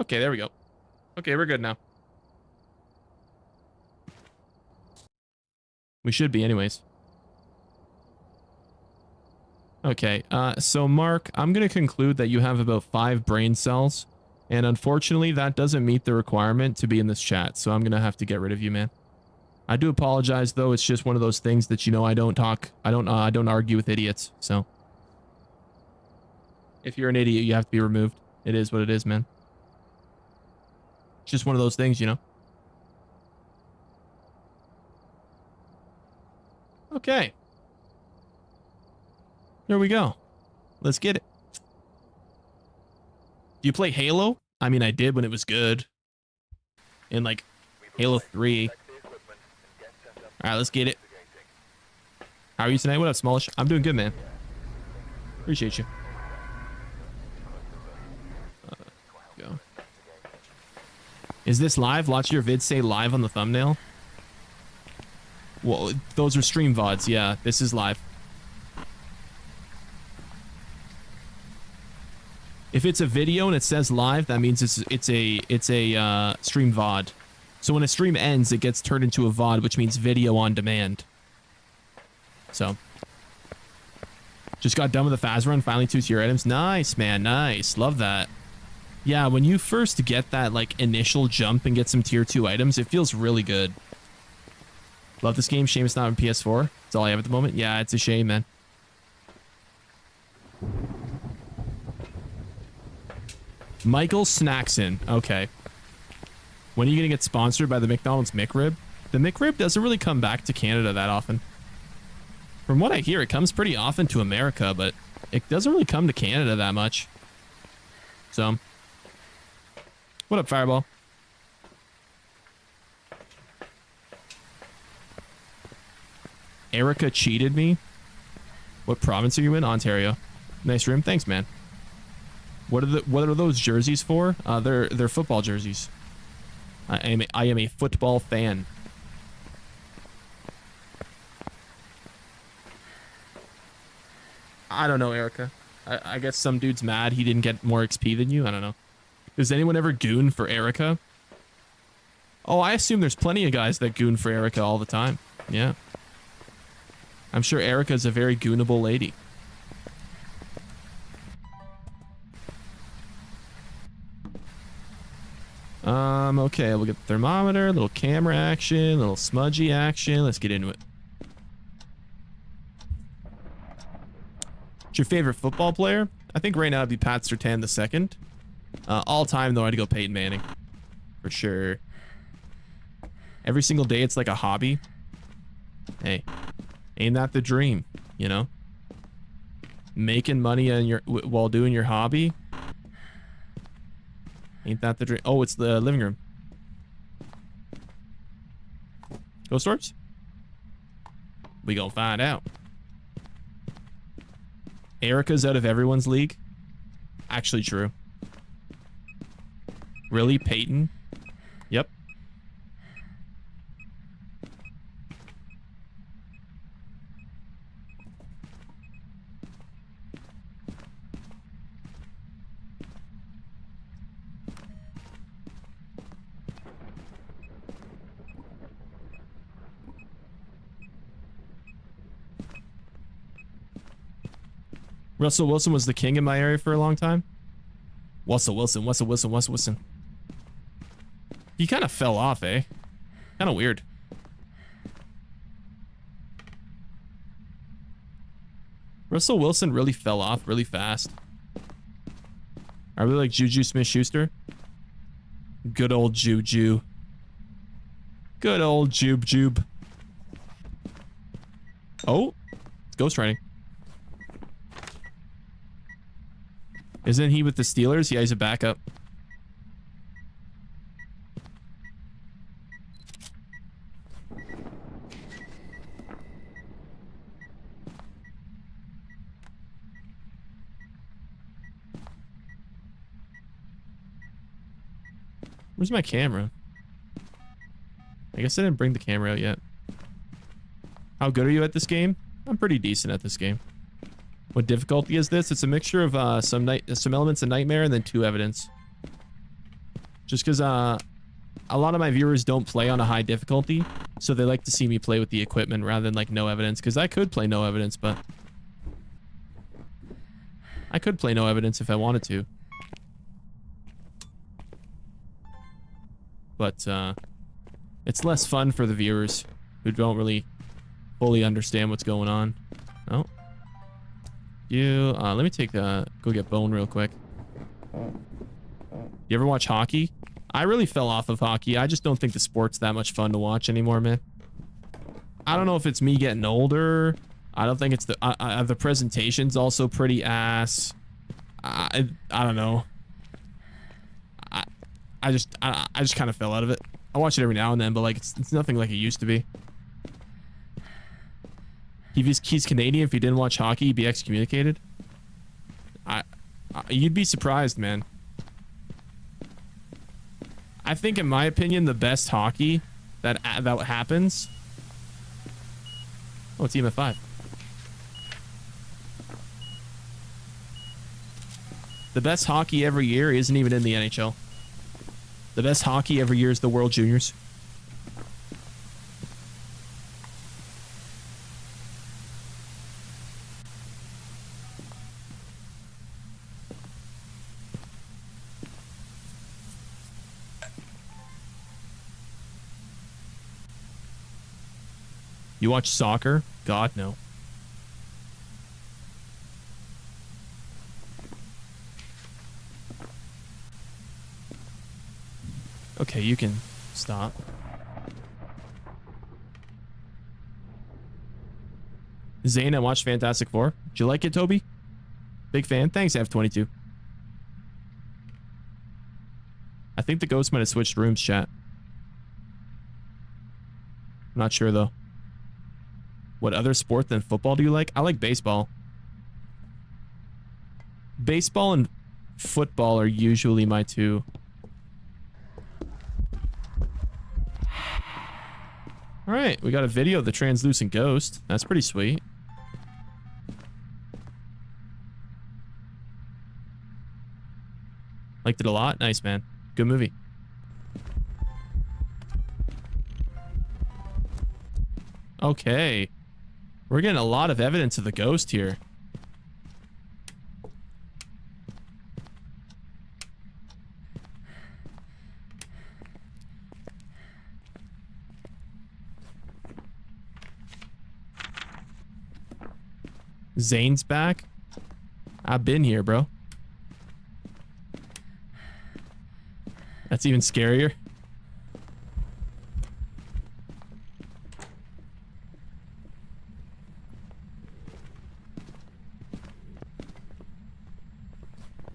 Okay, there we go. Okay, we're good now. We should be anyways. Okay, so Mark, I'm going to conclude that you have about 5 brain cells. And unfortunately, that doesn't meet the requirement to be in this chat. So I'm going to have to get rid of you, man. I do apologize, though. It's just one of those things that, you know, I don't argue with idiots. So if you're an idiot, you have to be removed. It is what it is, man. It's just one of those things, you know. Okay. There we go. Let's get it. Do you play Halo? I mean, I did when it was good. In, like, Halo 3. Alright, let's get it. How are you tonight? What up, Smallish? I'm doing good, man. Appreciate you. Go. Is this live? Lots of your vids say live on the thumbnail. Well, those are stream VODs. Yeah, this is live. If it's a video and it says live, that means it's a stream VOD. So when a stream ends, it gets turned into a VOD, which means video on demand. So, just got done with the Phas run, finally 2 tier items. Nice, man, nice. Love that. Yeah, when you first get that like initial jump and get some tier 2 items, it feels really good. Love this game. Shame it's not on PS4. That's all I have at the moment. Yeah, it's a shame, man. Michael Snackson. Okay. When are you going to get sponsored by the McDonald's McRib? The McRib doesn't really come back to Canada that often. From what I hear, it comes pretty often to America, but it doesn't really come to Canada that much. So, what up, Fireball? Erica cheated me. What province are you in? Ontario. Nice room. Thanks, man. What are those jerseys for? They're football jerseys. I am a football fan. I don't know, Erica. I guess some dude's mad he didn't get more XP than you. I don't know. Does anyone ever goon for Erica? Oh, I assume there's plenty of guys that goon for Erica all the time. Yeah. I'm sure Erica's a very goonable lady. Okay, we'll get the thermometer, a little camera action, a little smudgy action. Let's get into it. What's your favorite football player? I think right now it'd be Pat Surtain II. All time, though, I'd go Peyton Manning. For sure. Every single day, it's like a hobby. Hey, ain't that the dream, you know? Making money on while doing your hobby. Ain't that the dream? Oh, it's the living room. Ghost orbs? We gonna find out. Erica's out of everyone's league. Actually true. Really, Peyton? Yep. Russell Wilson was the king in my area for a long time. Russell Wilson. He kind of fell off, eh? Kind of weird. Russell Wilson really fell off really fast. I really like Juju Smith-Schuster. Good old Juju. Good old Jube. Oh, it's ghostwriting. Isn't he with the Steelers? Yeah, he's a backup. Where's my camera? I guess I didn't bring the camera out yet. How good are you at this game? I'm pretty decent at this game. What difficulty is this? It's a mixture of some elements of Nightmare and then 2 evidence. Just because a lot of my viewers don't play on a high difficulty, so they like to see me play with the equipment rather than like no evidence, because I could play no evidence, but I could play no evidence if I wanted to. But it's less fun for the viewers who don't really fully understand what's going on. Oh. Let me take go get Bone real quick. You ever watch hockey? I really fell off of hockey. I just don't think the sport's that much fun to watch anymore, man. I don't know if it's me getting older. I don't think it's the presentation's also pretty ass. I don't know. I just kind of fell out of it. I watch it every now and then, but like it's nothing like it used to be. He's Canadian. If he didn't watch hockey, he'd be excommunicated. You'd be surprised, man. I think, in my opinion, the best hockey that happens. Oh, it's EMF5. The best hockey every year isn't even in the NHL. The best hockey every year is the World Juniors. You watch soccer? God, no. Okay, you can stop. Zane, I watched Fantastic Four. Did you like it, Toby? Big fan. Thanks, F22. I think the ghost might have switched rooms, chat. I'm not sure, though. What other sport than football do you like? I like baseball. Baseball and football are usually my two. Alright, we got a video of the translucent ghost. That's pretty sweet. Liked it a lot. Nice, man. Good movie. Okay. We're getting a lot of evidence of the ghost here. Zane's back? I've been here, bro. That's even scarier.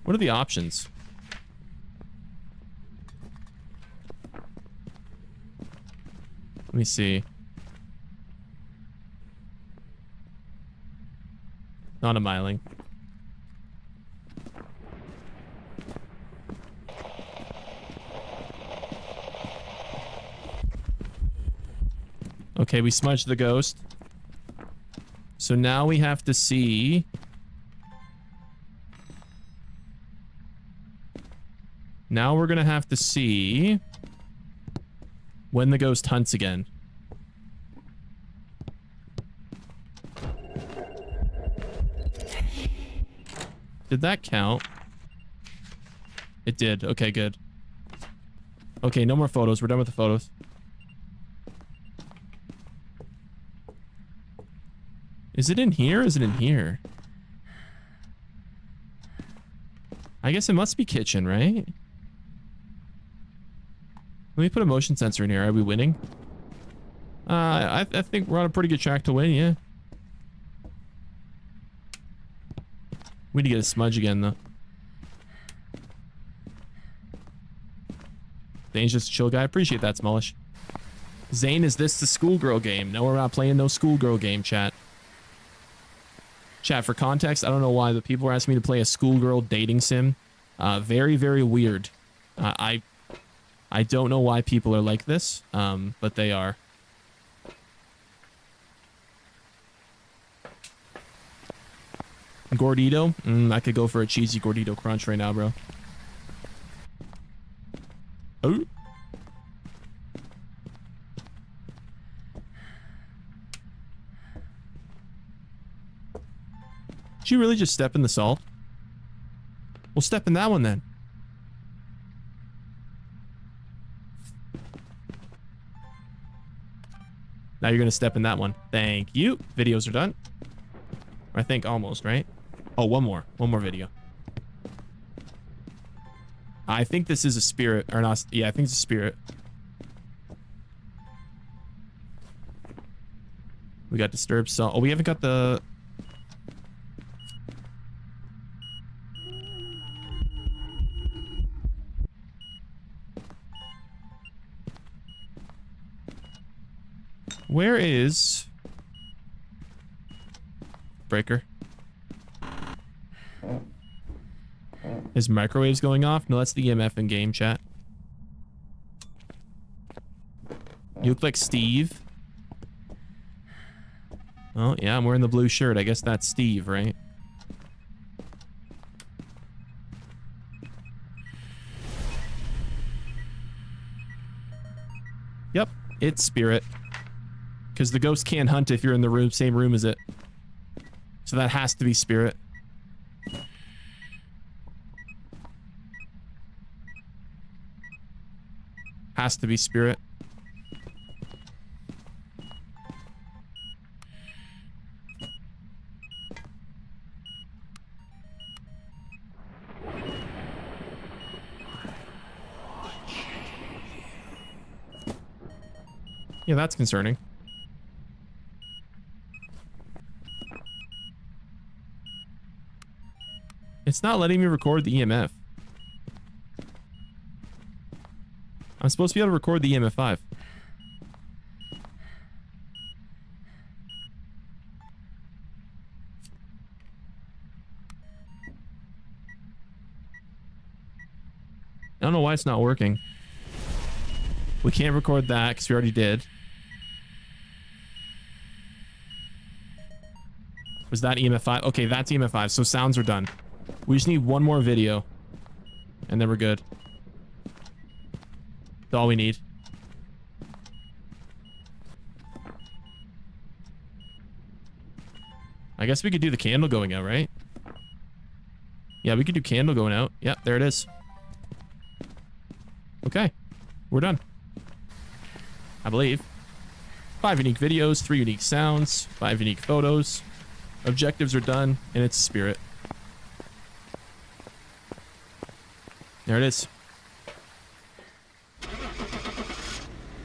What are the options? Let me see. Not a miling. Okay, we smudged the ghost. So now we have to see... Now we're gonna have to see... when the ghost hunts again. Did that count? It did. Okay, good. Okay, no more photos. We're done with the photos. Is it in here? Or is it in here? I guess it must be kitchen, right? Let me put a motion sensor in here. Are we winning? I think we're on a pretty good track to win, yeah. We need to get a smudge again, though. Zane's just a chill guy. Appreciate that, Smallish. Zane, is this the schoolgirl game? No, we're not playing no schoolgirl game, chat. Chat, for context, I don't know why, but people are asking me to play a schoolgirl dating sim. Very, very weird. I don't know why people are like this, but they are. Gordito? I could go for a cheesy Gordito crunch right now, bro. Oh. Did you really just step in the salt? We'll step in that one then. Now you're going to step in that one. Thank you. Videos are done. I think almost, right? Oh, one more. One more video. I think this is a spirit. Or not. Yeah, I think it's a spirit. We got disturbed salt. Oh, we haven't got the... Where is... Breaker? Is microwaves going off? No, that's the EMF in game chat. You look like Steve. Oh, yeah, I'm wearing the blue shirt. I guess that's Steve, right? Yep, it's spirit. Because the ghost can't hunt if you're in the room, same room as it. So that has to be spirit. Has to be spirit. Yeah, that's concerning. It's not letting me record the EMF. I'm supposed to be able to record the EMF 5. I don't know why it's not working. We can't record that because we already did. Was that EMF 5? Okay, that's EMF 5. So sounds are done. We just need one more video. And then we're good. That's all we need. I guess we could do the candle going out, right? Yeah, we could do candle going out. Yep, there it is. Okay. We're done. I believe. 5 unique videos, 3 unique sounds, 5 unique photos. Objectives are done, and it's spirit. There it is.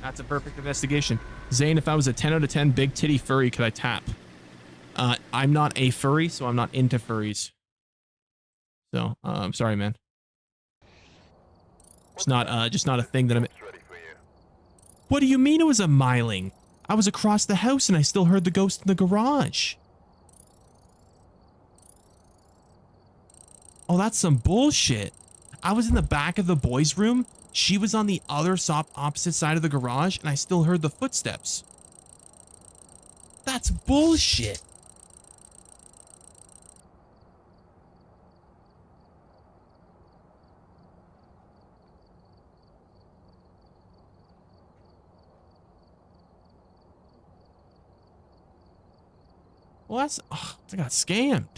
That's a perfect investigation. Zane, if I was a 10 out of 10 big titty furry, could I tap? I'm not a furry, so I'm not into furries. So, I'm sorry, man. It's not, just not a thing that I'm... What do you mean it was a miling? I was across the house and I still heard the ghost in the garage. Oh, that's some bullshit. I was in the back of the boys' room. She was on the other opposite side of the garage, and I still heard the footsteps. That's bullshit. Well, that's... Oh, I got scammed.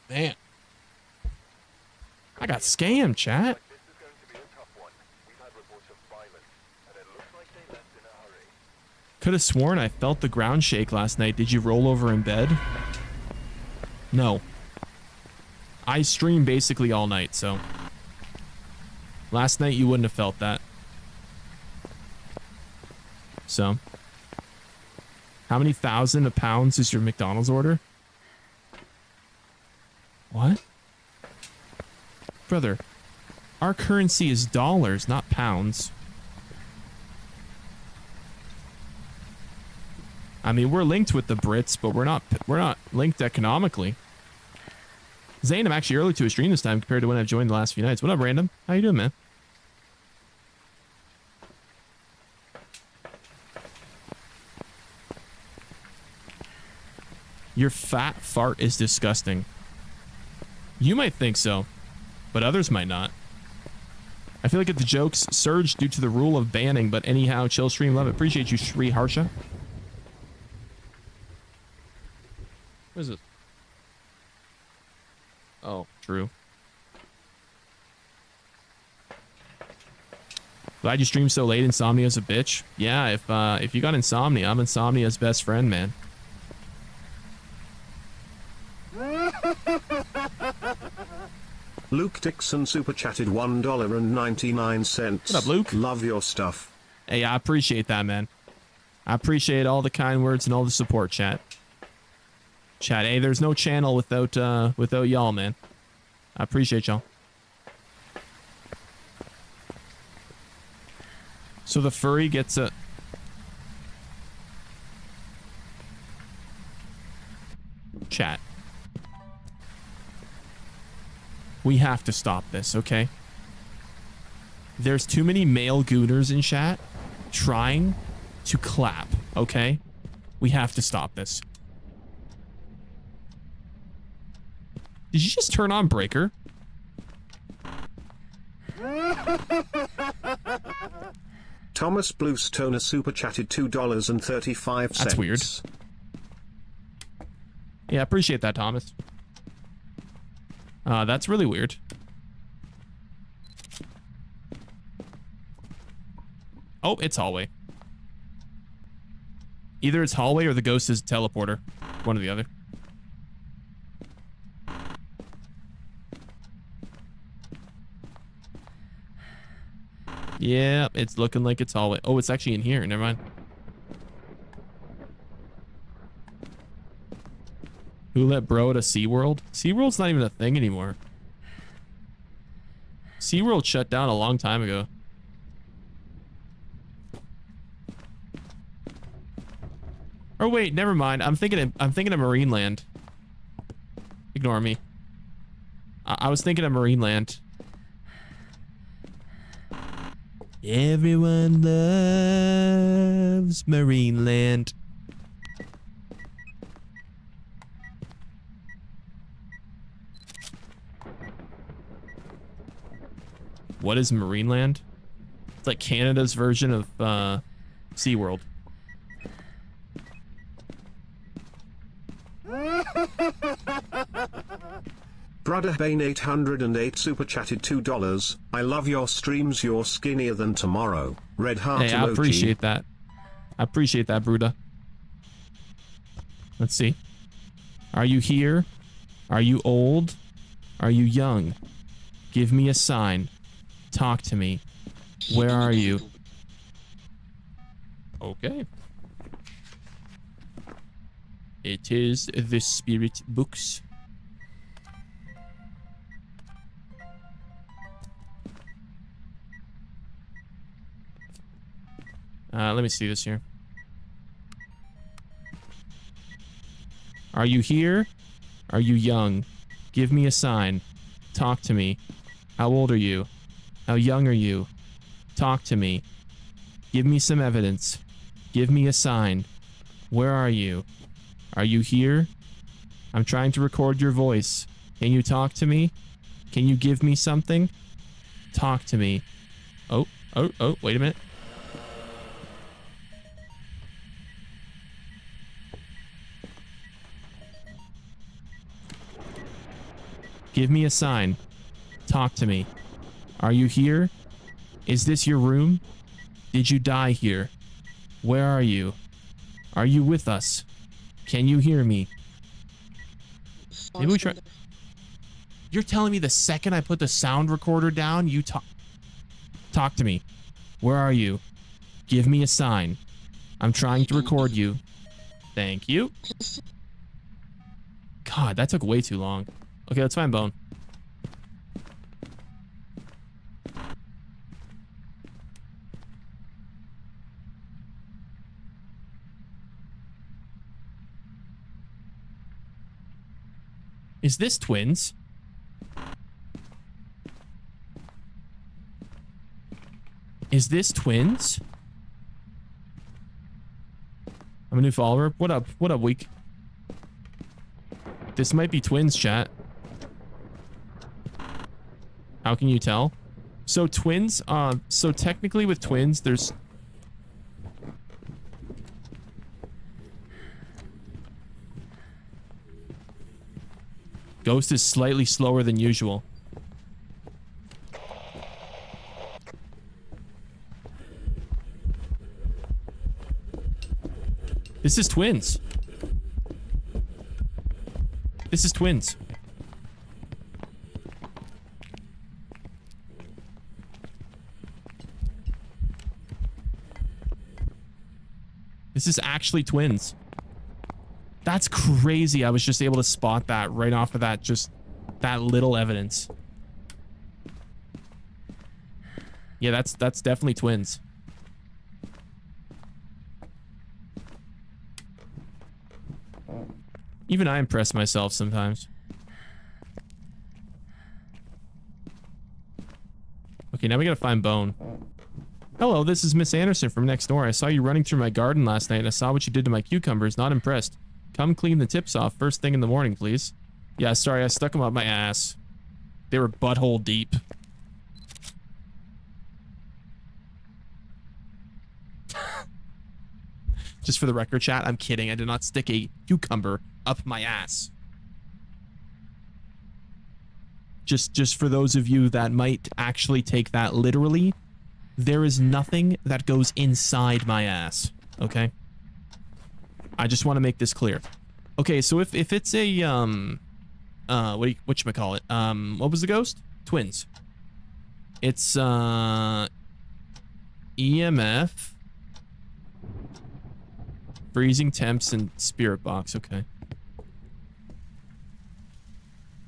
Man. I got scammed, chat. Could have sworn I felt the ground shake last night. Did you roll over in bed? No. I stream basically all night, so... Last night you wouldn't have felt that. So... How many thousand of pounds is your McDonald's order? What? Brother, our currency is dollars, not pounds. I mean, we're linked with the Brits, but we're not linked economically. Zane, I'm actually early to a stream this time compared to when I've joined the last few nights. What up, Random? How you doing, man? Your fat fart is disgusting. You might think so, but others might not. I feel like if the jokes surged due to the rule of banning, but anyhow, chill stream, love it. Appreciate you, Shri Harsha. What is it? Oh, true. Glad you stream so late. Insomnia's a bitch. Yeah, if you got insomnia, I'm Insomnia's best friend, man. Luke Dixon super chatted $1.99. What up, Luke? Love your stuff. Hey, I appreciate that, man. I appreciate all the kind words and all the support, chat. Chat, hey, there's no channel without y'all, man. I appreciate y'all. So the furry gets a... Chat. We have to stop this, okay? There's too many male gooners in chat trying to clap, okay? We have to stop this. Did you just turn on Breaker? Thomas Bluestoner super chatted $2.35. That's weird. Yeah, I appreciate that, Thomas. That's really weird. Oh, it's hallway. Either it's hallway or the ghost is a teleporter. One or the other. Yeah, it's looking like it's hallway. Oh, it's actually in here. Never mind. Who let bro at a SeaWorld? SeaWorld's not even a thing anymore. SeaWorld shut down a long time ago. Or wait, never mind. I'm thinking of Marineland. Ignore me. I was thinking of Marineland. Everyone loves Marineland. What is Marineland? It's like Canada's version of SeaWorld. Brother Bane 808 super chatted $2. I love your streams. You're skinnier than tomorrow. Red heart Hey, emoji. I appreciate that. I appreciate that, Bruda. Let's see. Are you here? Are you old? Are you young? Give me a sign. Talk to me. Where are you? Okay. It is the spirit books. Let me see this here. Are you here? Are you young? Give me a sign. Talk to me. How old are you? How young are you? Talk to me. Give me some evidence. Give me a sign. Where are you? Are you here? I'm trying to record your voice. Can you talk to me? Can you give me something? Talk to me. Oh, wait a minute. Give me a sign. Talk to me. Are you here? Is this your room? Did you die here? Where are you? Are you with us? Can you hear me? Maybe we try. You're telling me the second I put the sound recorder down, you talk to me. Where are you? Give me a sign. I'm trying to record you. Thank you. God, that took way too long. Okay, let's find Bone. Is this twins? Is this twins? I'm a new follower. What up? What up, Week? This might be twins, chat. How can you tell? So twins, so technically with twins, there's... Ghost is slightly slower than usual. This is twins. This is twins. This is actually twins. That's crazy. I was just able to spot that right off of that, just that little evidence. Yeah, that's definitely twins. Even I impress myself sometimes. Okay, now we gotta find Bone. Hello, this is Miss Anderson from next door. I saw you running through my garden last night and I saw what you did to my cucumbers. Not impressed. Come clean the tips off first thing in the morning, please. Yeah, sorry, I stuck them up my ass. They were butthole deep. Just for the record, chat, I'm kidding. I did not stick a cucumber up my ass. Just for those of you that might actually take that literally, there is nothing that goes inside my ass, okay? I just want to make this clear. Okay, so if it's a whatchamacallit? What was the ghost? Twins. It's EMF, freezing temps, and spirit box. Okay.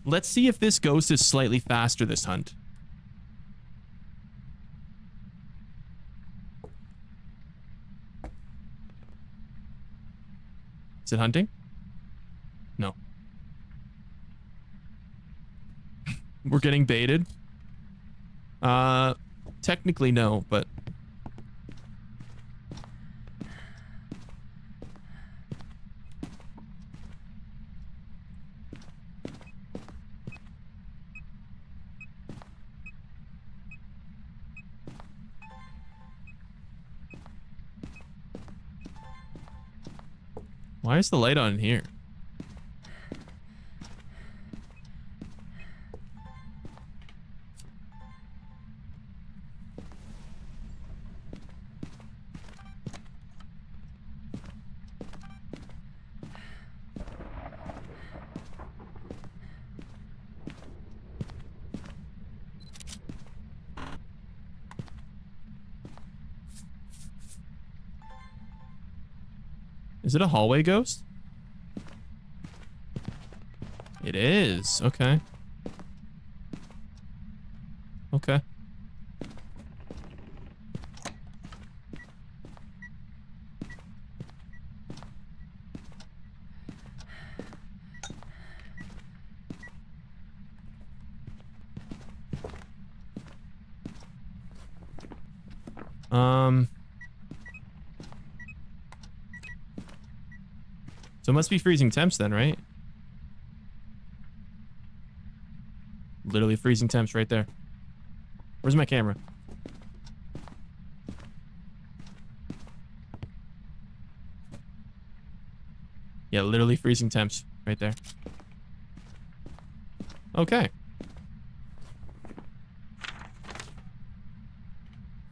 Let's see if this ghost is slightly faster this hunt. Is it hunting? No. We're getting baited. Technically no, but... Why is the light on in here? Is it a hallway ghost? It is. Okay. Okay. So it must be freezing temps then, right? Literally freezing temps right there. Where's my camera? Yeah, literally freezing temps right there. Okay.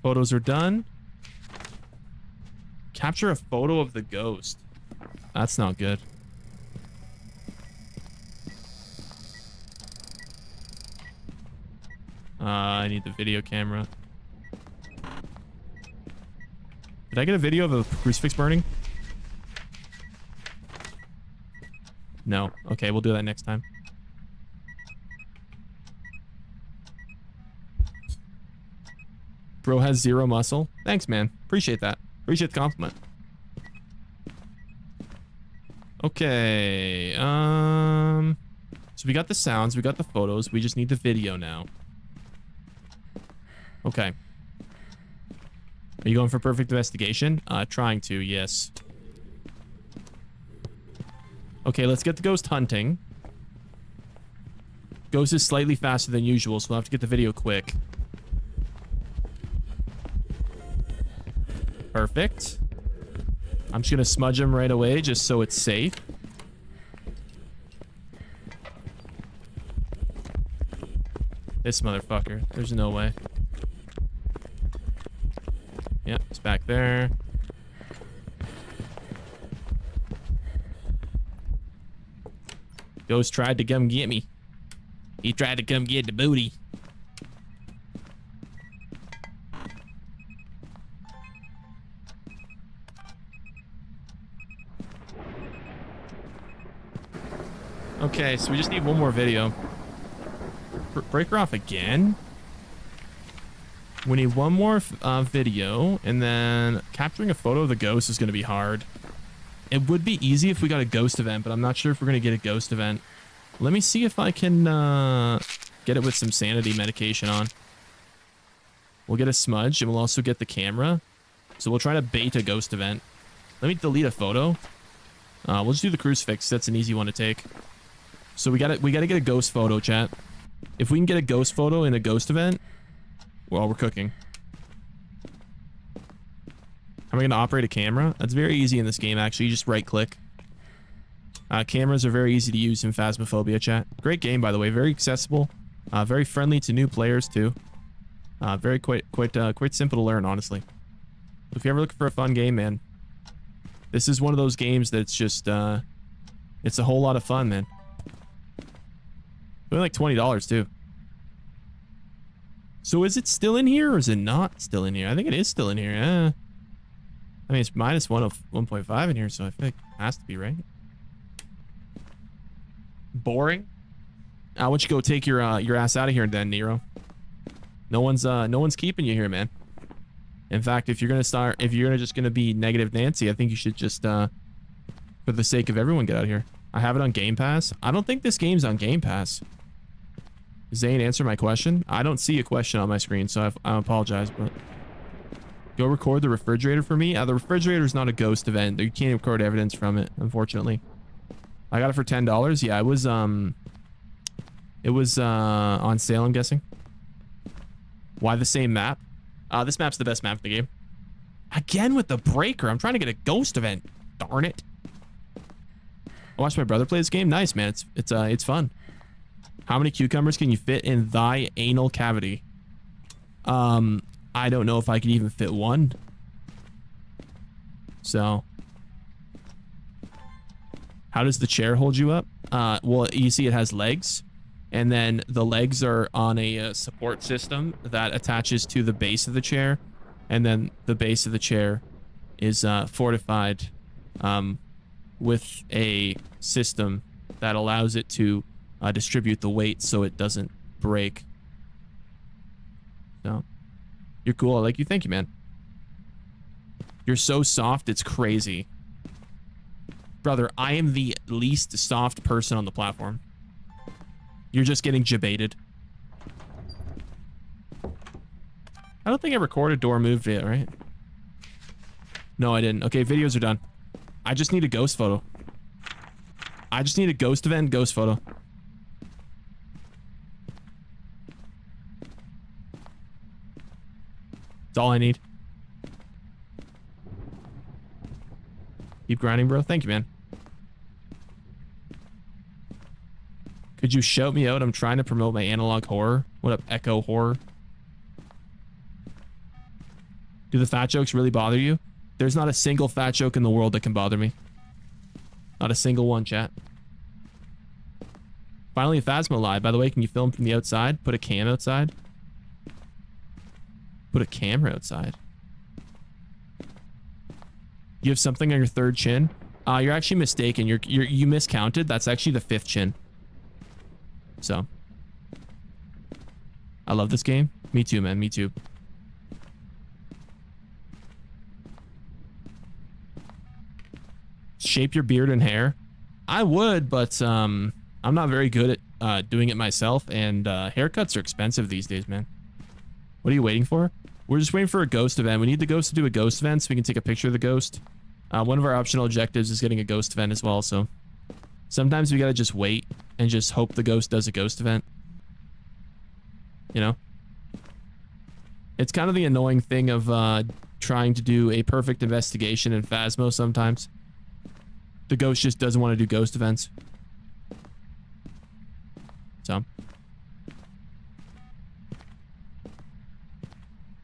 Photos are done. Capture a photo of the ghost. That's not good. I need the video camera. Did I get a video of a crucifix burning? No. Okay, we'll do that next time. Bro has 0 muscle. Thanks, man. Appreciate that. Appreciate the compliment. Okay. So we got the sounds, we got the photos, we just need the video now. Okay. Are you going for perfect investigation? Trying to, yes. Okay, let's get the ghost hunting. Ghost is slightly faster than usual, so we'll have to get the video quick. Perfect. I'm just gonna smudge him right away just so it's safe. This motherfucker. There's no way. Yep, it's back there. Ghost tried to come get me. He tried to come get the booty. Okay, so we just need one more video. Breaker off again? We need one more video, and then capturing a photo of the ghost is going to be hard. It would be easy if we got a ghost event, but I'm not sure if we're going to get a ghost event. Let me see if I can get it with some sanity medication on. We'll get a smudge, and we'll also get the camera. So we'll try to bait a ghost event. Let me delete a photo. We'll just do the crucifix. That's an easy one to take. So we gotta get a ghost photo, chat. If we can get a ghost photo in a ghost event, well, we're cooking. How am I going to operate a camera? That's very easy in this game, actually. You just right-click. Cameras are very easy to use in Phasmophobia, chat. Great game, by the way. Very accessible. Very friendly to new players, too. Very quite simple to learn, honestly. If you're ever looking for a fun game, man, this is one of those games that's just, it's a whole lot of fun, man. Only like $20, too. So is it still in here, or is it not still in here? I think it is still in here, yeah. I mean, it's minus 1.5 in here, so I feel like it has to be, right? Boring. Why don't you go take your ass out of here then, Nero? No one's keeping you here, man. In fact, if you're just gonna be negative Nancy, I think you should just, for the sake of everyone, get out of here. I have it on Game Pass. I don't think this game's on Game Pass. Zane, answer my question. I don't see a question on my screen, so I apologize, but go record the refrigerator for me. The refrigerator is not a ghost event. You can't record evidence from it, unfortunately. I got it for $10. Yeah, it was on sale, I'm guessing. Why the same map? This map's the best map in the game. Again with the breaker. I'm trying to get a ghost event. Darn it. I watched my brother play this game. Nice, man. It's fun. How many cucumbers can you fit in thy anal cavity? I don't know if I can even fit one. So, how does the chair hold you up? Well, you see it has legs, and then the legs are on a support system that attaches to the base of the chair, and then the base of the chair is fortified with a system that allows it to distribute the weight so it doesn't break. So, you're cool. I like you. Thank you, man. You're so soft, it's crazy. Brother, I am the least soft person on the platform. You're just getting jebaited. I don't think I recorded door moved yet, right? No, I didn't. Okay, videos are done. I just need a ghost photo. I just need a ghost event ghost photo. That's all I need. Keep grinding, bro. Thank you, man. Could you shout me out? I'm trying to promote my analog horror. What up, Echo Horror? Do the fat jokes really bother you? There's not a single fat joke in the world that can bother me. Not a single one, chat. Finally, a Phasmo live. By the way, can you film from the outside? Put a cam outside. Put a camera outside. You have something on your third chin? You're actually mistaken. You miscounted. That's actually the fifth chin. So, I love this game. Me too, man. Me too. Shape your beard and hair. I would, but I'm not very good at doing it myself, and haircuts are expensive these days, man. What are you waiting for? We're just waiting for a ghost event. We need the ghost to do a ghost event so we can take a picture of the ghost. One of our optional objectives is getting a ghost event as well, so sometimes we gotta just wait and just hope the ghost does a ghost event. You know? It's kind of the annoying thing of trying to do a perfect investigation in Phasmo sometimes. The ghost just doesn't want to do ghost events. So.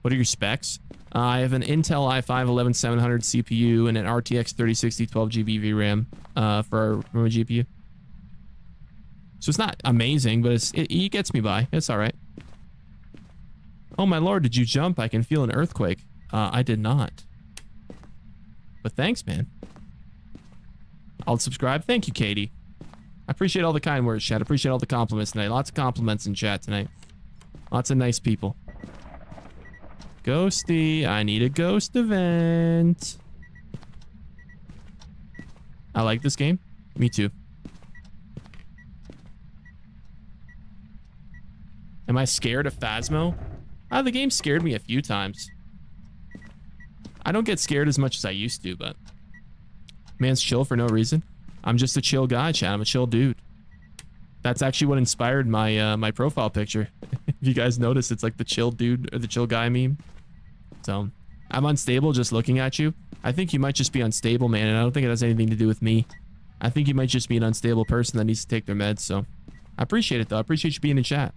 What are your specs? I have an Intel i5-11700 CPU and an RTX 3060 12GB VRAM for my GPU. So it's not amazing, but it gets me by. It's all right. Oh my lord, did you jump? I can feel an earthquake. I did not. But thanks, man. I'll subscribe. Thank you, Katie. I appreciate all the kind words, chat. I appreciate all the compliments tonight. Lots of compliments in chat tonight. Lots of nice people. Ghosty, I need a ghost event. I like this game. Me too. Am I scared of Phasmo? The game scared me a few times. I don't get scared as much as I used to, but man's chill for no reason. I'm just a chill guy, chat. I'm a chill dude. That's actually what inspired my my profile picture. If you guys notice, it's like the chill dude or the chill guy meme. So I'm unstable just looking at you. I think you might just be unstable, man, and I don't think it has anything to do with me. I think you might just be an unstable person that needs to take their meds, so I appreciate it, though. I appreciate you being in chat.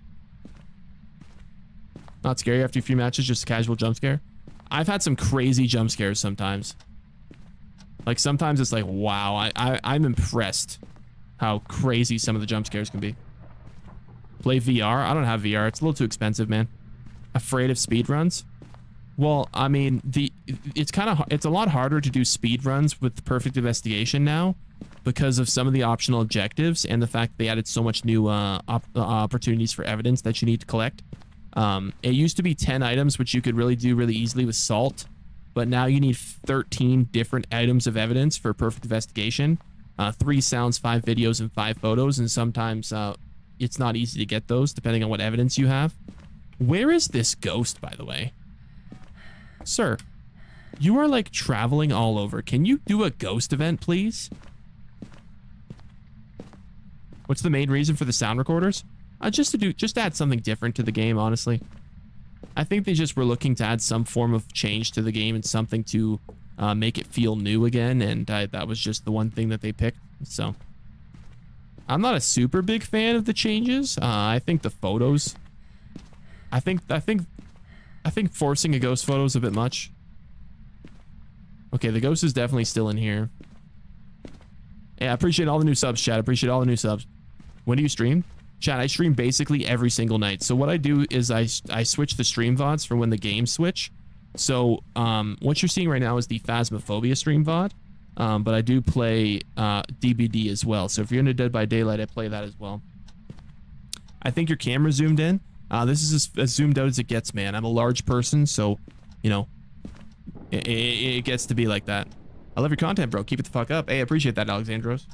Not scary after a few matches, just a casual jump scare. I've had some crazy jump scares sometimes. Like, sometimes it's like, wow, I'm impressed how crazy some of the jump scares can be. Play VR? I don't have VR. It's a little too expensive, man. Afraid of speedruns? Well, I mean, it's a lot harder to do speedruns with perfect investigation now because of some of the optional objectives and the fact they added so much new opportunities for evidence that you need to collect. It used to be 10 items, which you could really do really easily with salt, but now you need 13 different items of evidence for perfect investigation. 3 sounds, 5 videos, and 5 photos, and sometimes it's not easy to get those depending on what evidence you have. Where is this ghost, by the way? Sir, you are like traveling all over. Can you do a ghost event, please? What's the main reason for the sound recorders? Just to add something different to the game, honestly. I think they just were looking to add some form of change to the game and something to make it feel new again, and that was just the one thing that they picked. So I'm not a super big fan of the changes. I think the photos. I think forcing a ghost photo is a bit much. Okay, the ghost is definitely still in here. Yeah, I appreciate all the new subs, chat. I appreciate all the new subs. When do you stream? Chat, I stream basically every single night. So what I do is I switch the stream VODs for when the games switch. So what you're seeing right now is the Phasmophobia stream VOD. But I do play DBD as well. So if you're into Dead by Daylight, I play that as well. I think your camera zoomed in. This is as zoomed out as it gets, man. I'm a large person, so, you know, it gets to be like that. I love your content, bro. Keep it the fuck up. Hey, I appreciate that, Alexandros.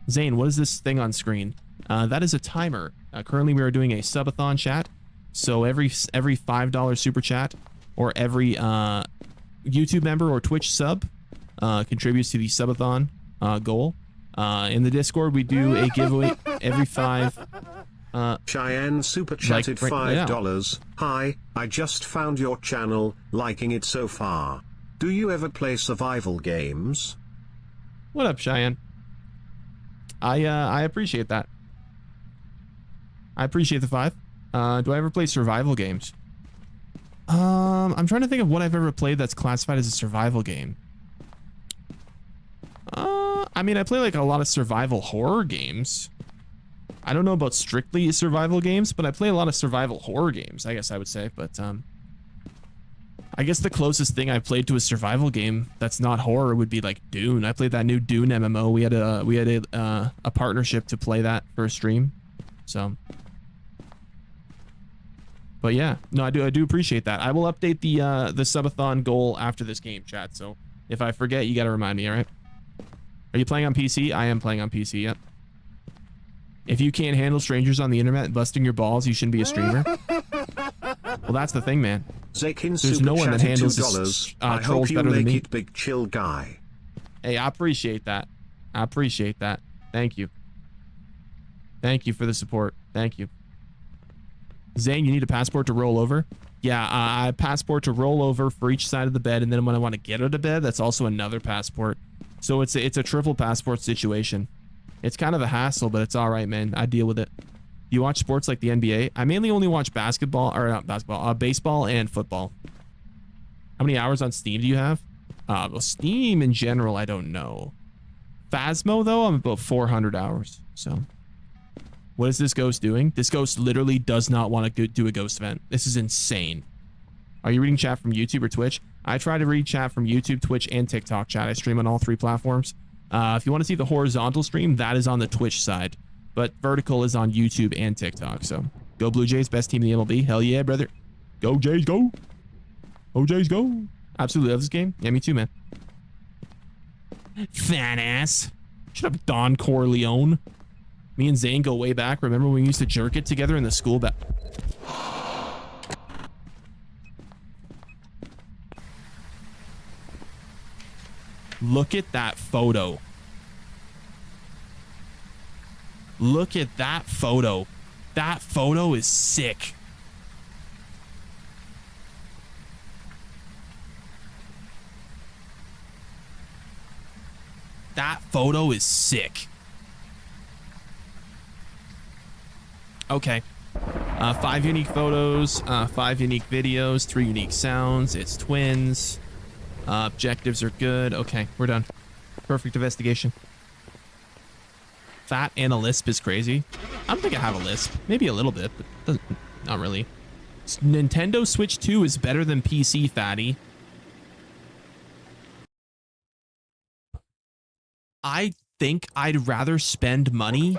Zane, what is this thing on screen? That is a timer. Currently, we are doing a subathon chat. So every $5 super chat or every YouTube member or Twitch sub contributes to the subathon goal. In the Discord, we do a giveaway every 5. Cheyenne super chatted like, $5. Hi, I just found your channel, liking it so far. Do you ever play survival games? What up, Cheyenne? I appreciate that. I appreciate the 5. Do I ever play survival games? I'm trying to think of what I've ever played that's classified as a survival game. I mean, I play like a lot of survival horror games. I don't know about strictly survival games, but I play a lot of survival horror games, I guess I would say. But I guess the closest thing I played to a survival game that's not horror would be like Dune. I played that new Dune MMO. We had a partnership to play that for a stream. So, but yeah, no, I do appreciate that. I will update the subathon goal after this game, chat. So if I forget, you got to remind me. All right? Are you playing on PC? I am playing on PC. Yep. If you can't handle strangers on the internet busting your balls, you shouldn't be a streamer. Well, that's the thing, man. There's no one that handles this, trolls better than me. Big chill guy. Hey, I appreciate that. I appreciate that. Thank you. Thank you for the support. Thank you. Zane, you need a passport to roll over? Yeah, I passport to roll over for each side of the bed, and then when I want to get out of bed, that's also another passport. So it's a triple passport situation. It's kind of a hassle, but it's all right, man. I deal with it. Do you watch sports like the NBA? I mainly only watch basketball, or not basketball, baseball and football. How many hours on Steam do you have? Well, Steam in general, I don't know. Phasmo, though, I'm about 400 hours, so... What is this ghost doing? This ghost literally does not want to do a ghost event. This is insane. Are you reading chat from YouTube or Twitch? I try to read chat from YouTube, Twitch, and TikTok chat. I stream on all 3 platforms. If you want to see the horizontal stream, that is on the Twitch side. But vertical is on YouTube and TikTok. So go Blue Jays, best team in the MLB. Hell yeah, brother. Go Jays, go. Oh, Jays, go. Absolutely love this game. Yeah, me too, man. Fat ass. Shut up, Don Corleone. Me and Zane go way back. Remember when we used to jerk it together in the school back? Look at that photo. Look at that photo. That photo is sick. That photo is sick. Okay. 5 unique photos, 5 unique videos, 3 unique sounds. It's twins. Objectives are good. Okay, we're done. Perfect investigation. Fat and a lisp is crazy. I don't think I have a lisp. Maybe a little bit, but not really. Nintendo Switch 2 is better than PC, fatty. I think I'd rather spend money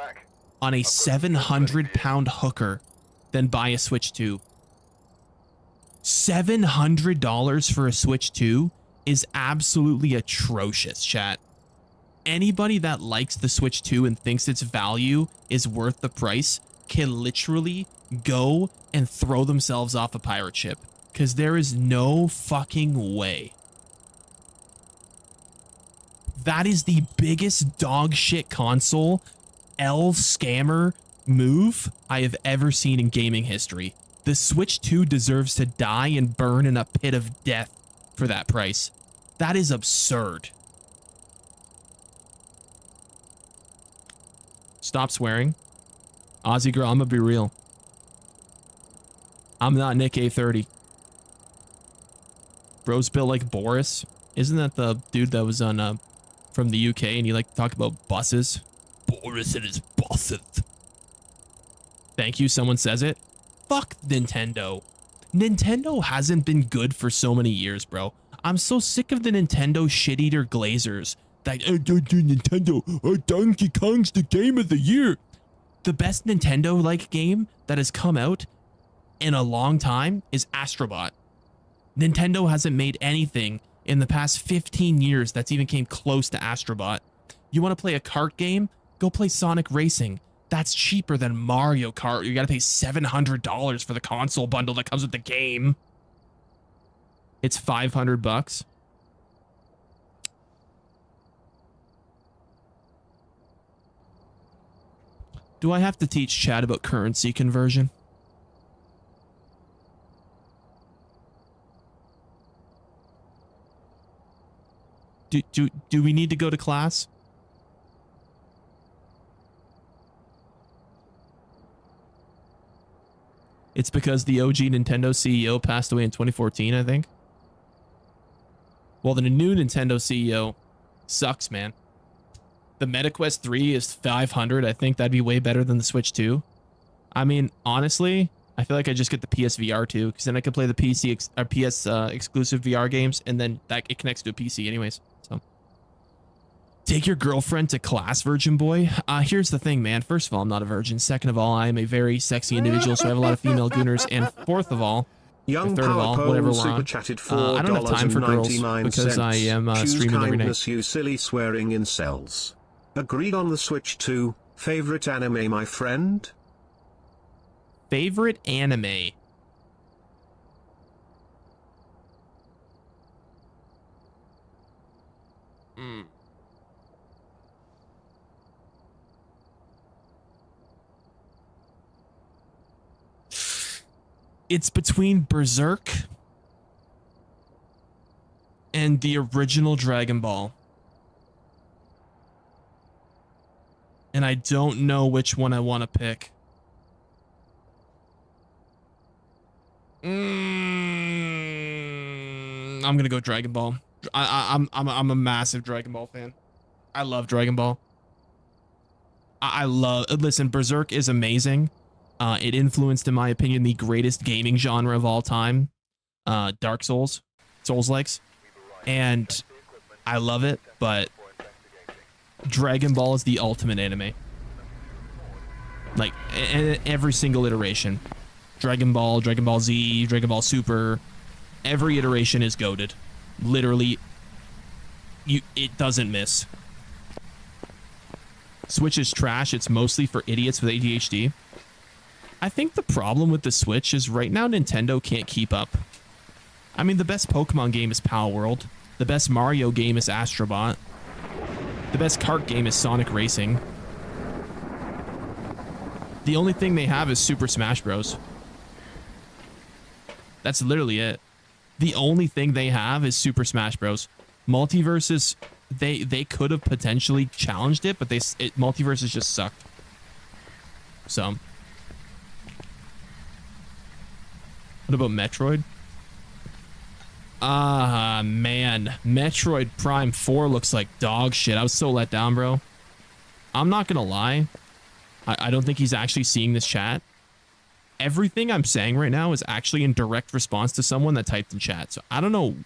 on a 700-pound hooker than buy a Switch 2. $700 for a Switch 2 is absolutely atrocious, chat. Anybody that likes the Switch 2 and thinks its value is worth the price can literally go and throw themselves off a pirate ship, because there is no fucking way. That is the biggest dog shit console L scammer move I have ever seen in gaming history. The Switch 2 deserves to die and burn in a pit of death for that price. That is absurd. Stop swearing. Aussie girl, I'm gonna be real. I'm not Nick A30. Bro's built like Boris. Isn't that the dude that was on from the UK and you like to talk about buses? Boris and his buses. Thank you, someone says it. Fuck Nintendo. Nintendo hasn't been good for so many years, bro. I'm so sick of the Nintendo shit-eater glazers. That, Nintendo, Donkey Kong's the game of the year. The best Nintendo-like game that has come out in a long time is Astrobot. Nintendo hasn't made anything in the past 15 years that's even came close to Astrobot. You want to play a kart game? Go play Sonic Racing. That's cheaper than Mario Kart. You gotta pay $700 for the console bundle that comes with the game. It's $500. Do I have to teach chat about currency conversion? Do we need to go to class? It's because the OG Nintendo CEO passed away in 2014, I think. Well, the new Nintendo CEO sucks, man. The MetaQuest 3 is $500. I think that'd be way better than the Switch 2. I mean, honestly, I feel like I just get the PSVR 2, because then I can play the PS exclusive VR games, and then that it connects to a PC anyways. So, take your girlfriend to class, virgin boy. Here's the thing, man. First of all, I'm not a virgin. Second of all, I am a very sexy individual, so I have a lot of female gooners. And fourth of all, Young third of all, whatever we're super on, chatted I don't have time for girls because I am Choose streaming every night. kindness, you silly swearing incels. Agreed on the Switch 2. Favorite anime, my friend? Favorite anime? It's between Berserk and the original Dragon Ball. And I don't know which one I want to pick. I'm gonna go Dragon Ball. I'm a massive Dragon Ball fan. I love Dragon Ball. I love. Listen, Berserk is amazing. It influenced, in my opinion, the greatest gaming genre of all time, Dark Souls, Souls-likes, and I love it. But Dragon Ball is the ultimate anime. Like every single iteration, Dragon Ball, Dragon Ball Z, Dragon Ball Super, every iteration is goated. Literally, it doesn't miss. Switch is trash. It's mostly for idiots with ADHD. I think the problem with the Switch is right now Nintendo can't keep up. I mean, the best Pokemon game is Pal World. The best Mario game is Astrobot. The best kart game is Sonic Racing. The only thing they have is Super Smash Bros. That's literally it. The only thing they have is Super Smash Bros. Multiverses, they could have potentially challenged it, but Multiverses just sucked. So, what about Metroid? Man, Metroid Prime 4 looks like dog shit. I was so let down, bro. I'm not gonna lie. I don't think he's actually seeing this chat. Everything I'm saying right now is actually in direct response to someone that typed in chat. So I don't know.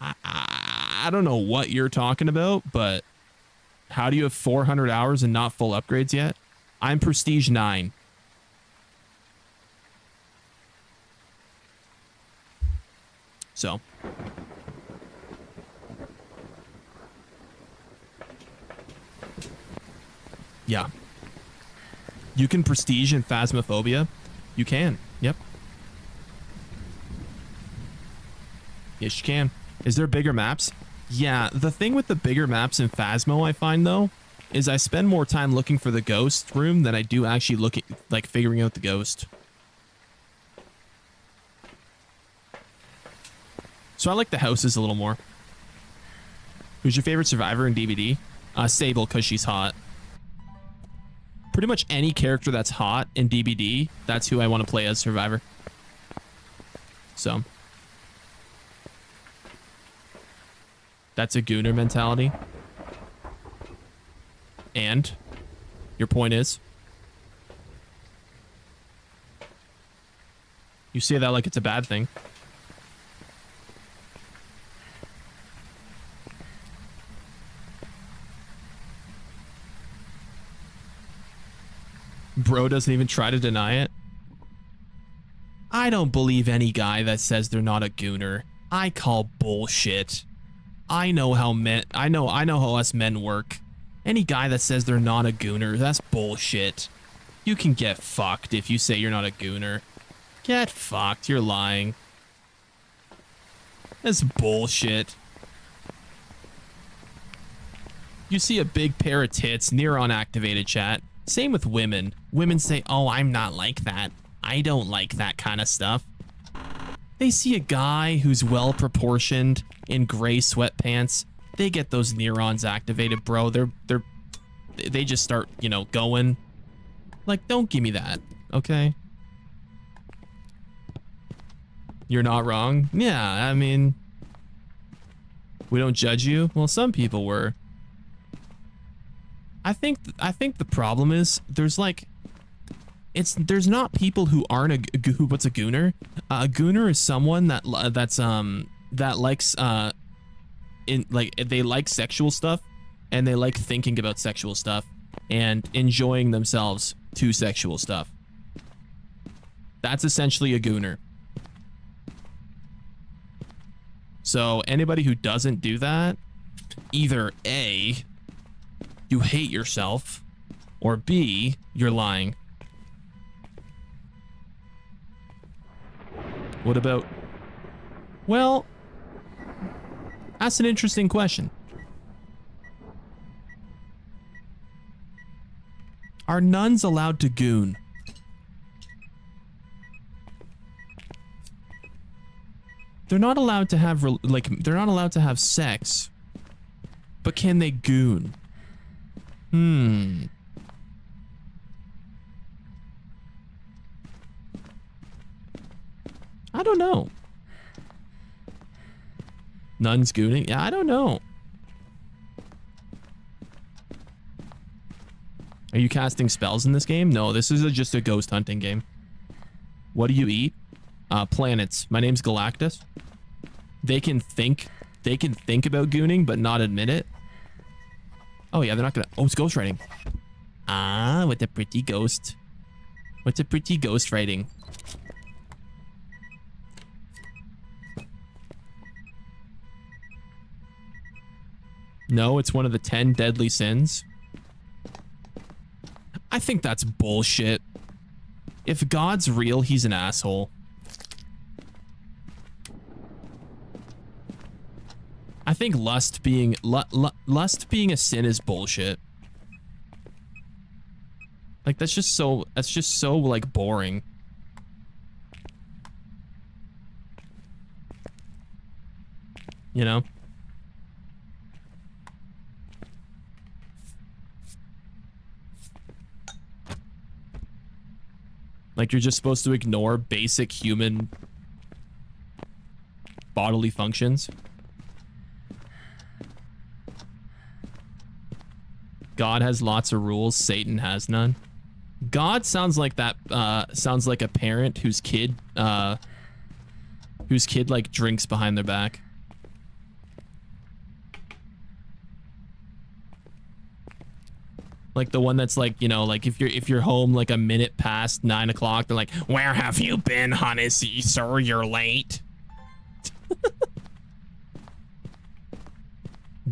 I don't know what you're talking about, but how do you have 400 hours and not full upgrades yet? I'm Prestige 9. So. Yeah. You can prestige in Phasmophobia. You can. Yep. Yes, you can. Is there bigger maps? Yeah, the thing with the bigger maps in Phasmo, I find, though, is I spend more time looking for the ghost room than I do actually looking, like, figuring out the ghost. So I like the houses a little more. Who's your favorite survivor in DBD? Sable, because she's hot. Pretty much any character that's hot in DBD, that's who I want to play as Survivor. So. That's a Gooner mentality. And? Your point is? You say that like it's a bad thing. Bro doesn't even try to deny it. I don't believe any guy that says they're not a gooner. I call bullshit. I know how how us men work. Any guy that says they're not a gooner, that's bullshit. You can get fucked if you say you're not a gooner. Get fucked, you're lying. That's bullshit. You see a big pair of tits, neuron activated, chat. Same with women. Women say, oh, I'm not like that. I don't like that kind of stuff. They see a guy who's well proportioned in gray sweatpants. They get those neurons activated, bro. They just start, you know, going. Like, don't give me that, okay? You're not wrong. Yeah, I mean, we don't judge you. Well, some people were. I think the problem is there's not people who aren't what's a gooner? A gooner is someone that likes they like sexual stuff and they like thinking about sexual stuff and enjoying themselves to sexual stuff. That's essentially a gooner. So anybody who doesn't do that, either A, you hate yourself, or B, you're lying. What about... Well, that's an interesting question. Are nuns allowed to goon? They're not allowed to have they're not allowed to have sex. But can they goon? I don't know. Nuns gooning? Yeah, I don't know. Are you casting spells in this game? No, this is just a ghost hunting game. What do you eat? Planets. My name's Galactus. They can think about gooning, but not admit it. Oh yeah, they're not gonna. Oh, it's ghost writing. Ah, with a pretty ghost. What's a pretty ghost writing? No, it's one of the 10 deadly sins. I think that's bullshit. If God's real, he's an asshole. I think lust being a sin is bullshit. Like that's just so like boring. You know? Like you're just supposed to ignore basic human bodily functions. God has lots of rules, Satan has none. God sounds like that sounds like a parent whose kid like drinks behind their back. Like the one that's like, you know, like if you're home like a minute past 9 o'clock, they're like, "Where have you been, honey? Sir, you're late."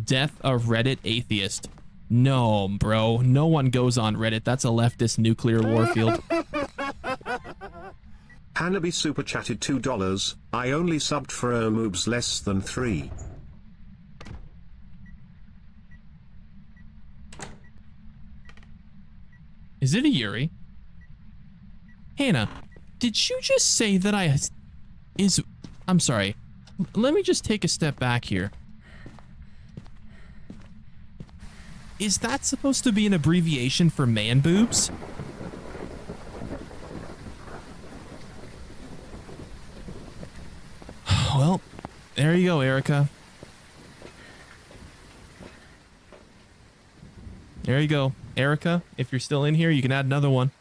Death of Reddit atheist. No, bro. No one goes on Reddit. That's a leftist nuclear warfield. Hanabi super chatted $2. I only subbed for moobs less than 3. Is it a Yuri? Hannah, did you just say that I'm sorry. Let me just take a step back here. Is that supposed to be an abbreviation for man boobs? Well, there you go, Erica. There you go. Erica, if you're still in here, you can add another one.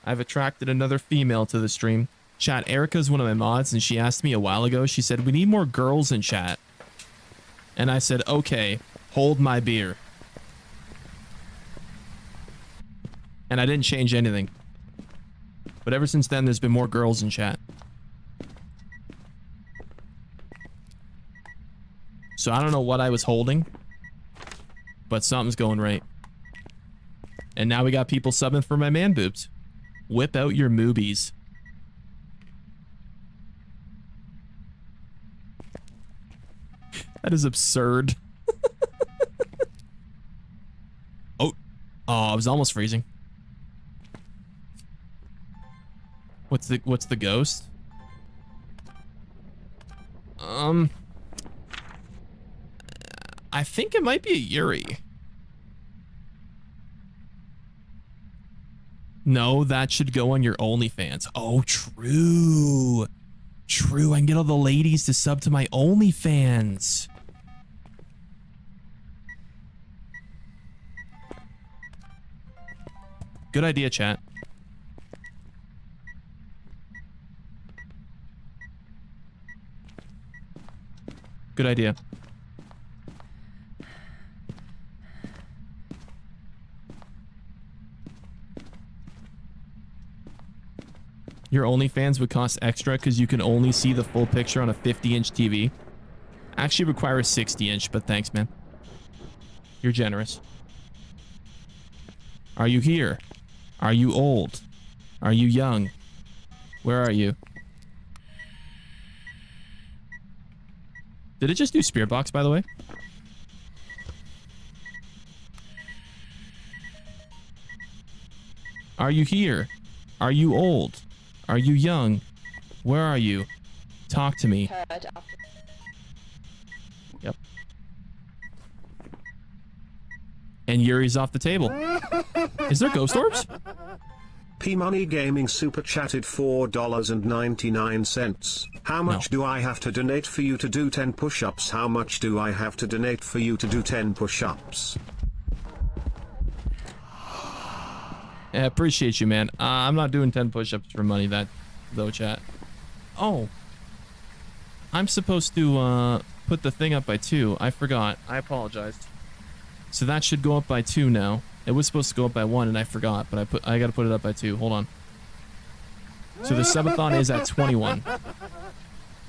I've attracted another female to the stream. Chat, Erica's one of my mods, and she asked me a while ago, she said, "We need more girls in chat." And I said, "Okay, hold my beer." And I didn't change anything. But ever since then, there's been more girls in chat. So I don't know what I was holding, but something's going right. And now we got people subbing for my man boobs. Whip out your moobies. That is absurd. Oh, I was almost freezing. What's the ghost? I think it might be a Yuri. No, that should go on your OnlyFans. Oh, true. True, I can get all the ladies to sub to my OnlyFans. Good idea, chat. Good idea. Your OnlyFans would cost extra because you can only see the full picture on a 50-inch TV. Actually require a 60-inch, but thanks, man. You're generous. Are you here? Are you old? Are you young? Where are you? Did it just do Spirit Box, by the way? Are you here? Are you old? Are you young? Where are you? Talk to me. Heard after. Yep. And Yuri's off the table. Is there ghost orbs? P-Money Gaming super chatted $4.99. How much do I have to donate for you to do 10 push-ups? How much do I have to donate for you to do 10 push-ups? I appreciate you, man. I'm not doing 10 push-ups for money, though, chat. Oh. I'm supposed to put the thing up by 2. I forgot. I apologized. So that should go up by 2 now. It was supposed to go up by 1 and I forgot, but I gotta put it up by 2. Hold on. So the subathon is at 21.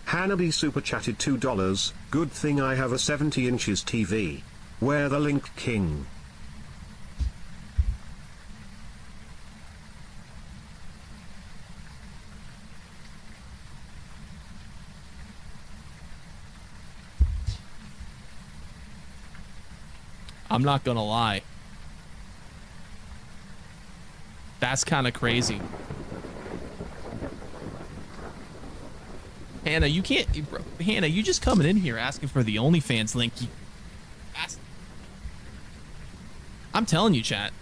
Hanabi super chatted $2. Good thing I have a 70 inches TV. Where the link king? I'm not gonna lie. That's kind of crazy. Hannah, you can't... Hannah, you just coming in here asking for the OnlyFans link. I'm telling you, chat.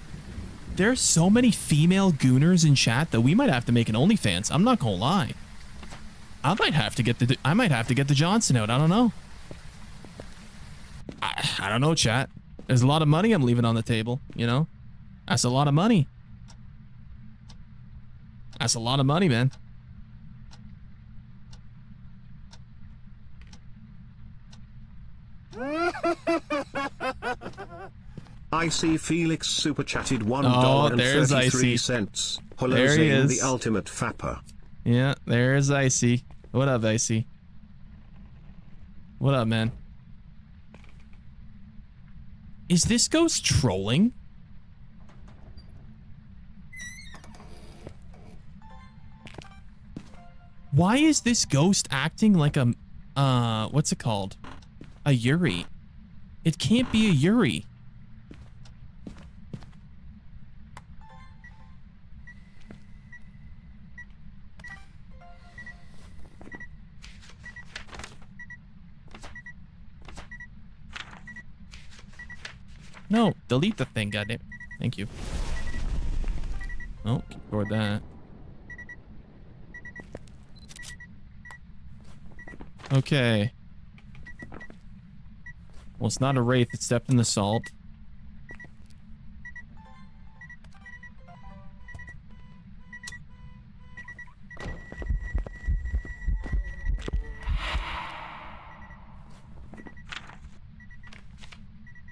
There's so many female gooners in chat that we might have to make an OnlyFans. I'm not gonna lie. I might have to get the Johnson out. I don't know. I don't know, chat. There's a lot of money I'm leaving on the table, you know? That's a lot of money. That's a lot of money, man. I see Felix super chatted $1.33. There he is. The ultimate fapper. Yeah, there's Icy. What up, Icy? What up, man? Is this ghost trolling? Why is this ghost acting like a, what's it called? A Yuri. It can't be a Yuri. No, delete the thing, goddamn. Thank you. Oh, ignore that. Okay. Well, it's not a wraith. It stepped in the salt.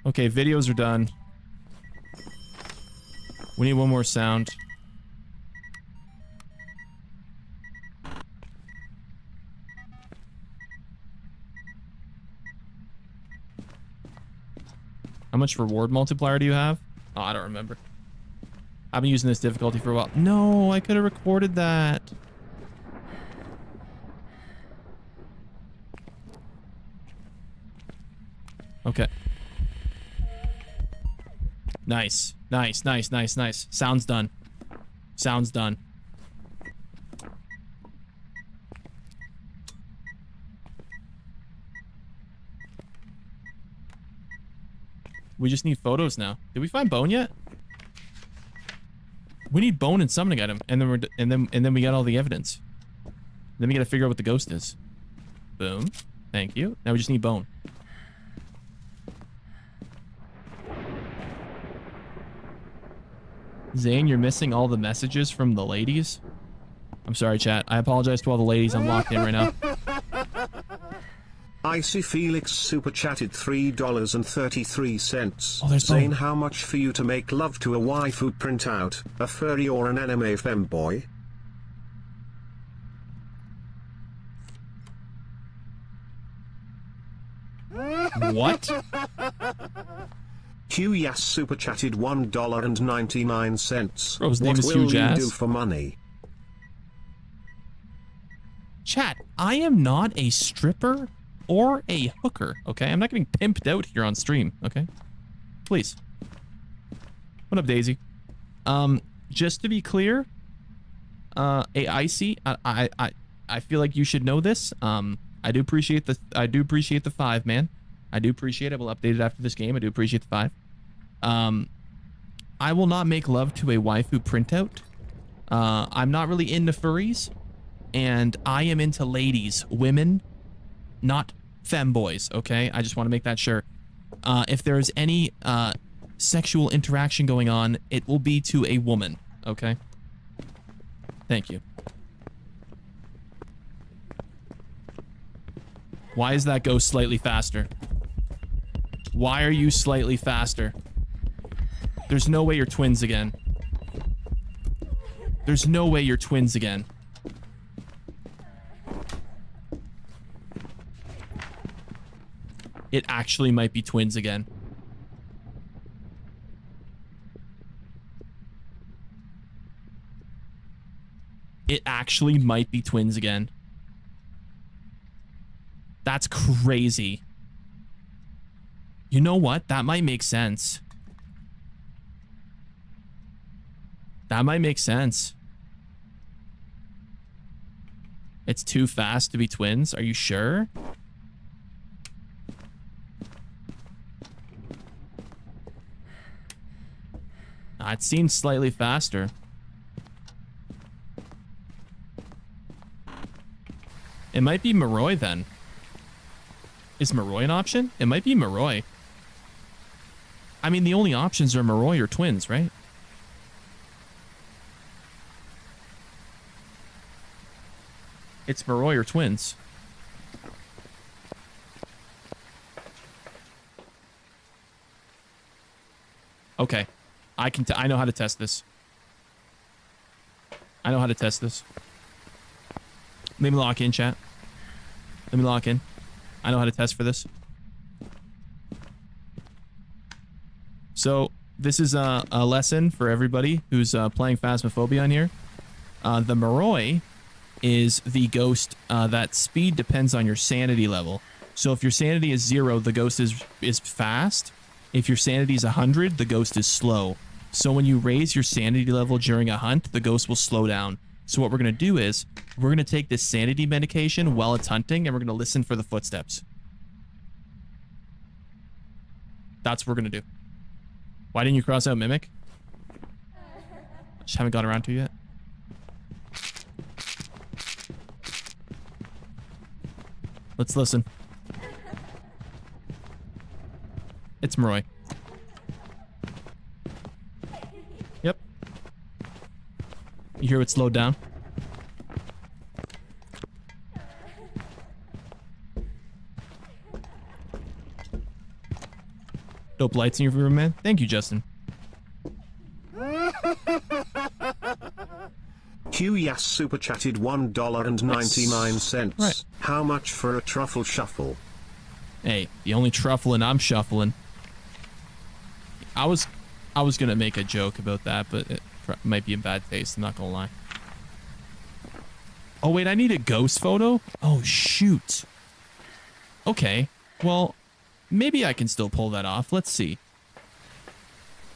Okay, videos are done. We need one more sound. How much reward multiplier do you have? Oh, I don't remember. I've been using this difficulty for a while. No, I could have recorded that. Okay. Nice. Nice, nice, nice, nice. Sound's done. Sound's done. We just need photos now. Did we find Bone yet? We need Bone and summoning item, and then we got all the evidence. Then we gotta figure out what the ghost is. Boom. Thank you. Now we just need Bone. Zane, you're missing all the messages from the ladies. I'm sorry, chat. I apologize to all the ladies. I'm locked in right now. I see Felix super chatted $3.33. Oh, there's Zane, Bone. how much for you to make love to a waifu printout, a furry or an anime femboy? What? Hugh Yass super chatted $1.99. Bro, his name What is will Hugh you Jazz. do for money? Chat, I am not a stripper or a hooker, okay? I'm not getting pimped out here on stream, okay? Please. What up, Daisy? Just to be clear, I I feel like you should know this. I do appreciate the 5, man. I do appreciate it. We'll update it after this game. I do appreciate the 5. I will not make love to a waifu printout. I'm not really into furries, and I am into ladies, women, not femboys, okay? I just want to make that sure. If there's any sexual interaction going on, it will be to a woman, okay? Thank you. Why is that ghost slightly faster? Why are you slightly faster? There's no way you're twins again. There's no way you're twins again. It actually might be twins again. It actually might be twins again. That's crazy. You know what? That might make sense. That might make sense. It's too fast to be twins? Are you sure? It seems slightly faster. It might be Moroi then. Is Moroi an option? It might be Moroi. I mean, the only options are Moroi or twins, right? It's Moroi or twins. Okay. I know how to test this. I know how to test this. Let me lock in, chat. Let me lock in. I know how to test for this. So, this is a lesson for everybody who's playing Phasmophobia on here. The Moroi is the ghost that speed depends on your sanity level. So if your sanity is 0, the ghost is fast. If your sanity is 100, the ghost is slow. So when you raise your sanity level during a hunt, the ghost will slow down. So what we're going to do is, we're going to take this sanity medication while it's hunting, and we're going to listen for the footsteps. That's what we're going to do. Why didn't you cross out Mimic? Just haven't got around to it yet. Let's listen. It's Moroi. Yep. You hear it slowed down? Dope lights in your room, man. Thank you, Justin. Q Yas super chatted $1.99. Right. How much for a truffle shuffle? Hey, the only truffling I'm shuffling. I was gonna make a joke about that, but it might be in bad taste. I'm not gonna lie. Oh wait, I need a ghost photo? Oh shoot. Okay, well, maybe I can still pull that off. Let's see.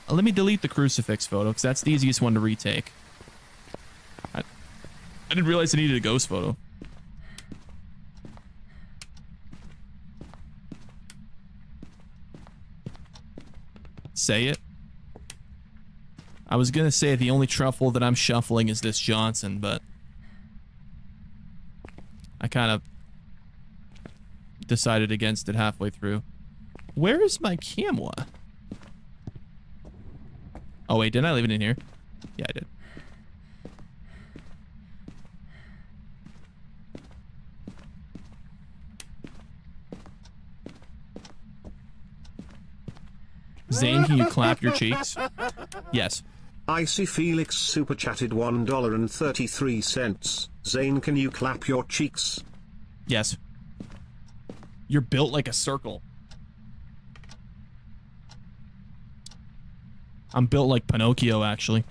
Let me delete the crucifix photo, because that's the easiest one to retake. I didn't realize I needed a ghost photo. Say it. I was gonna say the only truffle that I'm shuffling is this Johnson, but I kind of decided against it halfway through. Where is my camera? Oh wait, didn't I leave it in here? Yeah, I did. Zane, can you clap your cheeks? Yes. Icy Felix super chatted $1.33. Zane, can you clap your cheeks? Yes. You're built like a circle. I'm built like Pinocchio, actually.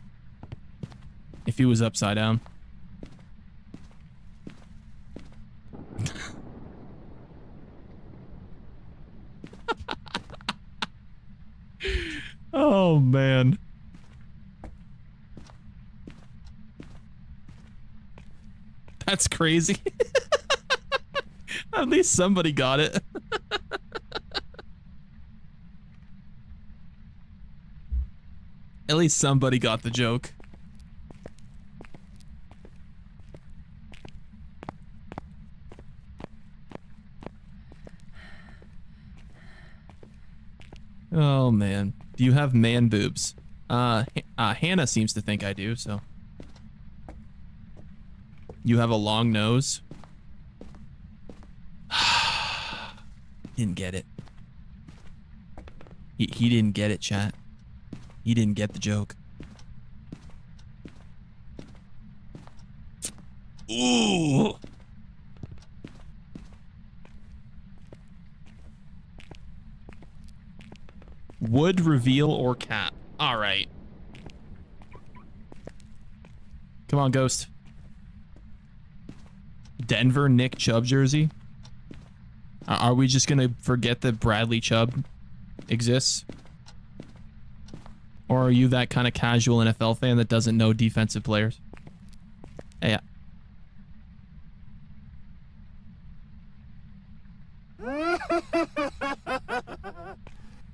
If he was upside down. Oh, man. That's crazy. At least somebody got it. At least somebody got the joke. Oh, man. Do you have man boobs? Hannah seems to think I do, so. You have a long nose? Didn't get it. He didn't get it, chat. He didn't get the joke. Ooh. Wood, reveal, or cap. All right. Come on, Ghost. Denver Nick Chubb jersey. Are we just going to forget that Bradley Chubb exists? Or are you that kind of casual NFL fan that doesn't know defensive players? Hey.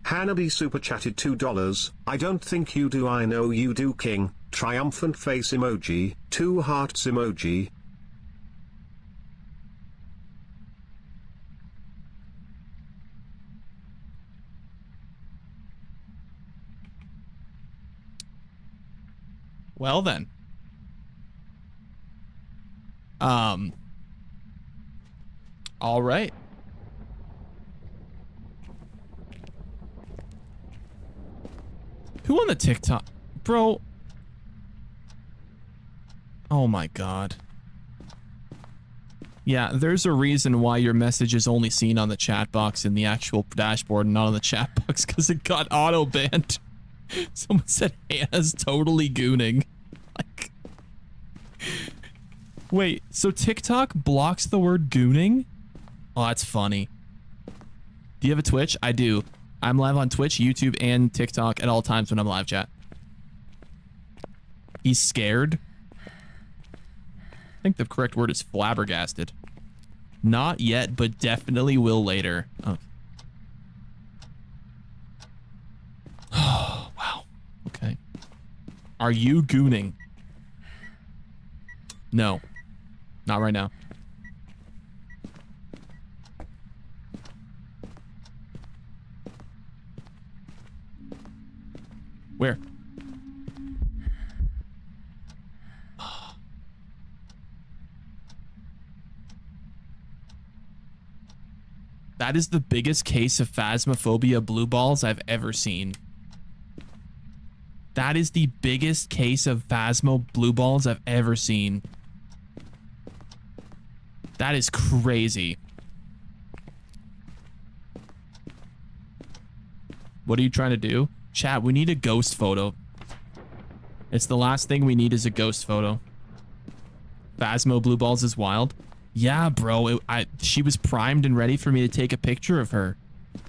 Hanabi super chatted $2. I don't think you do, I know you do, King. Triumphant face emoji, 2 hearts emoji. Well then. All right. Who on the TikTok? Bro. Oh my God. Yeah, there's a reason why your message is only seen on the chat box in the actual dashboard and not on the chat box, because it got auto banned. Someone said Hannah's totally gooning. Like, wait, so TikTok blocks the word gooning? Oh, that's funny. Do you have a Twitch? I do. I'm live on Twitch, YouTube, and TikTok at all times when I'm live chat. He's scared. I think the correct word is flabbergasted. Not yet, but definitely will later. Oh. Oh, wow. Okay. Are you gooning? No. Not right now. Where? That is the biggest case of Phasmophobia blue balls I've ever seen. That is the biggest case of Phasmo blue balls I've ever seen. That is crazy. What are you trying to do? Chat, we need a ghost photo. It's the last thing we need is a ghost photo. Phasmo blue balls is wild. Yeah, bro. She was primed and ready for me to take a picture of her.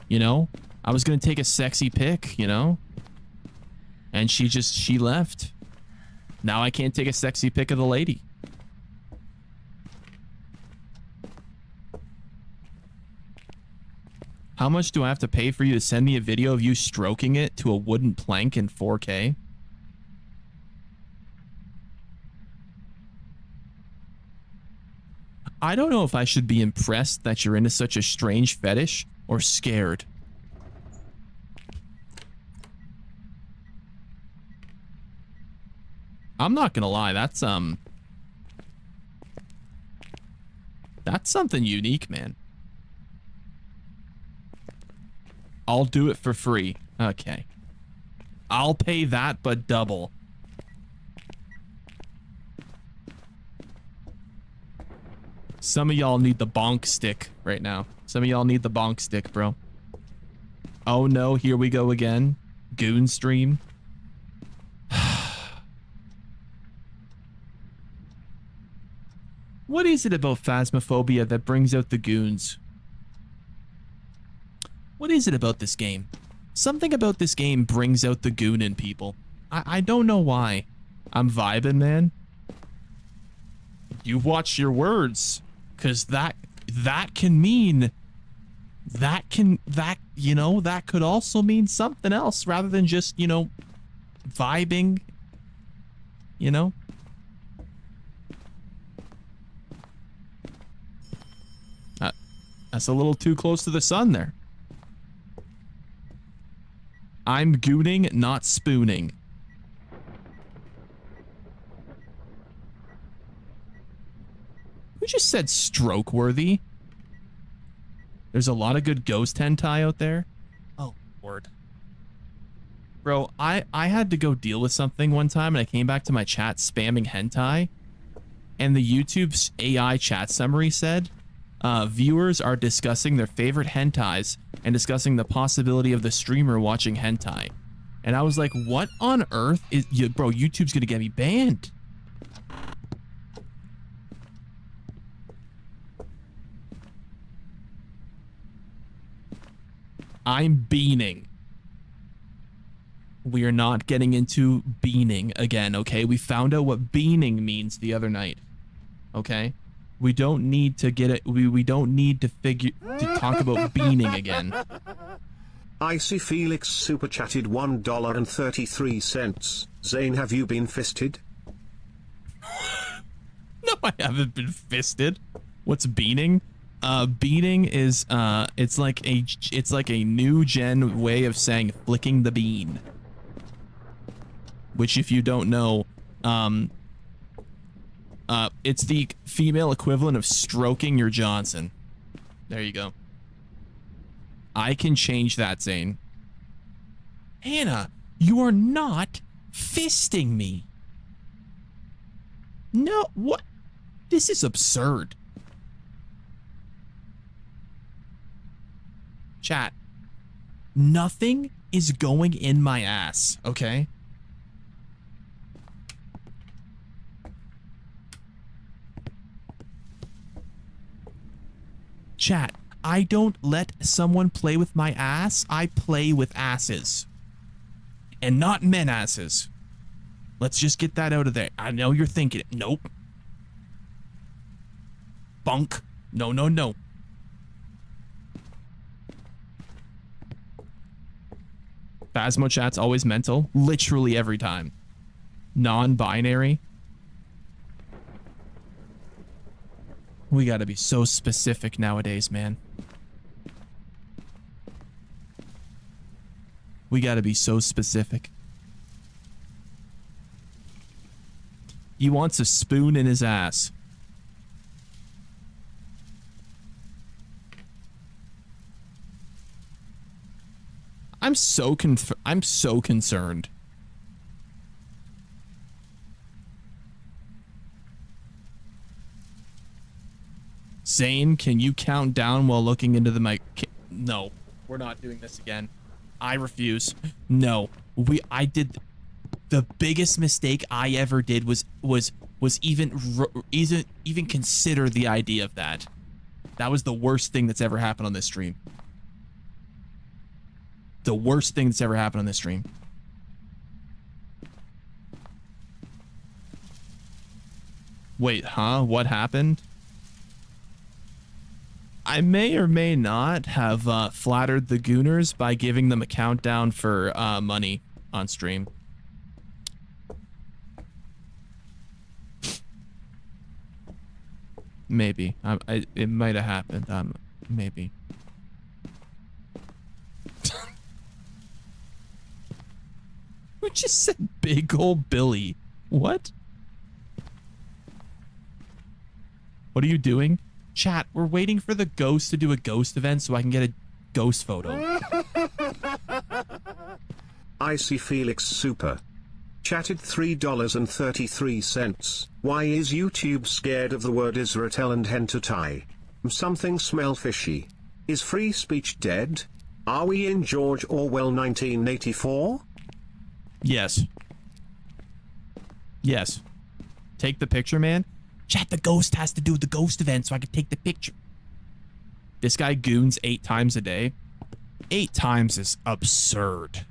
You know? I was going to take a sexy pic, you know? And she left. Now I can't take a sexy pic of the lady. How much do I have to pay for you to send me a video of you stroking it to a wooden plank in 4K? I don't know if I should be impressed that you're into such a strange fetish or scared. I'm not gonna lie, that's something unique, man. I'll do it for free. Okay. I'll pay that, but double. Some of y'all need the bonk stick right now. Some of y'all need the bonk stick, bro. Oh no, here we go again. Goon stream. What is it about Phasmophobia that brings out the goons? What is it about this game? Something about this game brings out the goon in people. I don't know why. I'm vibing, man. You watch your words, because that can mean that could also mean something else rather than just vibing. That's a little too close to the sun there. I'm gooning, not spooning. Who just said stroke worthy? There's a lot of good ghost hentai out there. Oh, Lord. Bro, I had to go deal with something one time and I came back to my chat spamming hentai. And the YouTube's AI chat summary said, viewers are discussing their favorite hentais and discussing the possibility of the streamer watching hentai. And I was like, what on earth is... Bro, YouTube's gonna get me banned. I'm beaning. We are not getting into beaning again, okay? We found out what beaning means the other night, okay? We don't need to get it. We don't need to talk about beaning again. Icy Felix super chatted $1.33. Zane, have you been fisted? No, I haven't been fisted. What's beaning? Beaning is it's like a new gen way of saying flicking the bean. Which, if you don't know, it's the female equivalent of stroking your Johnson. There you go. I can change that, Zane. Hannah, you are not fisting me. No, what? This is absurd. Chat. Nothing is going in my ass, okay? Chat, I don't let someone play with my ass. I play with asses. And not men asses. Let's just get that out of there. I know you're thinking it. Nope. Bunk. No, no, no. Phasmo chat's always mental. Literally every time. Non-binary. We gotta be so specific nowadays, man. We gotta be so specific. He wants a spoon in his ass. I'm so concerned. Zane, can you count down while looking into the mic? No, we're not doing this again. I refuse. No, I did the biggest mistake I ever did was even consider the idea of that. That was the worst thing that's ever happened on this stream. The worst thing that's ever happened on this stream. Wait, huh? What happened? I may or may not have flattered the Gooners by giving them a countdown for money on stream. Maybe. It might have happened. Maybe. Who just said big old Billy? What? What are you doing? Chat, we're waiting for the ghost to do a ghost event so I can get a ghost photo. Icy Felix super chatted $3.33. Why is YouTube scared of the word Israel and hentai? Something smell fishy. Is free speech dead? Are we in George Orwell 1984? Yes. Yes. Take the picture, man. Chat, the ghost has to do the ghost event so I can take the picture. This guy goons 8 times a day. 8 times is absurd.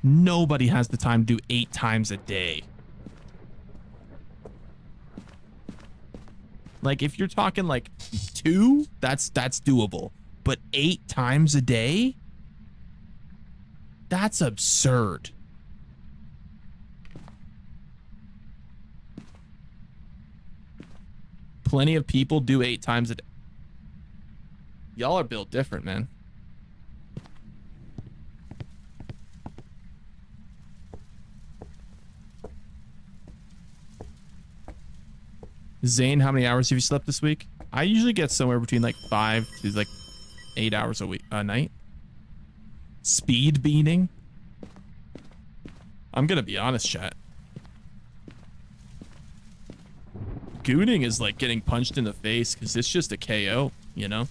Nobody has the time to do 8 times a day. Like, if you're talking like 2, that's doable. But 8 times a day? That's absurd. Plenty of people do 8 times a day. Y'all are built different, man. Zane, how many hours have you slept this week? I usually get somewhere between like 5 to like 8 hours a night. Speed beating. I'm gonna be honest, chat. Gooning is like getting punched in the face because it's just a KO, you know?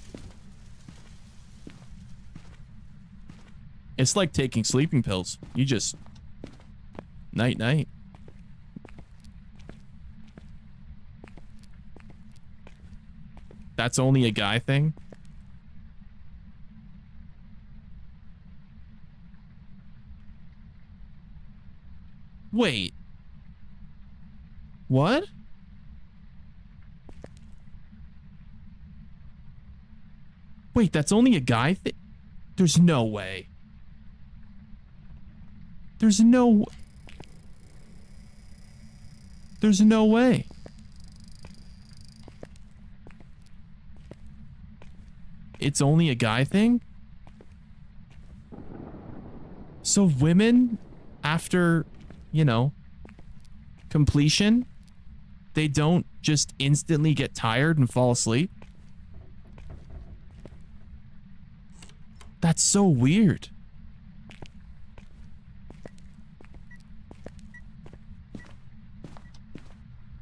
It's like taking sleeping pills. You just... Night. That's only a guy thing? Wait. What? Wait, that's only a guy thing? There's no way. There's no way. It's only a guy thing? So women, after, you know, completion, they don't just instantly get tired and fall asleep? That's so weird.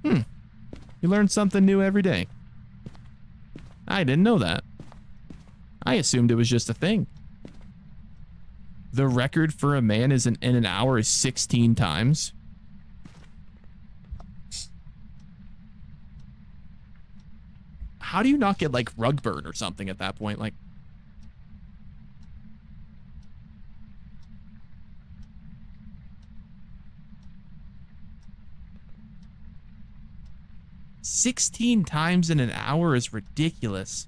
You learn something new every day. I didn't know that. I assumed it was just a thing. The record for a man in an hour is 16 times. How do you not get like rug burn or something at that point? Like, "16 times in an hour is ridiculous."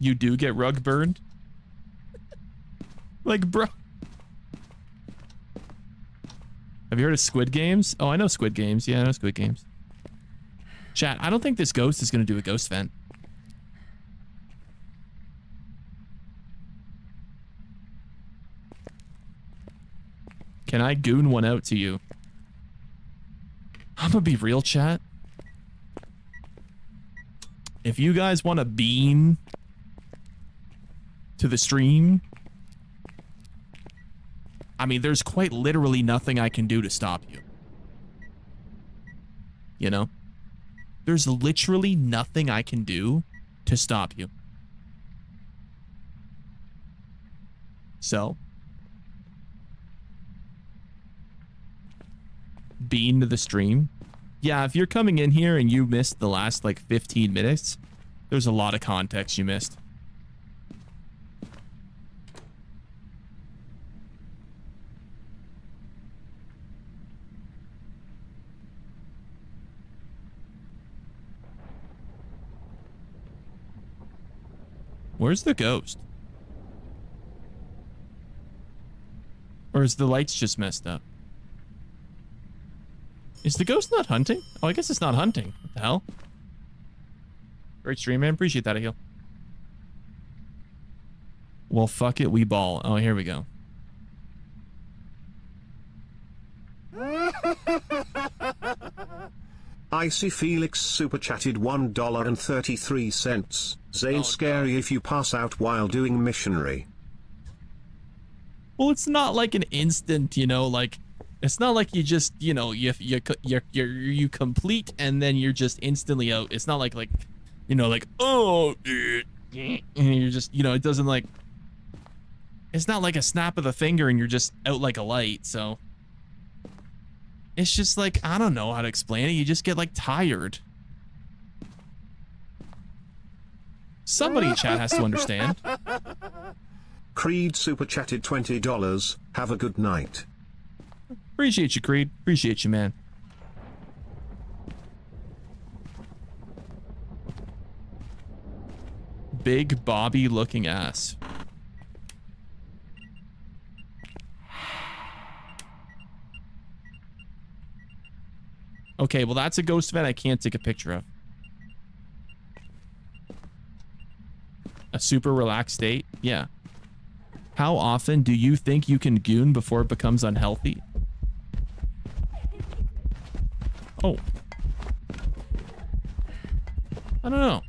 You do get rug burned? Like, bro. Have you heard of Squid Games? Oh, I know Squid Games. Yeah, I know Squid Games. Chat, I don't think this ghost is going to do a ghost vent. Can I goon one out to you? I'm gonna be real, chat. If you guys want to beam to the stream, I mean, there's quite literally nothing I can do to stop you. You know? There's literally nothing I can do to stop you. So, beam to the stream. Yeah, if you're coming in here and you missed the last like 15 minutes, there's a lot of context you missed. Where's the ghost? Or is the lights just messed up? Is the ghost not hunting? Oh, I guess it's not hunting. What the hell? Great stream, man. Appreciate that, Ahil. Well, fuck it. We ball. Oh, here we go. Icy Felix super chatted $1.33. Zane, scary if you pass out while doing missionary. Well, it's not like an instant, you know, like, it's not like you just, you know, you complete and then you're just instantly out. It's not like, you know, like, oh, and you're just, you know, it doesn't like, it's not like a snap of the finger and you're just out like a light. So it's just like, I don't know how to explain it. You just get like tired. Somebody in chat has to understand. Creed super chatted $20. Have a good night. Appreciate you, Creed. Appreciate you, man. Big Bobby looking ass. Okay, well, that's a ghost vent I can't take a picture of. A super relaxed state? Yeah. How often do you think you can goon before it becomes unhealthy? Oh. I don't know.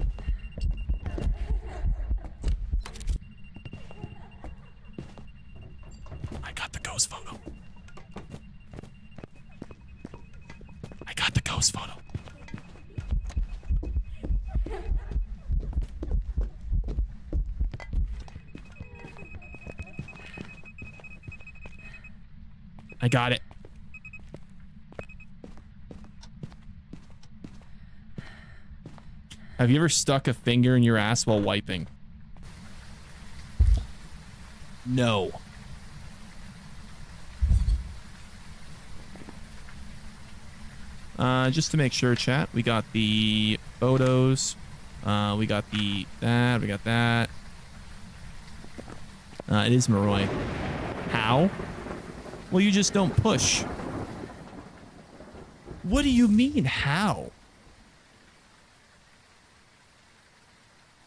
I got the ghost photo. I got the ghost photo. I got it. Have you ever stuck a finger in your ass while wiping? No. Just to make sure, chat, we got the photos. We got that. We got that. It is Maroi. How? Well, you just don't push. What do you mean, how?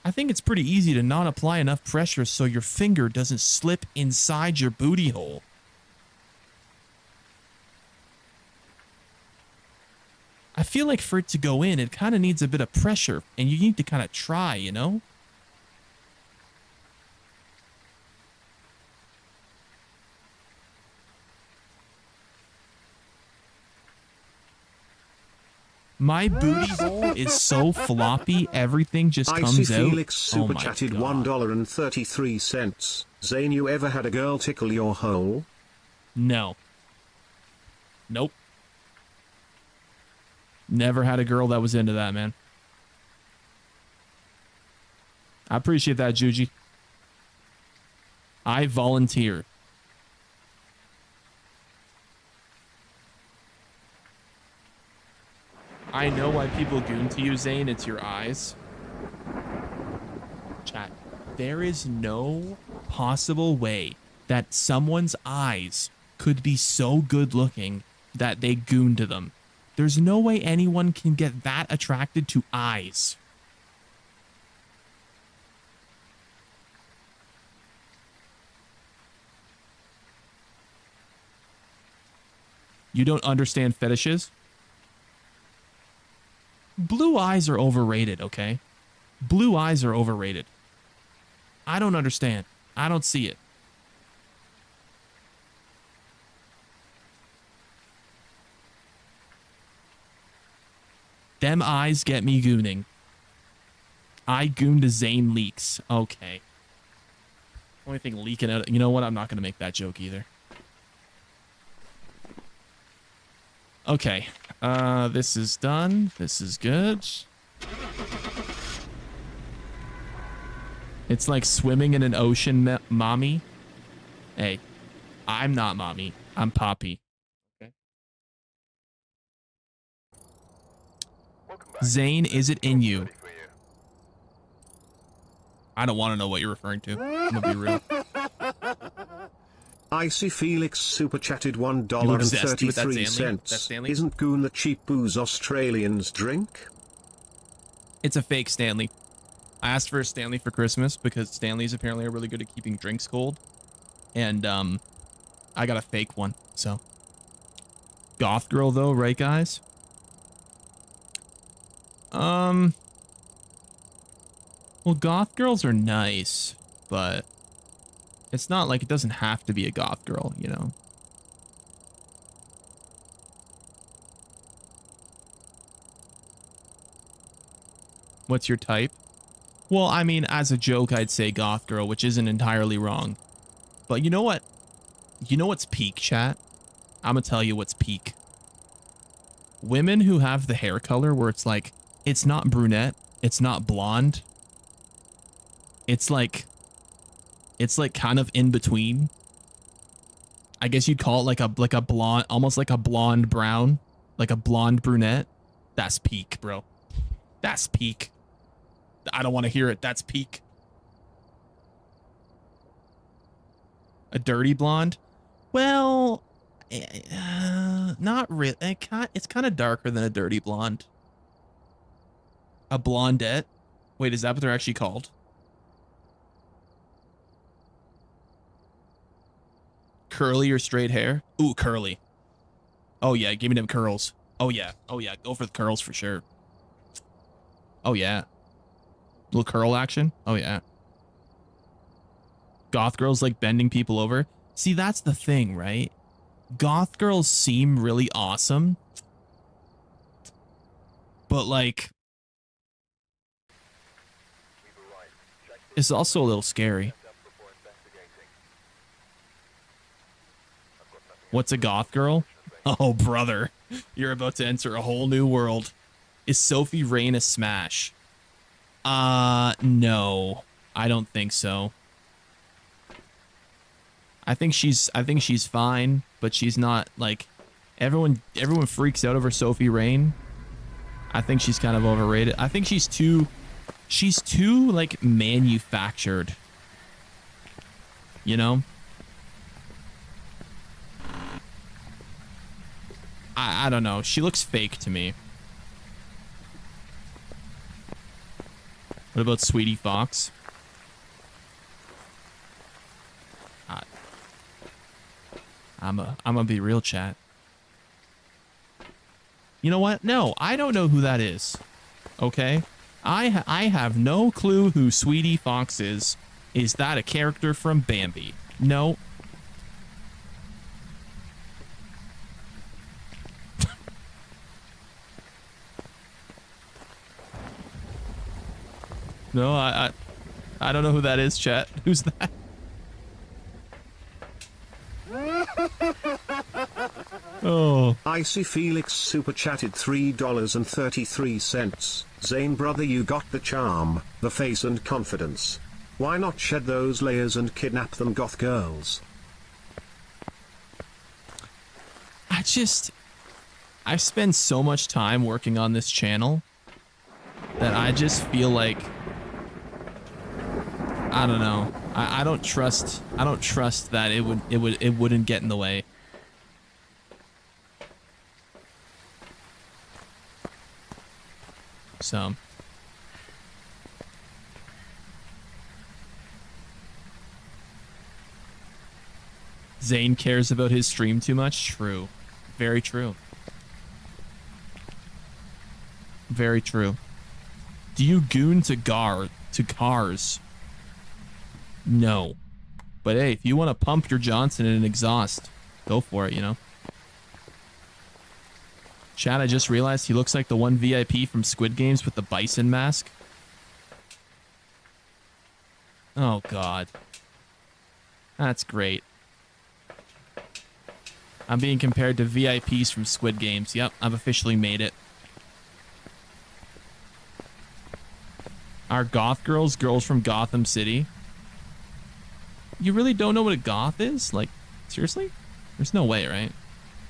I think it's pretty easy to not apply enough pressure so your finger doesn't slip inside your booty hole. I feel like for it to go in, it kind of needs a bit of pressure, and you need to kind of try, you know? My booty hole is so floppy, everything just comes out. Felix super chatted $1.33. Zane, you ever had a girl tickle your hole? No. Nope. Never had a girl that was into that, man. I appreciate that, Juji. I volunteer. I know why people goon to you, Zane. It's your eyes. Chat. There is no possible way that someone's eyes could be so good looking that they goon to them. There's no way anyone can get that attracted to eyes. You don't understand fetishes? Blue eyes are overrated, okay? Blue eyes are overrated. I don't understand. I don't see it. Them eyes get me gooning. I gooned to Zane leaks. Okay. Only thing leaking out. You know what? I'm not going to make that joke either. Okay. This is done. This is good. It's like swimming in an ocean, mommy. Hey, I'm not mommy. I'm Poppy. Okay. Zane, is it in you? I don't want to know what you're referring to. I'm gonna be real. Icy Felix super chatted $1.33. Isn't goon the cheap booze Australians drink? It's a fake Stanley. I asked for a Stanley for Christmas because Stanleys apparently are really good at keeping drinks cold. And I got a fake one. So goth girl though, right guys? Well, goth girls are nice, but it's not like it doesn't have to be a goth girl, you know? What's your type? Well, I mean, as a joke, I'd say goth girl, which isn't entirely wrong. But you know what? You know what's peak, chat? I'm gonna tell you what's peak. Women who have the hair color where it's like, it's not brunette, it's not blonde. It's like kind of in between. I guess you'd call it like a blonde, almost like a blonde brown, like a blonde brunette. That's peak, bro. That's peak. I don't want to hear it. That's peak. A dirty blonde? Well, not really. It's kind of darker than a dirty blonde. A blondette? Wait, is that what they're actually called? Curly or straight hair? Ooh, curly. Oh yeah, give me them curls. Oh yeah. Oh yeah, go for the curls for sure. Oh yeah. Little curl action? Oh yeah. Goth girls like bending people over. See, that's the thing, right? Goth girls seem really awesome. But like, it's also a little scary. What's a goth girl? Oh, brother. You're about to enter a whole new world. Is Sophie Rain a smash? No. I don't think so. I think she's fine, but she's not like everyone freaks out over Sophie Rain. I think she's kind of overrated. I think she's too like manufactured. You know? I don't know. She looks fake to me. What about Sweetie Fox? I'm gonna be real, chat. You know what? No, I don't know who that is. Okay? I have no clue who Sweetie Fox is. Is that a character from Bambi? No. No, I don't know who that is, chat. Who's that? Oh. Icy Felix super chatted $3.33. Zane brother, you got the charm, the face and confidence. Why not shed those layers and kidnap them goth girls? I spend so much time working on this channel that I just feel like I don't know. I don't trust that it wouldn't get in the way. So Zane cares about his stream too much? True. Very true. Very true. Do you goon to cars? No. But hey, if you want to pump your Johnson in an exhaust, go for it, you know? Chad, I just realized he looks like the one VIP from Squid Games with the bison mask. Oh, God. That's great. I'm being compared to VIPs from Squid Games. Yep, I've officially made it. Are goth girls from Gotham City? You really don't know what a goth is? Like, seriously? There's no way, right?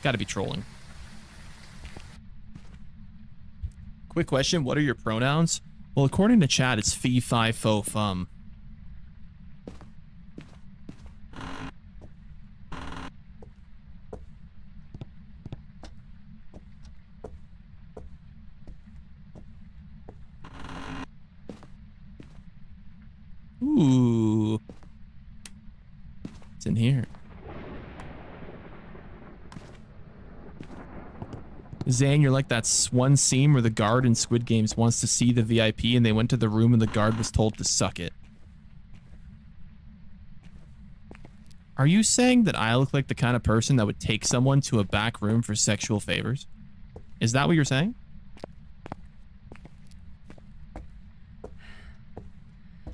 Gotta be trolling. Quick question, what are your pronouns? Well, according to chat, it's fee, fi, fo, fum. Ooh. It's in here. Zane, you're like that one scene where the guard in Squid Games wants to see the VIP and they went to the room and the guard was told to suck it. Are you saying that I look like the kind of person that would take someone to a back room for sexual favors? Is that what you're saying?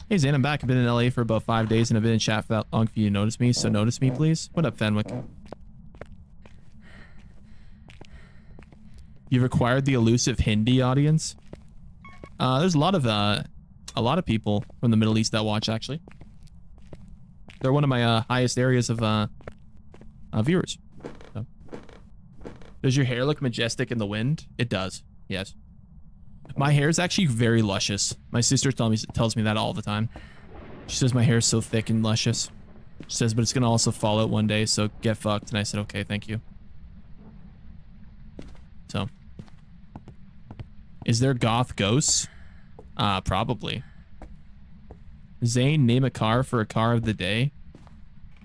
Hey Zane, I'm back. I've been in LA for about 5 days and I've been in chat for that long for you to notice me, so notice me please. What up, Fenwick? You've acquired the elusive Hindi audience? There's a lot of people from the Middle East that watch, actually. They're one of my highest areas of viewers. So. Does your hair look majestic in the wind? It does. Yes. My hair is actually very luscious. My sister tells me that all the time. She says my hair is so thick and luscious. She says, but it's gonna also fall out one day, so get fucked. And I said, okay, thank you. So. Is there goth ghosts? Probably. Zane, name a car for a car of the day.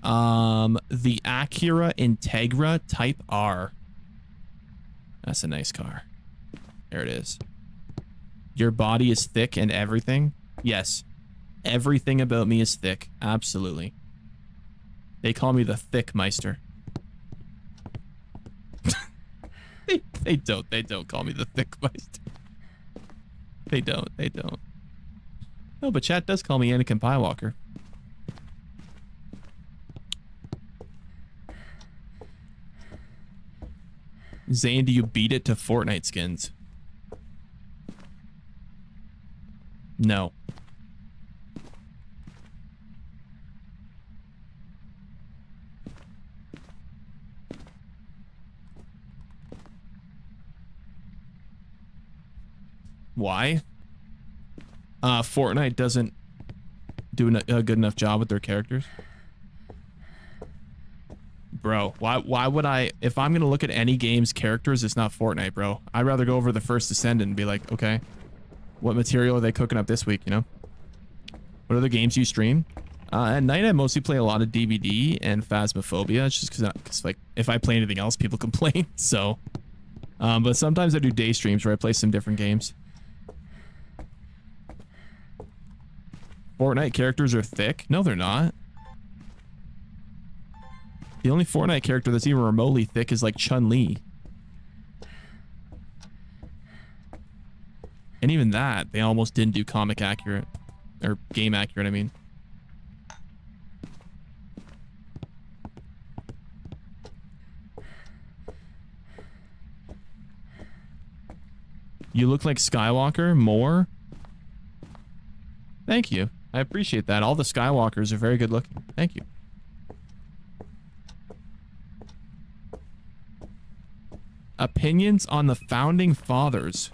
The Acura Integra Type R. That's a nice car. There it is. Your body is thick and everything? Yes. Everything about me is thick. Absolutely. They call me the Thick Meister. They don't call me the Thick Meister. They don't. No, but chat does call me Anakin Skywalker. Zane, do you beat it to Fortnite skins? No. Why? Fortnite doesn't do a good enough job with their characters. Bro, why would I, if I'm gonna look at any game's characters, it's not Fortnite, bro. I'd rather go over the First Descendant and be like, okay, what material are they cooking up this week, you know? What other games do you stream? At night, I mostly play a lot of DVD and Phasmophobia. It's just because, like, if I play anything else, people complain. So, but sometimes I do day streams where I play some different games. Fortnite characters are thick? No, they're not. The only Fortnite character that's even remotely thick is like Chun-Li. And even that, they almost didn't do comic accurate. Or game accurate, I mean. You look like Skywalker more? Thank you. I appreciate that. All the Skywalkers are very good looking. Thank you. Opinions on the Founding Fathers.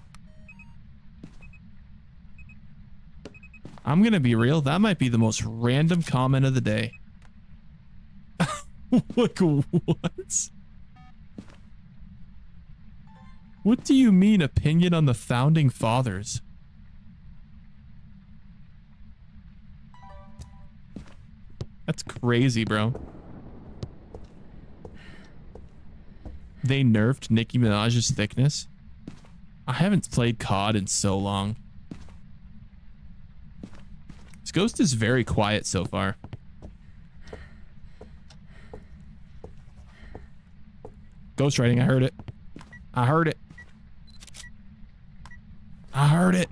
I'm gonna be real. That might be the most random comment of the day. Like, what? What do you mean, opinion on the Founding Fathers? That's crazy, bro. They nerfed Nicki Minaj's thickness. I haven't played COD in so long. This ghost is very quiet so far. Ghostwriting, I heard it. I heard it. I heard it.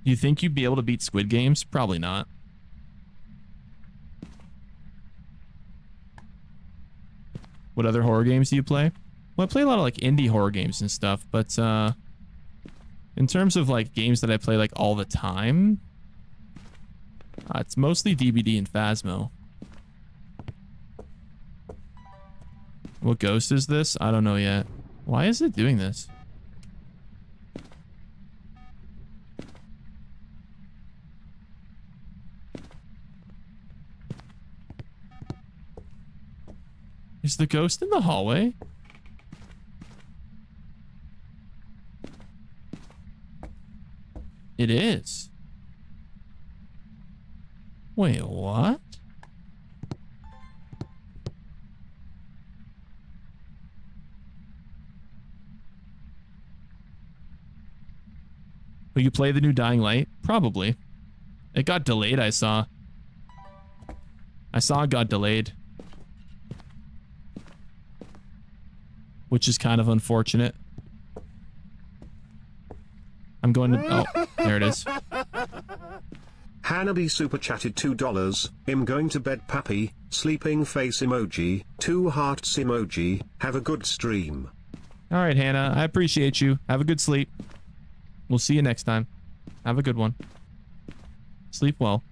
You think you'd be able to beat Squid Games? Probably not. What other horror games do you play? Well, I play a lot of like indie horror games and stuff, but in terms of like games that I play like all the time, it's mostly DBD and Phasmo. What ghost is this? I don't know yet. Why is it doing this? Is the ghost in the hallway? It is. Wait, what? Will you play the new Dying Light? Probably. It got delayed, I saw. It got delayed. Which is kind of unfortunate. I'm going to... Oh, there it is. Hanabi super chatted $2. I'm going to bed, pappy. sleeping face emoji, 2 hearts emoji, have a good stream. All right, Hannah, I appreciate you. Have a good sleep. We'll see you next time. Have a good one. Sleep well.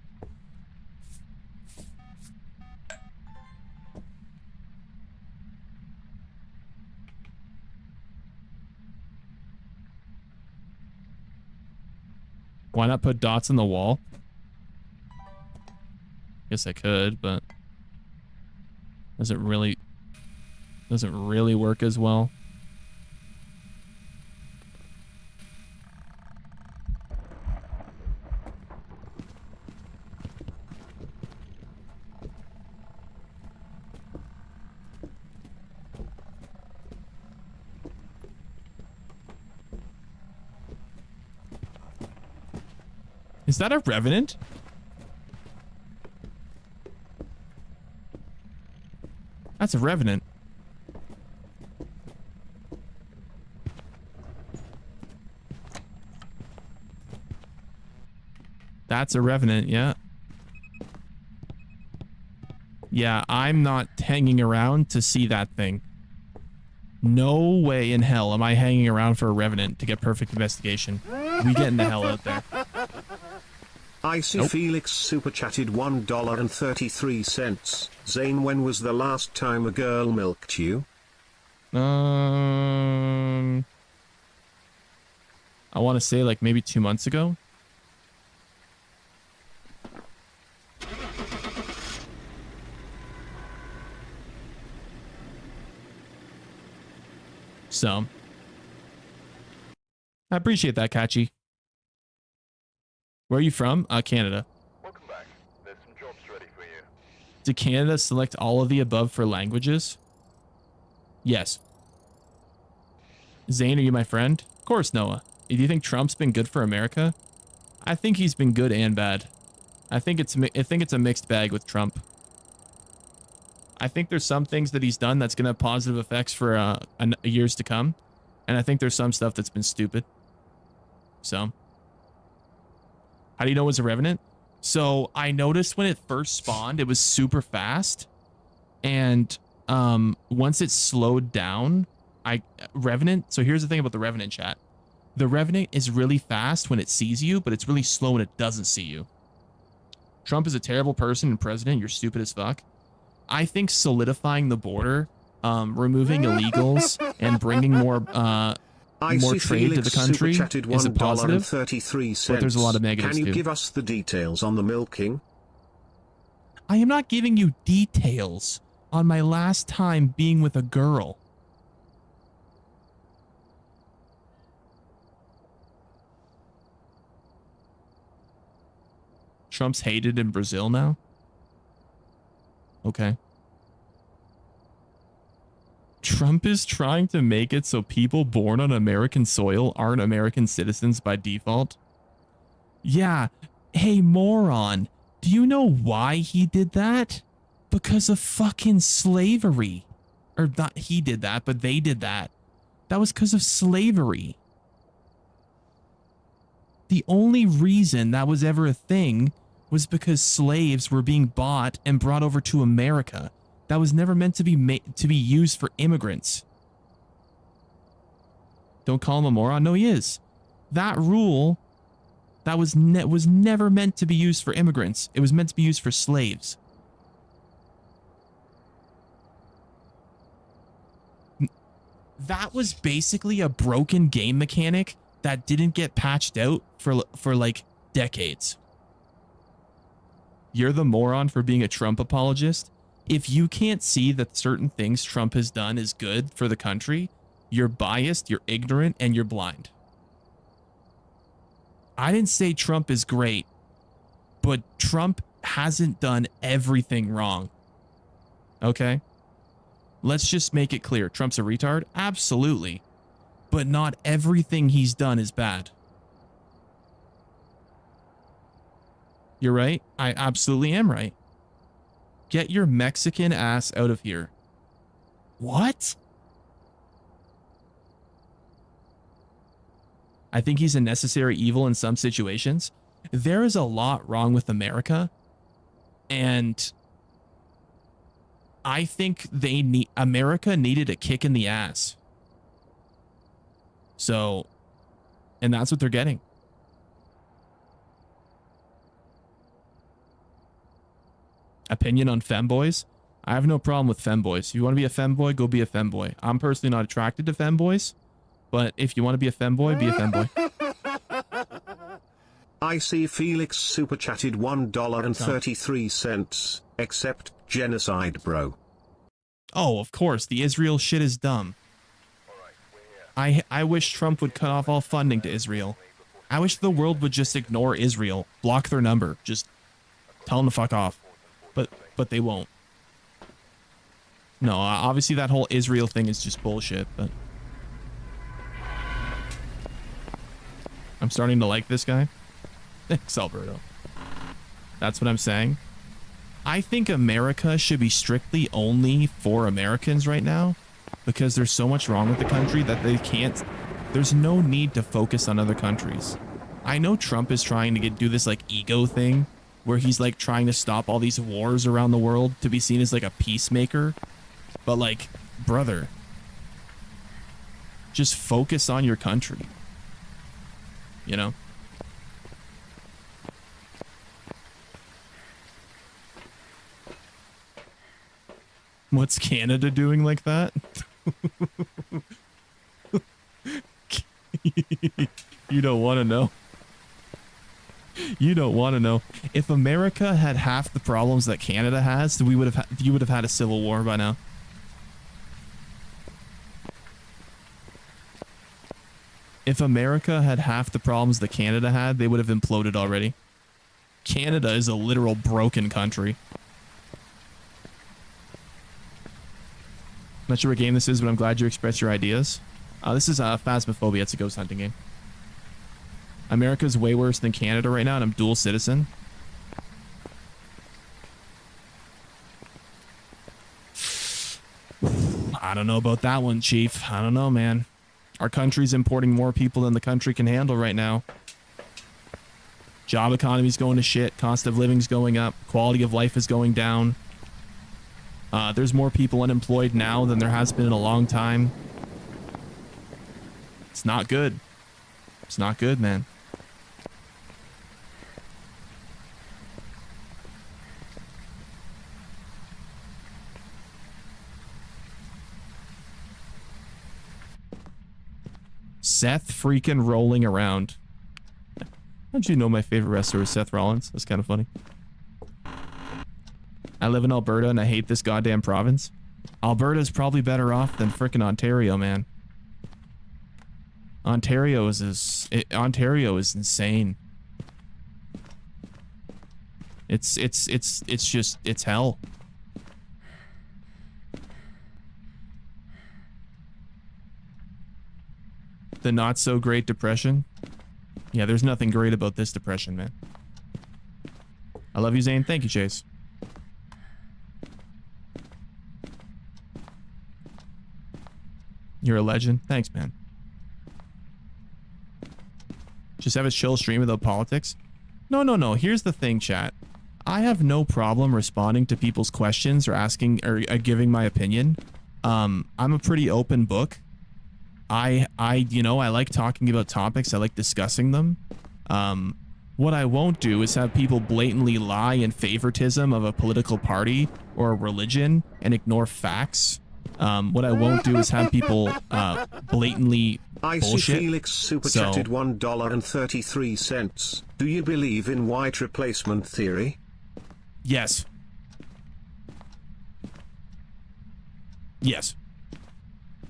Why not put dots on the wall? Guess I could, but doesn't really work as well. Is that a revenant? That's a revenant. That's a revenant, yeah. Yeah, I'm not hanging around to see that thing. No way in hell am I hanging around for a revenant to get perfect investigation. We getting the hell out there. Icy Nope. Felix super chatted $1.33. Zane, when was the last time a girl milked you? I want to say like maybe 2 months ago. So, I appreciate that, Catchy. Where are you from? Canada. Welcome back. There's some jobs ready for you. Did Canada select all of the above for languages? Yes. Zane, are you my friend? Of course, Noah. Do you think Trump's been good for America? I think he's been good and bad. I think it's a mixed bag with Trump. I think there's some things that he's done that's going to have positive effects for years to come. And I think there's some stuff that's been stupid. So, how do you know it was a revenant? So I noticed when it first spawned, it was super fast. And once it slowed down, Revenant. So here's the thing about the Revenant, chat. The Revenant is really fast when it sees you, but it's really slow when it doesn't see you. Trump is a terrible person and president. You're stupid as fuck. I think solidifying the border, removing illegals, and bringing more trade to the country is a positive. But there's a lot of negatives too. Can you give us the details on the milking? I am not giving you details on my last time being with a girl. Trump's hated in Brazil now? Okay. Trump is trying to make it so people born on American soil aren't American citizens by default. Yeah. Hey, moron. Do you know why he did that? Because of fucking slavery. Or not he did that, but they did that. That was because of slavery. The only reason that was ever a thing was because slaves were being bought and brought over to America. That was never meant to be used for immigrants. Don't call him a moron. No, he is. That rule that was never meant to be used for immigrants. It was meant to be used for slaves. That was basically a broken game mechanic that didn't get patched out for like decades. You're the moron for being a Trump apologist. If you can't see that certain things Trump has done is good for the country, you're biased, you're ignorant, and you're blind. I didn't say Trump is great, but Trump hasn't done everything wrong. Okay? Let's just make it clear. Trump's a retard? Absolutely. But not everything he's done is bad. You're right. I absolutely am right. Get your Mexican ass out of here. What? I think he's a necessary evil in some situations. There is a lot wrong with America. And I think America needed a kick in the ass. So, and that's what they're getting. Opinion on femboys? I have no problem with femboys. If you want to be a femboy, go be a femboy. I'm personally not attracted to femboys, but if you want to be a femboy, be a femboy. I see Felix super chatted $1.33. Except genocide, bro. Oh, of course. The Israel shit is dumb. I wish Trump would cut off all funding to Israel. I wish the world would just ignore Israel, block their number, just tell them to fuck off. But they won't. No, obviously that whole Israel thing is just bullshit, but I'm starting to like this guy. Thanks, Alberto. That's what I'm saying. I think America should be strictly only for Americans right now because there's so much wrong with the country that they can't. There's no need to focus on other countries. I know Trump is trying to do this like ego thing where he's like trying to stop all these wars around the world to be seen as like a peacemaker. But like, brother, just focus on your country. You know? What's Canada doing like that? You don't want to know. You don't want to know. If America had half the problems that Canada has, then you would have had a civil war by now. If America had half the problems that Canada had, they would have imploded already. Canada is a literal broken country. Not sure what game this is, but I'm glad you expressed your ideas. This is Phasmophobia. It's a ghost hunting game. America's way worse than Canada right now, and I'm dual citizen. I don't know about that one, Chief. I don't know, man. Our country's importing more people than the country can handle right now. Job economy's going to shit. Cost of living's going up. Quality of life is going down. There's more people unemployed now than there has been in a long time. It's not good. It's not good, man. Seth freaking rolling around. How'd you know my favorite wrestler is Seth Rollins? That's kind of funny. I live in Alberta and I hate this goddamn province. Alberta's probably better off than frickin' Ontario, man. Ontario is insane. It's hell. The not so great depression. Yeah, there's nothing great about this depression, man. I love you, Zane. Thank you, Chase. You're a legend. Thanks, man. Just have a chill stream without politics. No. Here's the thing, chat. I have no problem responding to people's questions or asking or giving my opinion. I'm a pretty open book. I like talking about topics. I like discussing them. What I won't do is have people blatantly lie in favoritism of a political party or a religion and ignore facts. What I won't do is have people blatantly bullshit. I see Felix super chatted $1.33. Do you believe in white replacement theory? Yes. Yes.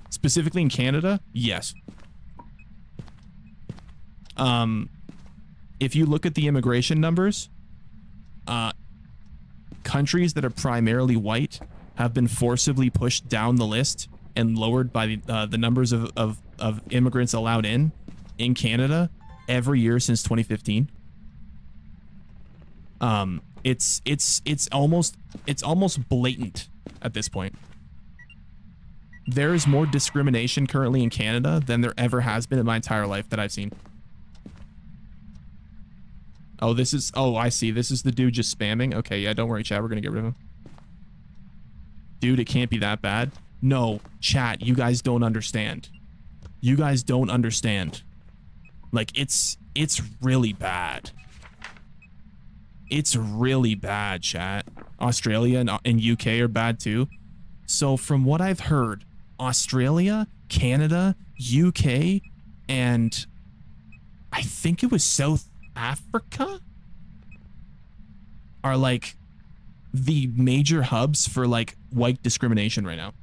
Specifically in Canada, yes. If you look at the immigration numbers, countries that are primarily white have been forcibly pushed down the list and lowered by the numbers of immigrants allowed in Canada every year since 2015. It's almost blatant at this point. There is more discrimination currently in Canada than there ever has been in my entire life that I've seen. Oh, I see. This is the dude just spamming. Okay, yeah, don't worry, chat. We're gonna get rid of him. Dude, it can't be that bad. No, chat, you guys don't understand. You guys don't understand. Like, it's really bad. It's really bad, chat. Australia and UK are bad too. So from what I've heard, Australia, Canada, UK, and I think it was South Africa are like the major hubs for like white discrimination right now.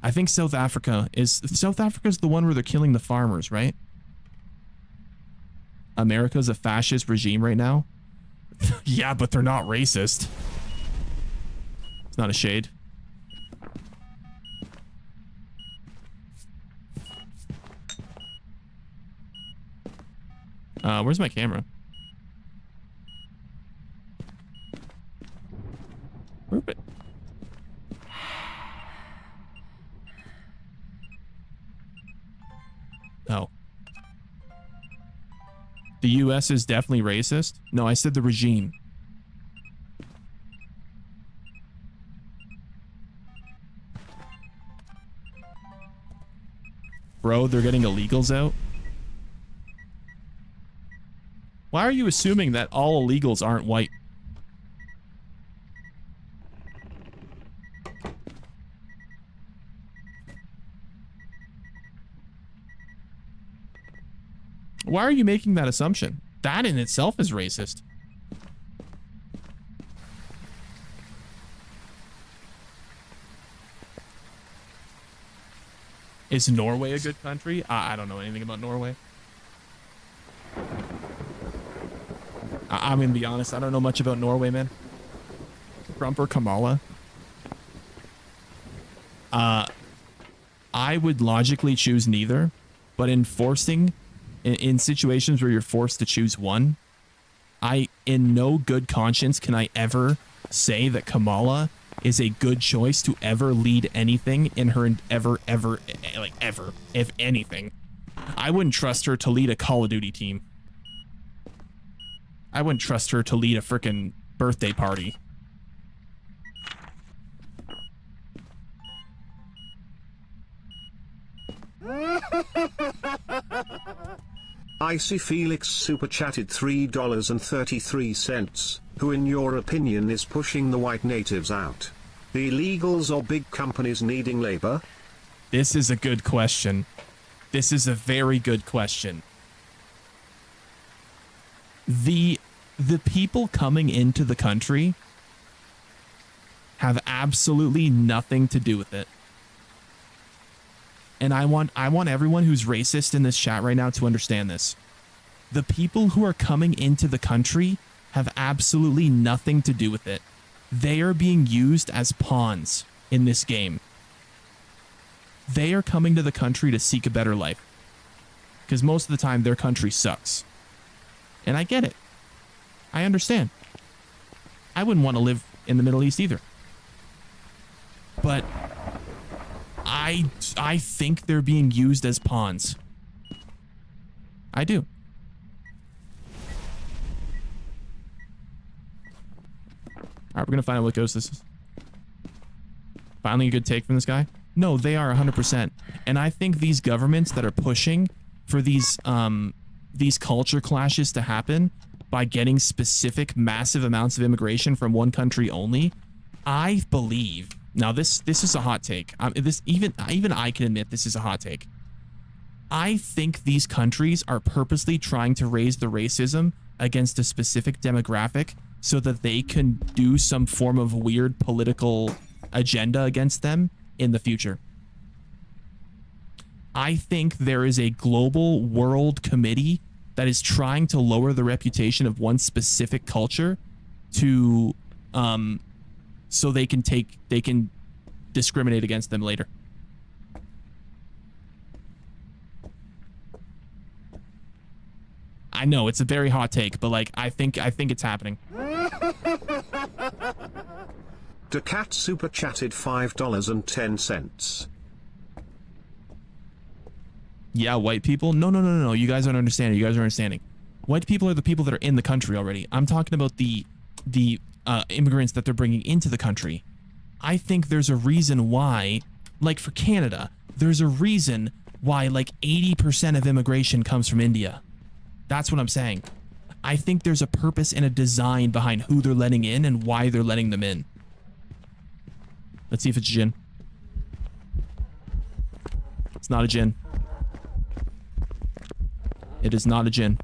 I think South Africa is the one where they're killing the farmers, right? America's a fascist regime right now. Yeah, but they're not racist. It's not a shade. Where's my camera? Where it? Oh. The US is definitely racist? No, I said the regime. Bro, they're getting illegals out? Why are you assuming that all illegals aren't white? Why are you making that assumption? That in itself is racist. Is Norway a good country? I don't know anything about Norway. I'm gonna be honest, I don't know much about Norway, man. Trump or Kamala? I would logically choose neither, but in situations where you're forced to choose one, in no good conscience can I ever say that Kamala is a good choice to ever lead anything in her ever, if anything. I wouldn't trust her to lead a Call of Duty team. I wouldn't trust her to lead a frickin' birthday party. Icy Felix super chatted $3.33. Who in your opinion is pushing the white natives out? The illegals or big companies needing labor? This is a good question. This is a very good question. The people coming into the country have absolutely nothing to do with it. And I want everyone who's racist in this chat right now to understand this. The people who are coming into the country have absolutely nothing to do with it. They are being used as pawns in this game. They are coming to the country to seek a better life. Because most of the time their country sucks. And I get it. I understand. I wouldn't want to live in the Middle East either. But I think they're being used as pawns. I do. All right, we're going to find out what ghost this is. Finally a good take from this guy? No, they are 100%. And I think these governments that are pushing for these culture clashes to happen by getting specific massive amounts of immigration from one country only, I believe. Now this is a hot take. Even I can admit this is a hot take. I think these countries are purposely trying to raise the racism against a specific demographic so that they can do some form of weird political agenda against them in the future. I think there is a global world committee that is trying to lower the reputation of one specific culture to so they can discriminate against them later. I know it's a very hot take, but like I think it's happening. The cat super chatted $5.10. Yeah, white people? No. You guys aren't understanding. You guys aren't understanding. White people are the people that are in the country already. I'm talking about the immigrants that they're bringing into the country. I think there's a reason why, like for Canada, there's a reason why like 80% of immigration comes from India. That's what I'm saying. I think there's a purpose and a design behind who they're letting in and why they're letting them in. Let's see if it's Jin. It's not a Jin. It is not a Jin.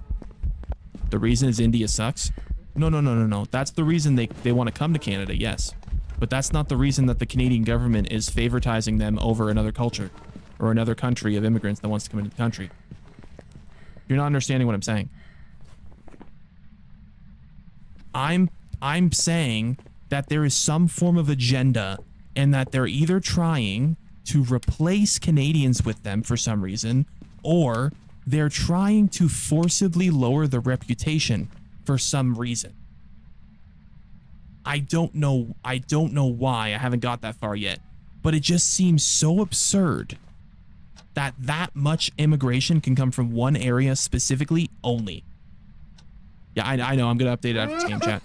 The reason is India sucks? No. That's the reason they want to come to Canada, yes. But that's not the reason that the Canadian government is favoritizing them over another culture or another country of immigrants that wants to come into the country. You're not understanding what I'm saying. I'm saying that there is some form of agenda and that they're either trying to replace Canadians with them for some reason, or they're trying to forcibly lower the reputation for some reason. I don't know why. I haven't got that far yet, but it just seems so absurd that that much immigration can come from one area specifically only. Yeah, I know. I'm gonna update it after this game chat.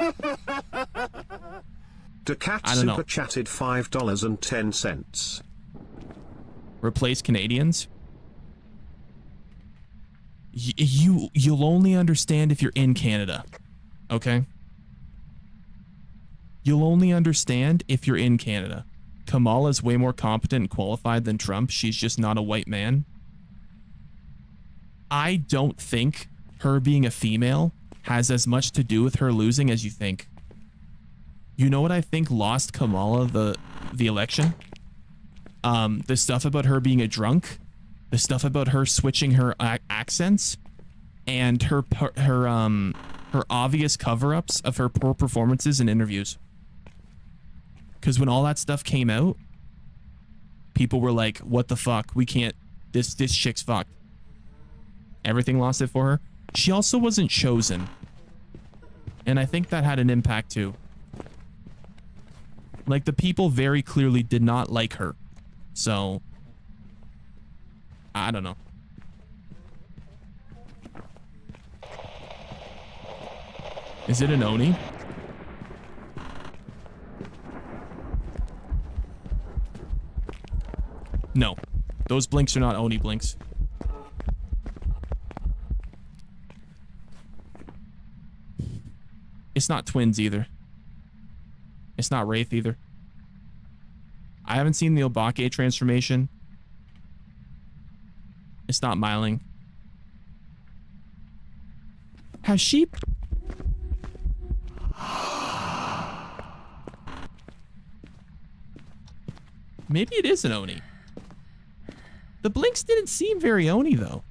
Decat I don't know. super chatted $5.10. Replace Canadians? You'll only understand if you're in Canada, okay? You'll only understand if you're in Canada. Kamala's way more competent and qualified than Trump. She's just not a white man. I don't think her being a female has as much to do with her losing as you think. You know what I think lost Kamala the election? The stuff about her being a drunk, the stuff about her switching her accents, and her obvious cover-ups of her poor performances in interviews. Because when all that stuff came out, people were like, what the fuck? We can't, this chick's fucked. Everything lost it for her. She also wasn't chosen. And I think that had an impact too. Like, the people very clearly did not like her. So, I don't know. Is it an Oni? No. Those blinks are not Oni blinks. It's not twins either. It's not Wraith either. I haven't seen the Obake transformation. It's not Myling. Has she... Maybe it is an Oni. The blinks didn't seem very Oni though.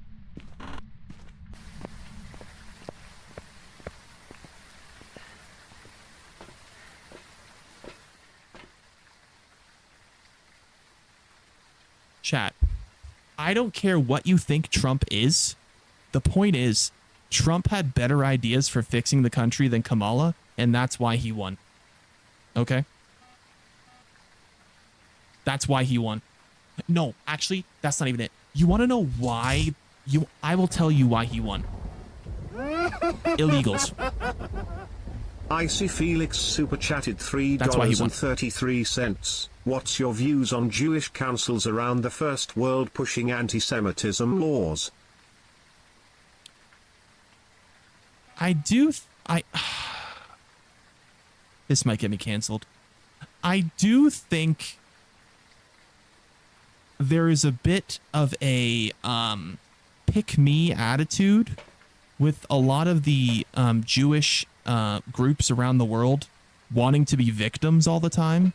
Chat. I don't care what you think Trump is. The point is, Trump had better ideas for fixing the country than Kamala, and that's why he won. Okay? That's why he won. No, actually, that's not even it. You want to know why? I will tell you why he won. Illegals. Icy Felix super chatted $3.33. What's your views on Jewish councils around the first world pushing anti-Semitism laws? This might get me canceled. I do think there is a bit of a pick me attitude with a lot of the Jewish groups around the world wanting to be victims all the time.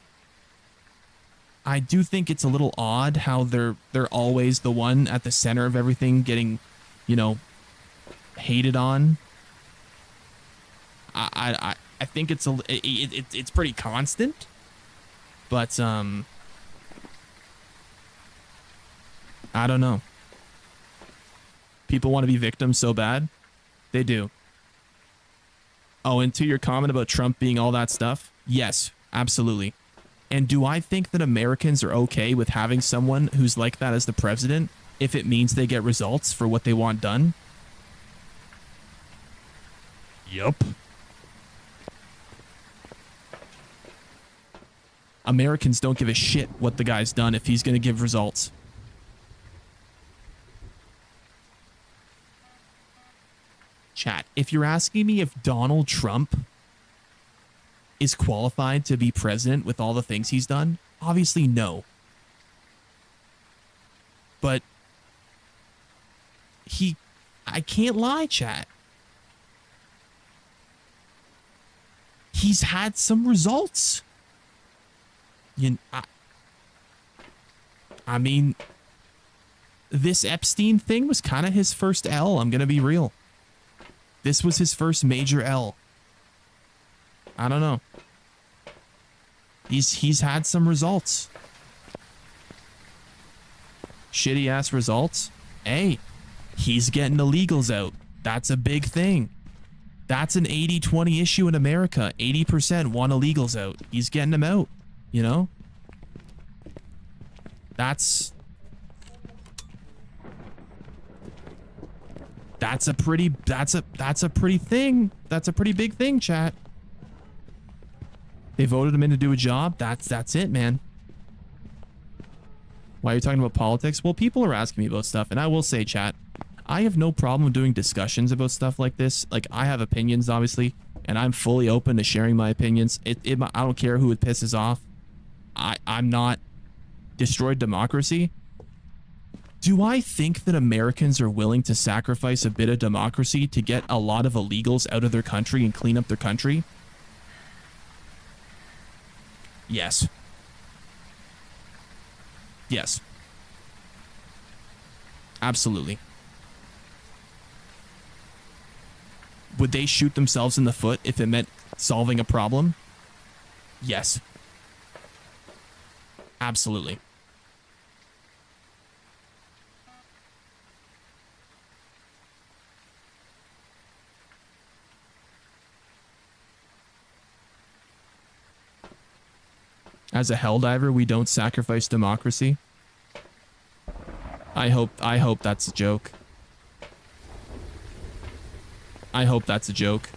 I do think it's a little odd how they're always the one at the center of everything getting, you know, hated on. I think it's pretty constant, but I don't know. People want to be victims so bad. They do. Oh, and to your comment about Trump being all that stuff, yes, absolutely. And do I think that Americans are okay with having someone who's like that as the president if it means they get results for what they want done? Yup. Americans don't give a shit what the guy's done if he's going to give results. Chat, if you're asking me if Donald Trump is qualified to be president with all the things he's done, obviously no. But I can't lie, chat. He's had some results. I mean, this Epstein thing was kind of his first L. I'm going to be real. This was his first major L. I don't know. He's had some results. Shitty ass results. Hey, he's getting illegals out. That's a big thing. That's an 80-20 issue in America. 80% want illegals out. He's getting them out, you know? That's a pretty thing. That's a pretty big thing, chat. They voted him in to do a job. That's it, man. Why are you talking about politics? Well, people are asking me about stuff, and I will say, chat, I have no problem doing discussions about stuff like this. Like, I have opinions, obviously, and I'm fully open to sharing my opinions. I don't care who it pisses off. I'm not destroyed democracy. Do I think that Americans are willing to sacrifice a bit of democracy to get a lot of illegals out of their country and clean up their country? Yes. Yes. Absolutely. Would they shoot themselves in the foot if it meant solving a problem? Yes. Absolutely. As a helldiver, we don't sacrifice democracy. I hope that's a joke. I hope that's a joke.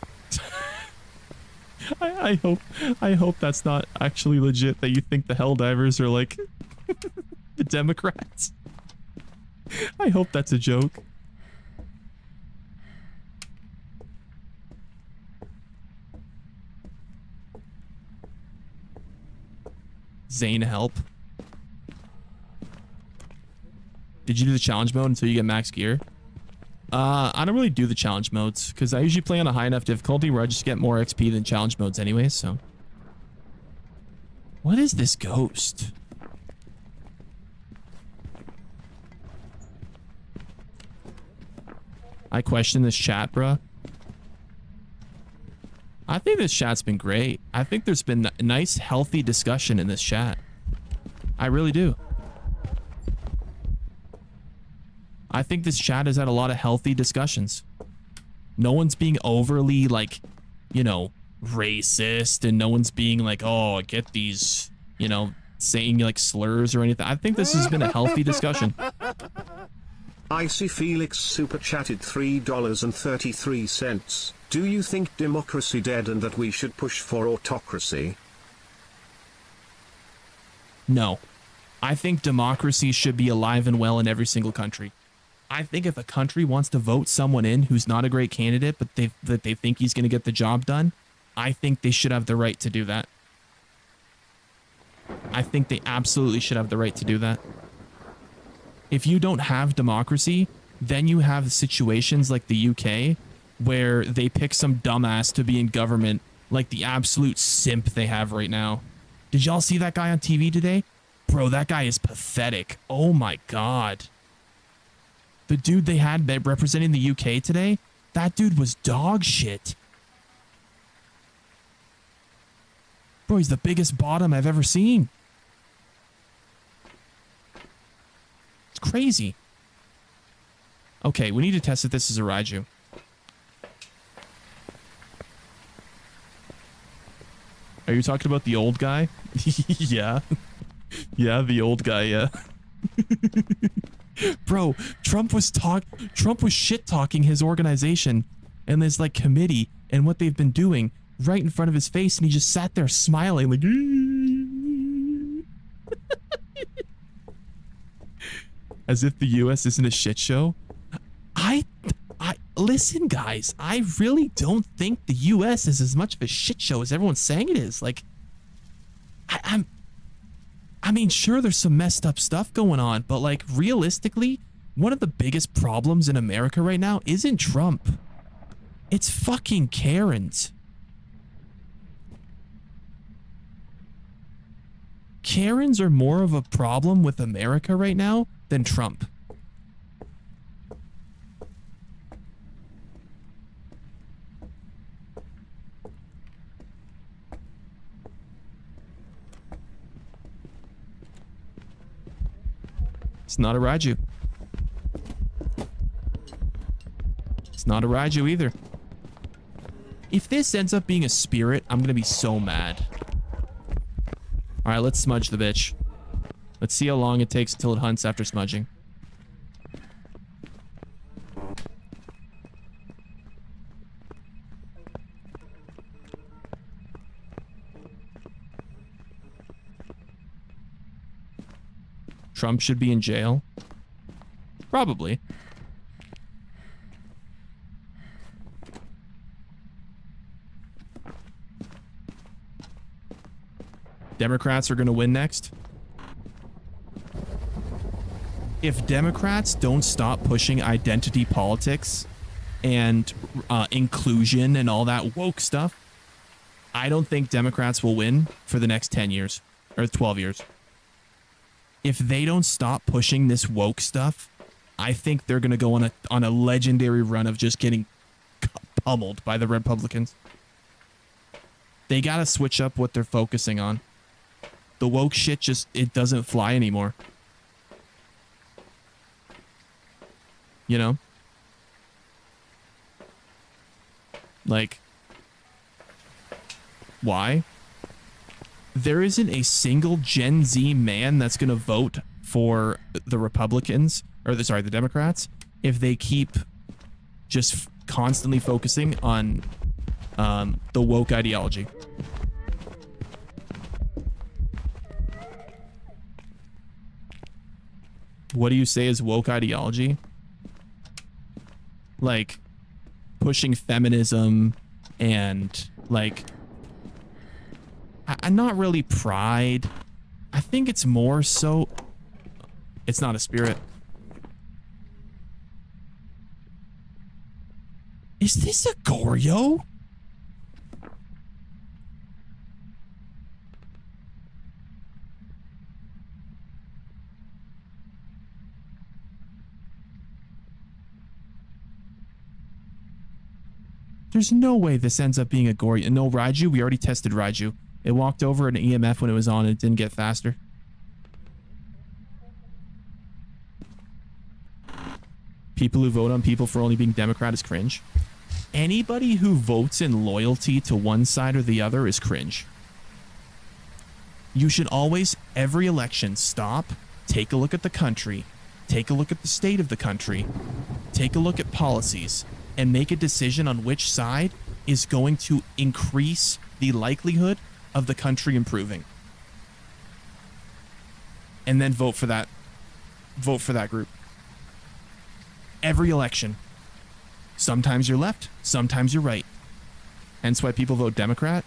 I hope that's not actually legit, that you think the helldivers are like the Democrats. I hope that's a joke. Zane, help. Did you do the challenge mode until you get max gear? I don't really do the challenge modes because I usually play on a high enough difficulty where I just get more XP than challenge modes anyway, so. What is this ghost? I question this chat, bruh. I think this chat's been great. I think there's been a nice, healthy discussion in this chat. I really do. I think this chat has had a lot of healthy discussions. No one's being overly, like, you know, racist, and no one's being like, oh, get these, you know, saying like slurs or anything. I think this has been a healthy discussion. Icy Felix super chatted $3.33. Do you think democracy dead and that we should push for autocracy? No. I think democracy should be alive and well in every single country. I think if a country wants to vote someone in who's not a great candidate, but they think he's going to get the job done, I think they should have the right to do that. I think they absolutely should have the right to do that. If you don't have democracy, then you have situations like the UK where they pick some dumbass to be in government, like the absolute simp they have right now. Did y'all see that guy on TV today? Bro, that guy is pathetic. Oh my God. The dude they had representing the UK today, that dude was dog shit. Bro, he's the biggest bottom I've ever seen. It's crazy. Okay, we need to test if this is a Raiju. Are you talking about the old guy? Yeah. Yeah, the old guy, yeah. Bro, Trump was shit talking his organization and this like committee and what they've been doing right in front of his face, and he just sat there smiling like As if the U.S. isn't a shit show. I listen, guys. I really don't think the U.S. is as much of a shit show as everyone's saying it is. Like, I mean, sure, there's some messed up stuff going on, but like realistically, one of the biggest problems in America right now isn't Trump. It's fucking Karens. Karens are more of a problem with America right now than Trump. It's not a Raju. It's not a Raju either. If this ends up being a spirit, I'm gonna be so mad. All right, let's smudge the bitch. Let's see how long it takes until it hunts after smudging. Trump should be in jail? Probably. Democrats are going to win next. If Democrats don't stop pushing identity politics and inclusion and all that woke stuff, I don't think Democrats will win for the next 10 years or 12 years. If they don't stop pushing this woke stuff, I think they're going to go on a legendary run of just getting pummeled by the Republicans. They got to switch up what they're focusing on. The woke shit just, it doesn't fly anymore. You know? Like, why? There isn't a single Gen Z man that's going to vote for the Republicans, or the Democrats, if they keep just constantly focusing on the woke ideology. What do you say is woke ideology? Like, pushing feminism and, like, not really pride. I think it's more so... It's not a spirit. Is this a Goryo? There's no way this ends up being a Goryo. No, Raiju, we already tested Raiju. It walked over an EMF when it was on and it didn't get faster. People who vote on people for only being Democrat is cringe. Anybody who votes in loyalty to one side or the other is cringe. You should always, every election, stop, take a look at the country, take a look at the state of the country, take a look at policies, and make a decision on which side is going to increase the likelihood of the country improving. And then vote for that. Vote for that group. Every election. Sometimes you're left, sometimes you're right. Hence why people vote Democrat.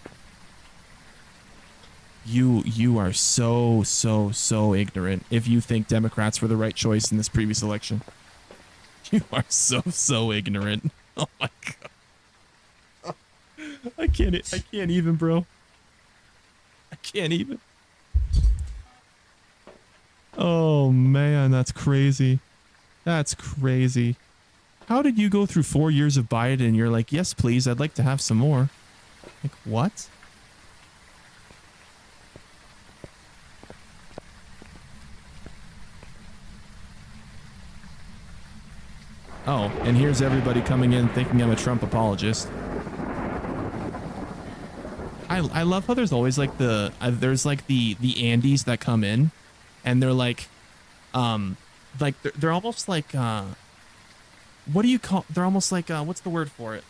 You are so ignorant if you think Democrats were the right choice in this previous election. You are so ignorant. Oh my god. I can't even, bro. I can't even. Oh man, that's crazy. That's crazy. How did you go through 4 years of Biden and you're like, yes, please, I'd like to have some more? Like, what? Oh, and here's everybody coming in thinking I'm a Trump apologist. I love how there's always like the Andes that come in, and they're like they're almost like what do you call? They're almost like what's the word for it?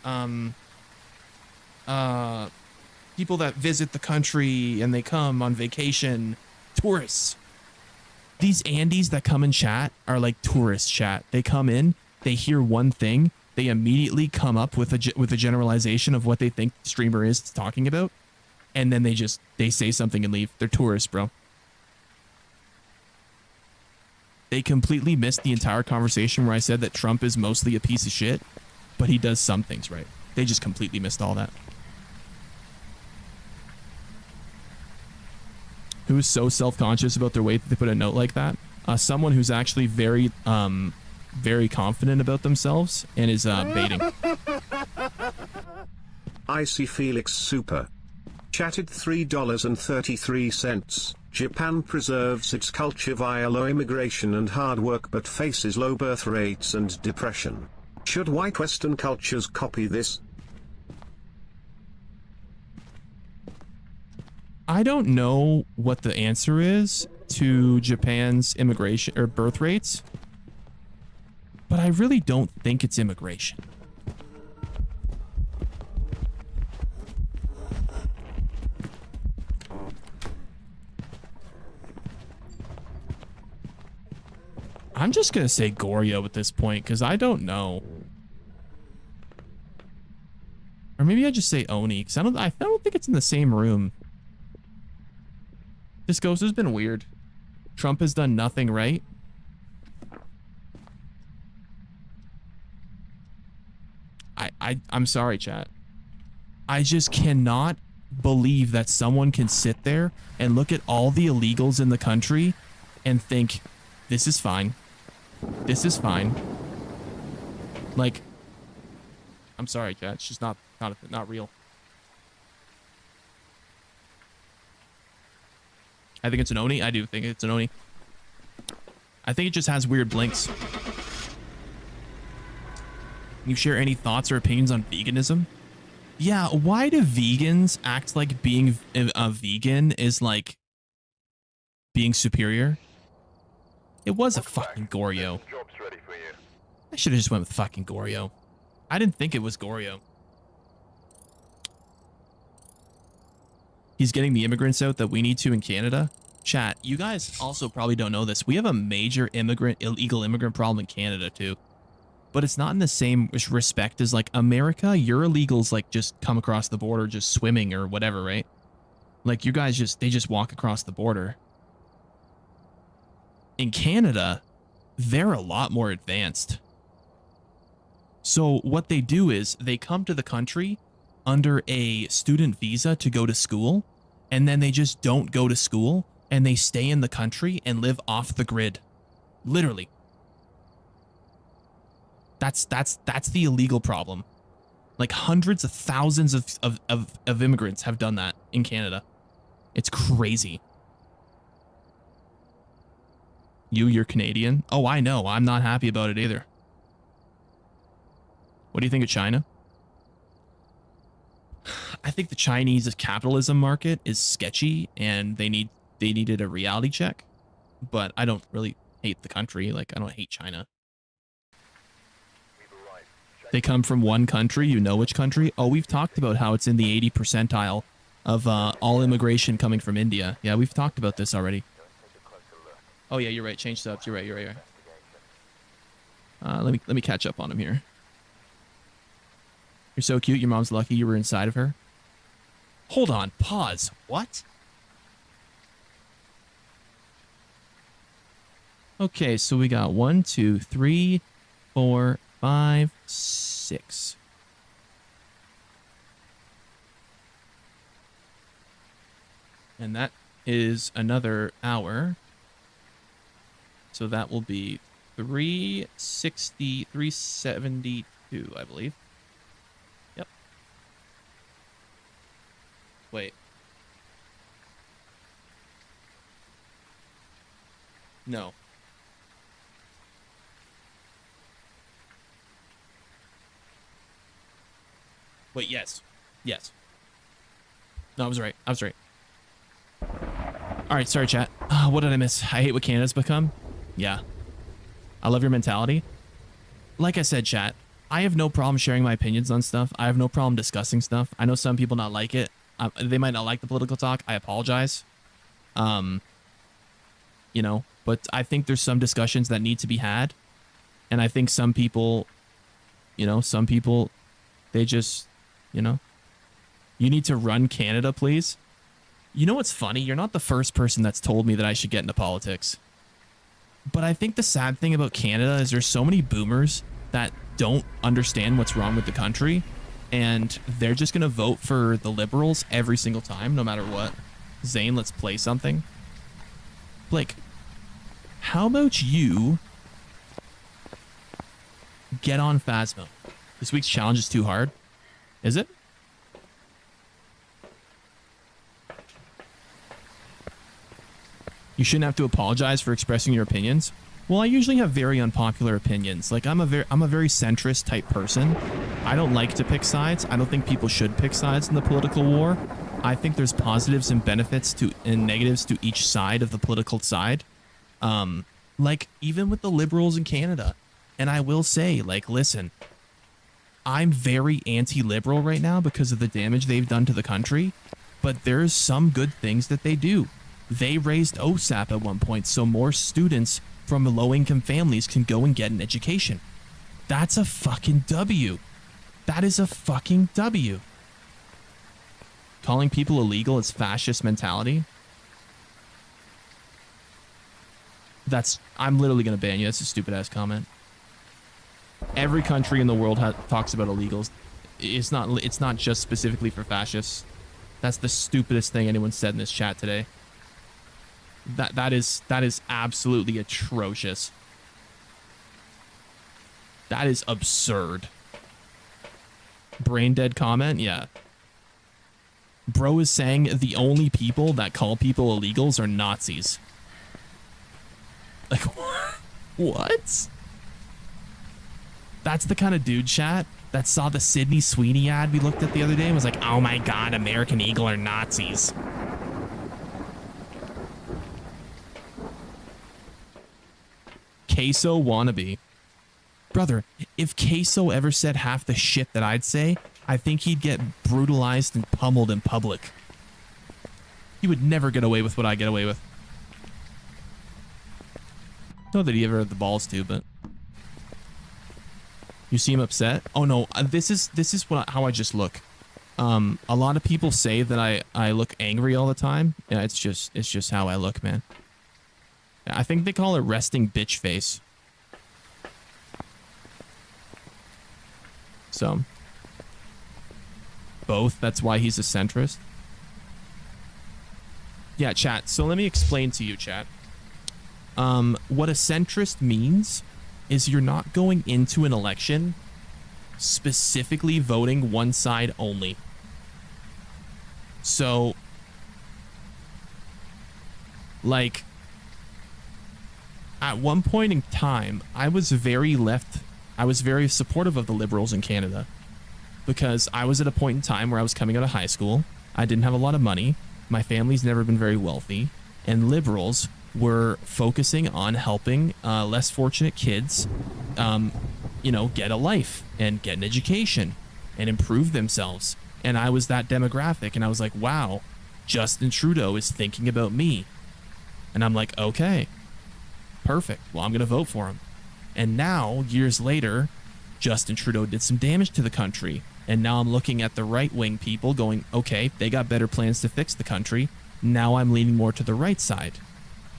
People that visit the country and they come on vacation, tourists. These Andes that come in chat are like tourist chat. They come in, they hear one thing, they immediately come up with a generalization of what they think the streamer is talking about, and then they say something and leave. They're tourists, bro. They completely missed the entire conversation where I said that Trump is mostly a piece of shit, but he does some things right. They just completely missed all that. Who's so self-conscious about their weight that they put a note like that? Someone who's actually very confident about themselves and is baiting. I see Felix Super. Chatted $3.33. Japan preserves its culture via low immigration and hard work but faces low birth rates and depression. Should white Western cultures copy this? I don't know what the answer is to Japan's immigration or birth rates, but I really don't think it's immigration. I'm just going to say Goryo at this point because I don't know. Or maybe I just say Oni because I don't think it's in the same room. This ghost has been weird. Trump has done nothing right. I'm sorry, chat. I just cannot believe that someone can sit there and look at all the illegals in the country and think, this is fine. This is fine. Like, I'm sorry, chat. It's just not real. I think it's an Oni. I do think it's an Oni. I think it just has weird blinks. You share any thoughts or opinions on veganism? Yeah, why do vegans act like being a vegan is like being superior? It was a fucking Goryo. Job's ready for you. I should have just went with fucking Goryo. I didn't think it was Goryo. He's getting the immigrants out that we need to in Canada. Chat, you guys also probably don't know this. We have a major illegal immigrant problem in Canada too. But it's not in the same respect as like America. Your illegals like just come across the border just swimming or whatever, right? Like you guys they just walk across the border. In Canada, they're a lot more advanced. So what they do is they come to the country under a student visa to go to school, and then they just don't go to school and they stay in the country and live off the grid. Literally. That's the illegal problem. Like hundreds of thousands of immigrants have done that in Canada. It's crazy. You're Canadian? Oh, I know. I'm not happy about it either. What do you think of China? I think the Chinese capitalism market is sketchy and they needed a reality check. But I don't really hate the country. Like, I don't hate China. They come from one country. You know which country? Oh, we've talked about how it's in the 80 percentile of all immigration coming from India. Yeah, we've talked about this already. Oh yeah, you're right. Change subs. You're right. Let me catch up on him here. You're so cute. Your mom's lucky you were inside of her. Hold on. Pause. What? Okay, so we got 1, 2, 3, 4, 5, 6. And that is another hour. So that will be 360, 372, I believe. Yep. Wait. No. Wait, yes. Yes. No, I was right. All right, sorry, chat. What did I miss? I hate what Canada's become. Yeah. I love your mentality. Like I said, chat, I have no problem sharing my opinions on stuff. I have no problem discussing stuff. I know some people not like it. They might not like the political talk. I apologize. You know, but I think there's some discussions that need to be had. And I think some people, they just, you need to run Canada, please. You know what's funny? You're not the first person that's told me that I should get into politics. But I think the sad thing about Canada is there's so many boomers that don't understand what's wrong with the country, and they're just going to vote for the Liberals every single time, no matter what. Zane, let's play something. Blake, how about you get on Phasmo? This week's challenge is too hard. Is it? You shouldn't have to apologize for expressing your opinions. Well, I usually have very unpopular opinions. Like I'm a very centrist type person. I don't like to pick sides. I don't think people should pick sides in the political war. I think there's positives and benefits and negatives to each side of the political side. Like even with the Liberals in Canada. And I will say, like, listen, I'm very anti-liberal right now because of the damage they've done to the country, but there's some good things that they do. They raised OSAP at one point so more students from low-income families can go and get an education. That's a fucking W. That is a fucking W. Calling people illegal is fascist mentality. I'm literally going to ban you. That's a stupid-ass comment. Every country in the world talks about illegals. It's not just specifically for fascists. That's the stupidest thing anyone said in this chat today. That is absolutely atrocious. That is absurd. Brain dead comment? Yeah. Bro is saying the only people that call people illegals are Nazis. Like, what? That's the kind of dude, chat, that saw the Sydney Sweeney ad we looked at the other day and was like, oh my god, American Eagle are Nazis. Queso wannabe. Brother, if Queso ever said half the shit that I'd say, I think he'd get brutalized and pummeled in public. He would never get away with what I get away with. Not that he ever had the balls to, but... You seem upset? Oh no, this is how I just look. A lot of people say that I look angry all the time. Yeah, it's just how I look, man. I think they call it resting bitch face. So, both. That's why he's a centrist. Yeah, chat. So let me explain to you, chat. What a centrist means is you're not going into an election specifically voting one side only. So, like, at one point in time, I was very supportive of the Liberals in Canada because I was at a point in time where I was coming out of high school. I didn't have a lot of money. My family's never been very wealthy, and Liberals were focusing on helping less fortunate kids, get a life and get an education and improve themselves. And I was that demographic, and I was like, wow, Justin Trudeau is thinking about me. And I'm like, okay, perfect. Well, I'm going to vote for him. And now, years later, Justin Trudeau did some damage to the country. And now I'm looking at the right-wing people going, okay, they got better plans to fix the country. Now I'm leaning more to the right side.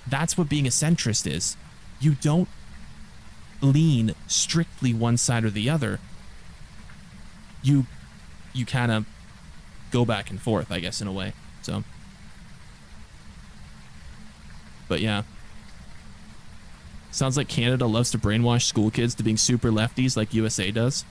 That's what being a centrist is. You don't lean strictly one side or the other. You kind of go back and forth, I guess, in a way. So, but yeah. Sounds like Canada loves to brainwash school kids to being super lefties like USA does.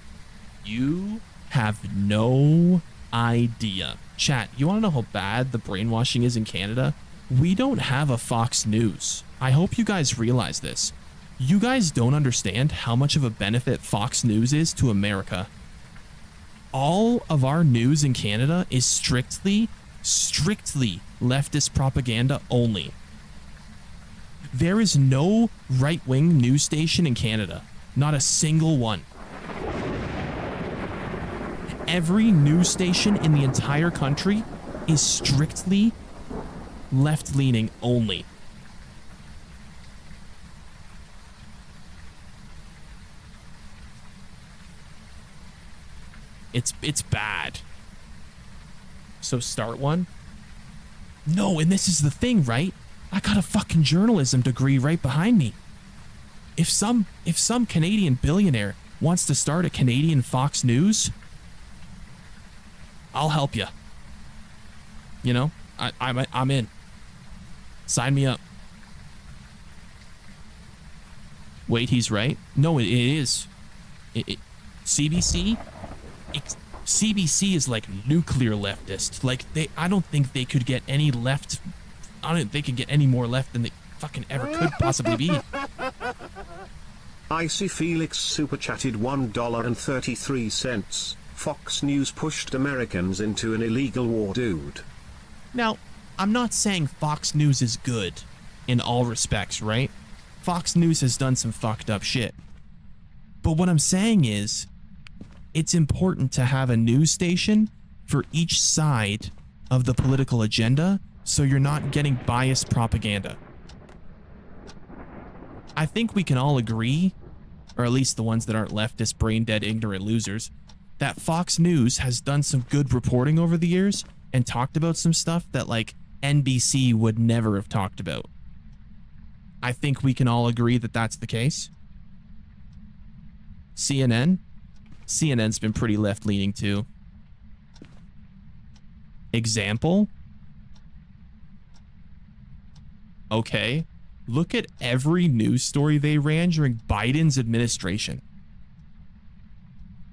You have no idea. Chat, you want to know how bad the brainwashing is in Canada? We don't have a Fox News. I hope you guys realize this. You guys don't understand how much of a benefit Fox News is to America. All of our news in Canada is strictly leftist propaganda only. There is no right-wing news station in Canada. Not a single one. Every news station in the entire country is strictly left-leaning only. It's bad. So start one? No, and this is the thing, right? I got a fucking journalism degree right behind me. If some Canadian billionaire wants to start a Canadian Fox News, I'll help you. You know, I'm in. Sign me up. Wait, he's right. No, it is. CBC. CBC is like nuclear leftist. Like I don't think they could get any left. I don't think they could get any more left than they fucking ever could possibly be. Icy Felix super chatted $1.33. Fox News pushed Americans into an illegal war, dude. Now, I'm not saying Fox News is good in all respects, right? Fox News has done some fucked up shit. But what I'm saying is, it's important to have a news station for each side of the political agenda so you're not getting biased propaganda. I think we can all agree, or at least the ones that aren't leftist, brain-dead, ignorant losers, that Fox News has done some good reporting over the years and talked about some stuff that, like, NBC would never have talked about. I think we can all agree that that's the case. CNN's been pretty left-leaning too. Example? Okay. Look at every news story they ran during Biden's administration.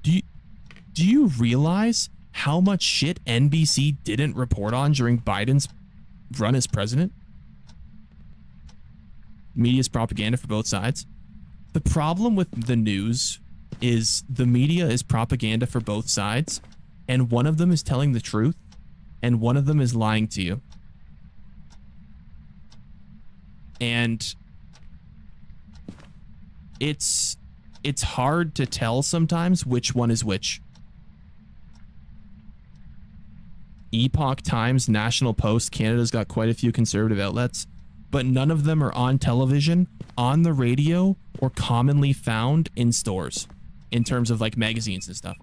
Do you realize how much shit NBC didn't report on during Biden's run as president? Media's propaganda for both sides. The problem with the news is the media is propaganda for both sides, and one of them is telling the truth, and one of them is lying to you. And it's hard to tell sometimes which one is which. Epoch Times, National Post, Canada's got quite a few conservative outlets, but none of them are on television, on the radio, or commonly found in stores in terms of like magazines and stuff.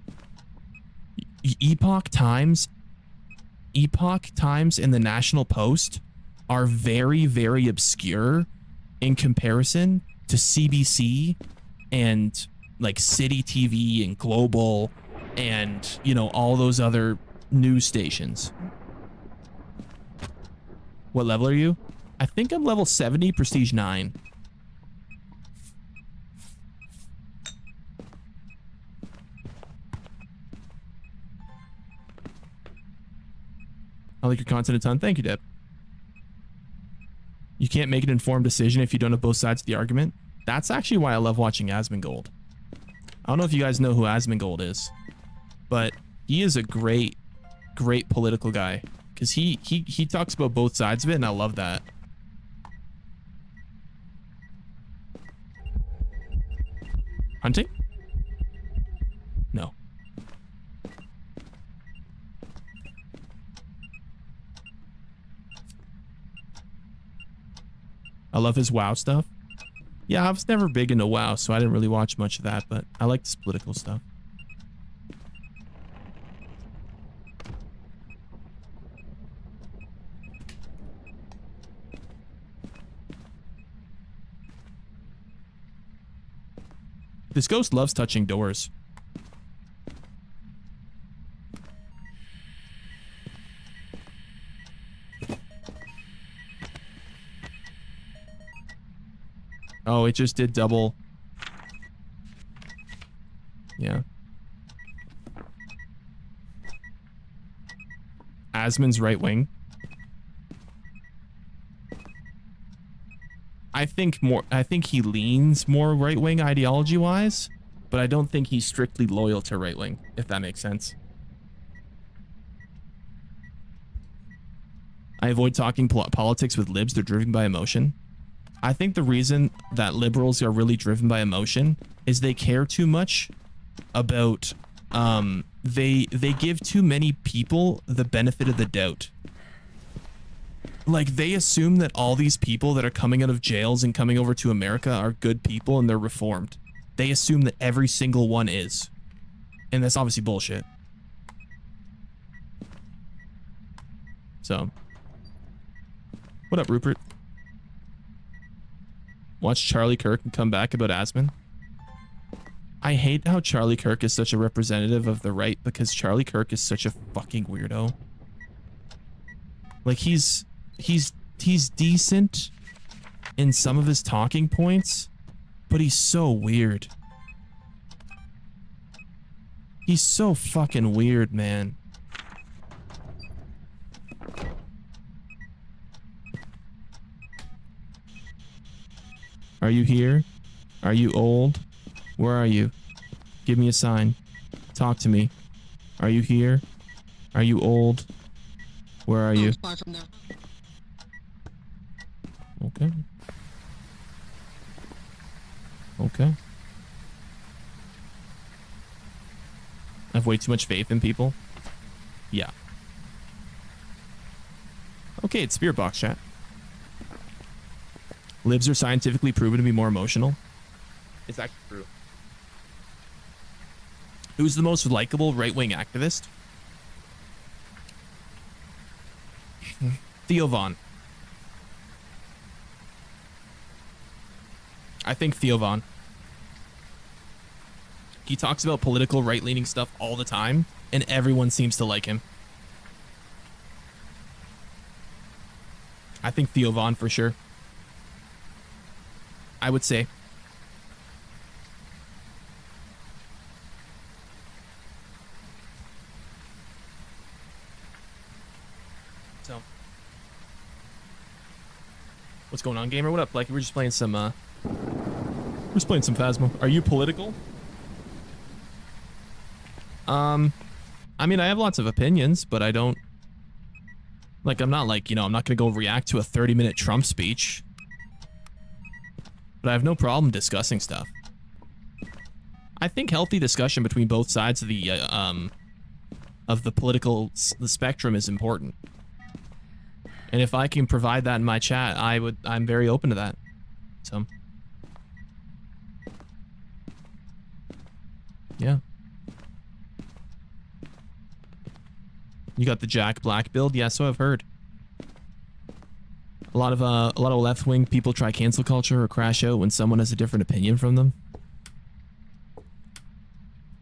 Epoch Times and the National Post are very, very obscure in comparison to CBC and like City TV and Global and, you know, all those other news stations. What level are you? I think I'm level 70, Prestige 9. I like your content a ton. Thank you, Deb. You can't make an informed decision if you don't have both sides of the argument. That's actually why I love watching Asmongold. I don't know if you guys know who Asmongold is, but he is a great political guy because he talks about both sides of it, and I love that. Hunting? No. I love his WoW stuff. Yeah, I was never big into WoW, so I didn't really watch much of that, but I like this political stuff. This ghost loves touching doors. Oh, it just did double. Yeah. Asmon's right wing. I think he leans more right wing ideology wise, but I don't think he's strictly loyal to right wing, if that makes sense. I avoid talking politics with libs. They're driven by emotion. I think the reason that liberals are really driven by emotion is they care too much about they give too many people the benefit of the doubt. Like, they assume that all these people that are coming out of jails and coming over to America are good people and they're reformed. They assume that every single one is. And that's obviously bullshit. So, what up, Rupert? Watch Charlie Kirk and come back about Asman. I hate how Charlie Kirk is such a representative of the right because Charlie Kirk is such a fucking weirdo. Like he's decent in some of his talking points, but he's so weird. He's so fucking weird, man. Are you here? Are you old? Where are you? Give me a sign. Talk to me. Are you here? Are you old? Where are you? Okay. Okay. I have way too much faith in people. Yeah. Okay, it's Spirit Box chat. Libs are scientifically proven to be more emotional. It's actually true. Who's the most likable right-wing activist? Theo Von. I think Theo Von. He talks about political right-leaning stuff all the time, and everyone seems to like him. I think Theo Von for sure. I would say. So. What's going on, gamer? What up? Like, we're just playing some, we're just playing some Phasmo. Are you political? I mean, I have lots of opinions, but I don't... Like, I'm not like, you know, I'm not gonna go react to a 30-minute Trump speech. But I have no problem discussing stuff. I think healthy discussion between both sides of the political spectrum is important. And if I can provide that in my chat, I'm very open to that. So. Yeah. You got the Jack Black build? Yeah, so I've heard. A lot of left-wing people try cancel culture or crash out when someone has a different opinion from them.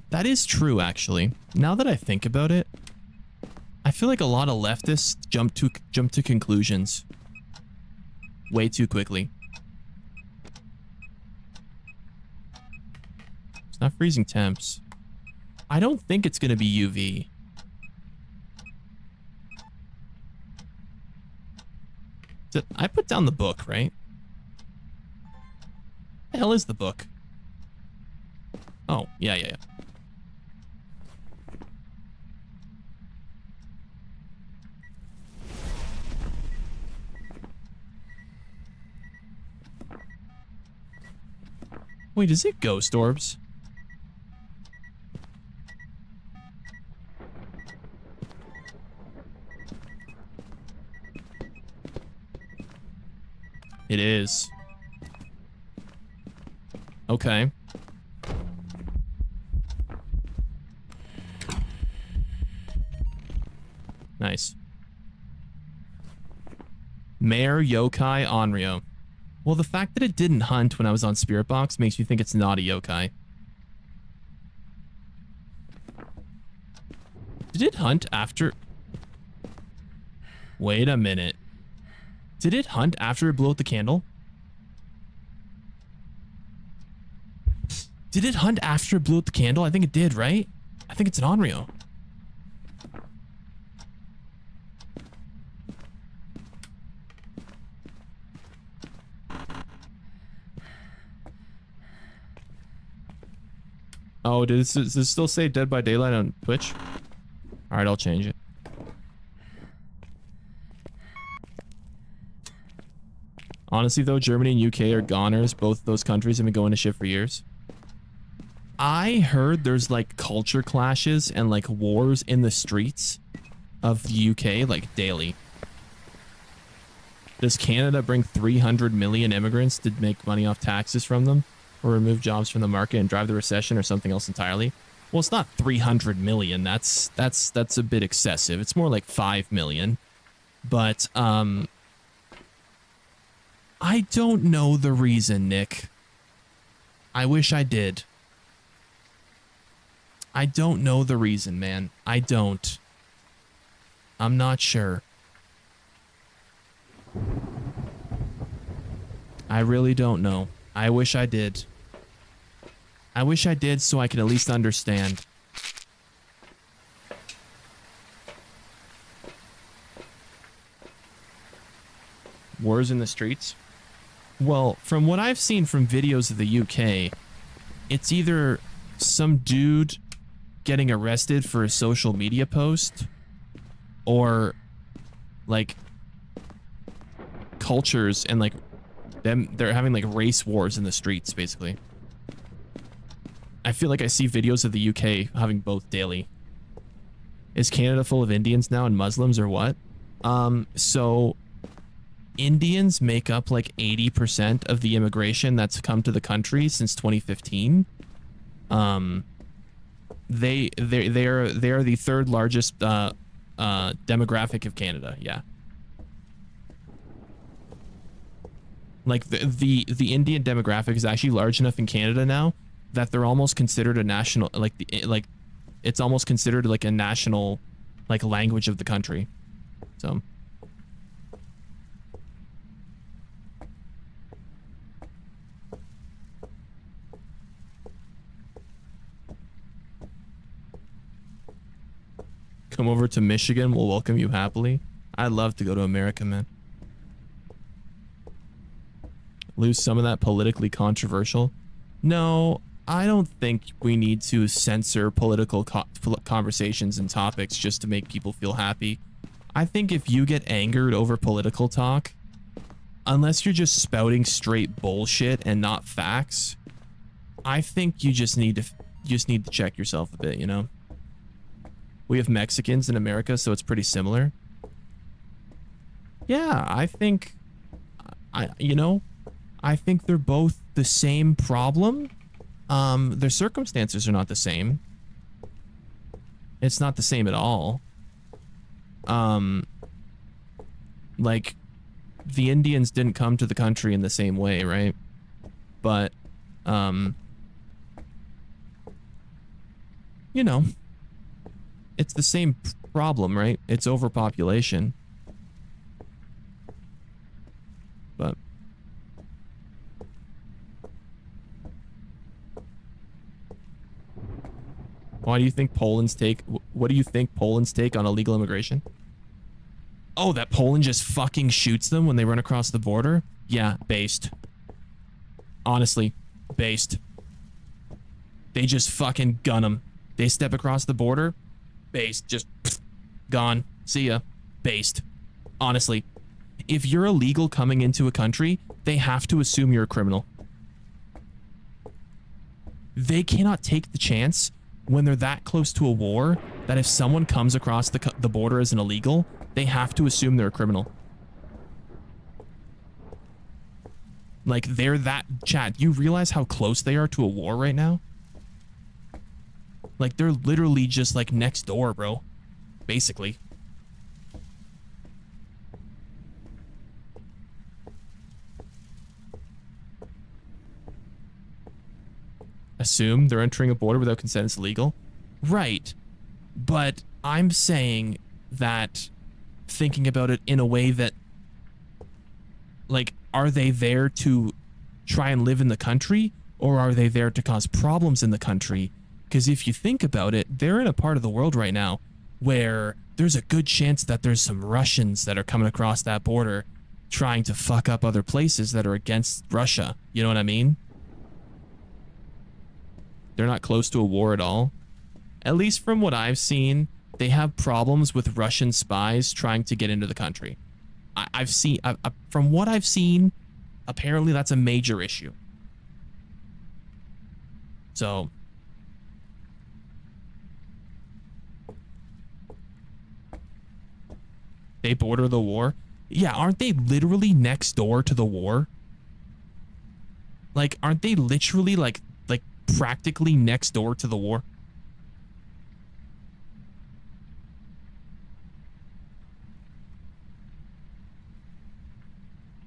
That is true, actually. Now that I think about it, I feel like a lot of leftists jump to conclusions way too quickly. It's not freezing temps. I don't think it's going to be UV. I put down the book, right? The hell is the book? Oh, yeah. Wait, is it ghost orbs? It is. Okay. Nice. Mare Yokai Onryo. Well, the fact that it didn't hunt when I was on Spirit Box makes me think it's not a yokai. Did it hunt after... Wait a minute. Did it hunt after it blew out the candle? Did it hunt after it blew out the candle? I think it did, right? I think it's an Onryo. Oh, does this still say Dead by Daylight on Twitch? Alright, I'll change it. Honestly, though, Germany and UK are goners. Both of those countries have been going to shit for years. I heard there's, like, culture clashes and, like, wars in the streets of the UK, like, daily. Does Canada bring 300 million immigrants to make money off taxes from them? Or remove jobs from the market and drive the recession or something else entirely? Well, it's not 300 million. That's a bit excessive. It's more like 5 million. But I don't know the reason, Nick. I wish I did. I don't know the reason, man. I don't. I'm not sure. I really don't know. I wish I did. I wish I did so I could at least understand. Wars in the streets? Well, from what I've seen from videos of the UK, it's either some dude getting arrested for a social media post or like cultures and like they're having like race wars in the streets basically. I feel like I see videos of the UK having both daily. Is Canada full of Indians now and Muslims or what? So Indians make up like 80% of the immigration that's come to the country since 2015. They are the third largest demographic of Canada. Yeah. Like the Indian demographic is actually large enough in Canada now that they're almost considered a national like it's almost considered like a national like language of the country. So come over to Michigan, we'll welcome you happily. I'd love to go to America, man. Lose some of that politically controversial. No, I don't think we need to censor political conversations and topics just to make people feel happy. I think if you get angered over political talk, unless you're just spouting straight bullshit and not facts, I think you just need to check yourself a bit, you know? We have Mexicans in America, so it's pretty similar. Yeah, I think I think they're both the same problem. Their circumstances are not the same. It's not the same at all. Like, the Indians didn't come to the country in the same way, right? But, you know, it's the same problem, right? It's overpopulation. But why do you think Poland's take? What do you think Poland's take on illegal immigration? Oh, that Poland just fucking shoots them when they run across the border? Yeah, based. Honestly, based. They just fucking gun them. They step across the border, based. Just gone. See ya. Based. Honestly, if you're illegal coming into a country, they have to assume you're a criminal. They cannot take the chance when they're that close to a war that if someone comes across the border as an illegal, they have to assume they're a criminal. Like, they're that... Chad, you realize how close they are to a war right now? Like, they're literally just, like, next door, bro. Basically. Assume they're entering a border without consent is illegal? Right. But I'm saying that thinking about it in a way that, like, are they there to try and live in the country, or are they there to cause problems in the country? Because if you think about it, they're in a part of the world right now where there's a good chance that there's some Russians that are coming across that border trying to fuck up other places that are against Russia. You know what I mean? They're not close to a war at all. At least from what I've seen, they have problems with Russian spies trying to get into the country. From what I've seen, apparently that's a major issue. So, they border the war? Yeah, aren't they literally next door to the war? Like, aren't they literally like practically next door to the war?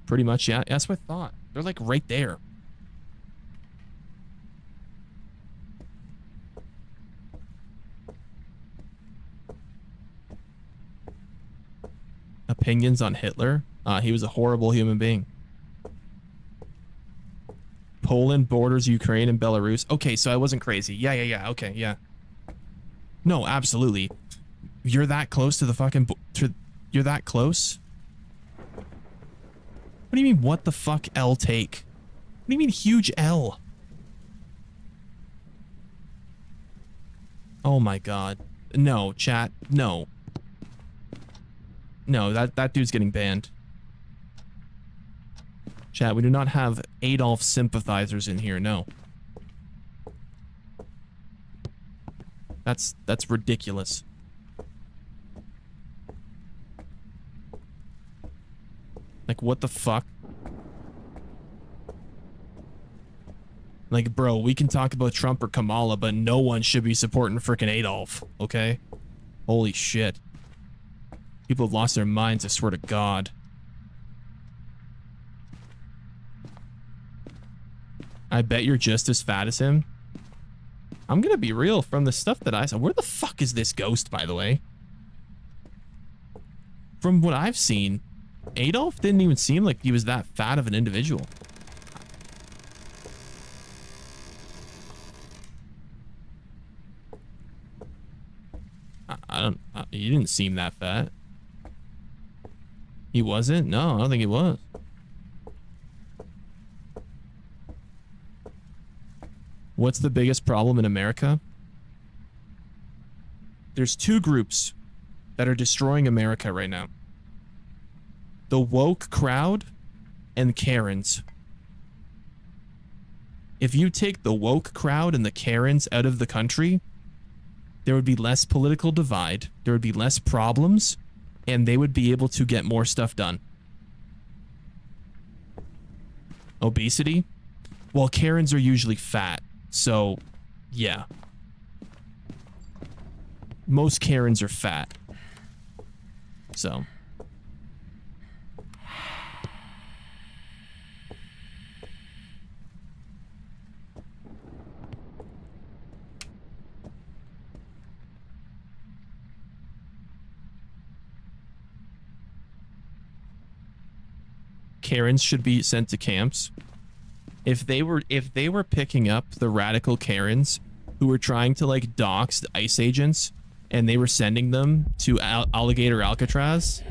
Pretty much, yeah. That's what I thought. They're like right there. Opinions on Hitler? He was a horrible human being. Poland borders Ukraine and Belarus. Okay, so I wasn't crazy. Yeah. Okay, yeah. No, absolutely. You're that close to the fucking... You're that close? What do you mean, what the fuck L take? What do you mean, huge L? Oh my god. No, chat. No. No, that dude's getting banned. Chat, we do not have Adolf sympathizers in here, no. That's ridiculous. Like, what the fuck? Like, bro, we can talk about Trump or Kamala, but no one should be supporting frickin' Adolf, okay? Holy shit. People have lost their minds, I swear to God. I bet you're just as fat as him. I'm gonna be real, from the stuff that I saw. Where the fuck is this ghost, by the way? From what I've seen, Adolf didn't even seem like he was that fat of an individual. I don't... he didn't seem that fat. He wasn't? No, I don't think he was. What's the biggest problem in America? There's two groups that are destroying America right now. The woke crowd and Karens. If you take the woke crowd and the Karens out of the country, there would be less political divide, there would be less problems, and they would be able to get more stuff done. Obesity? Well, Karens are usually fat, so yeah. Most Karens are fat. So. Karens should be sent to camps. If they were picking up the radical Karens who were trying to like dox the ICE agents and they were sending them to Alligator Alcatraz.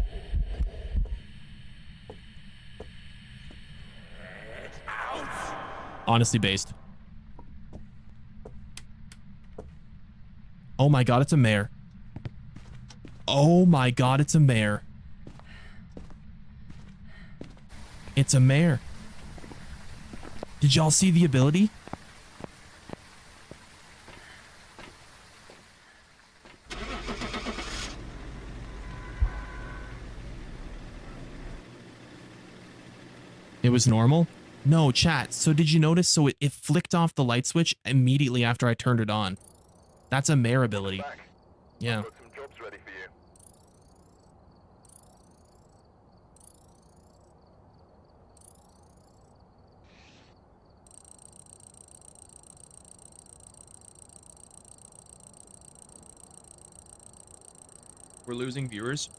Honestly based. Oh my god, it's a mare. Oh my god, it's a mare. It's a mare. Did y'all see the ability? It was normal? No, chat. So did you notice? So it flicked off the light switch immediately after I turned it on. That's a mare ability. Yeah. Got some jobs ready for you. We're losing viewers?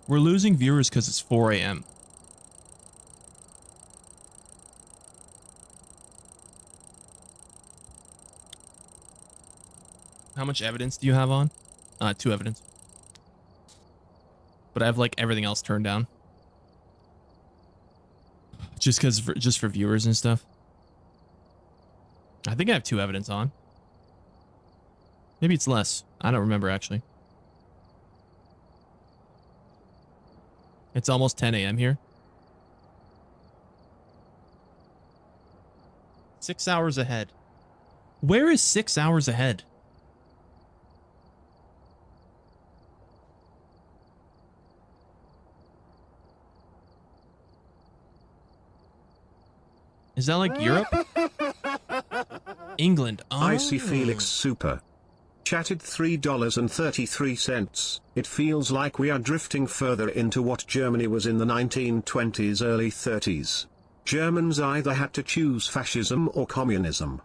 We're losing viewers because it's 4 a.m. How much evidence do you have on? 2 evidence. But I have like everything else turned down. Just for viewers and stuff. I think I have 2 evidence on. Maybe it's less. I don't remember actually. It's almost 10 a.m. here. 6 hours ahead. Where is 6 hours ahead? Is that like Europe? England. Oh. I see Felix Super. Chatted $3.33. It feels like we are drifting further into what Germany was in the 1920s, early 30s. Germans either had to choose fascism or communism.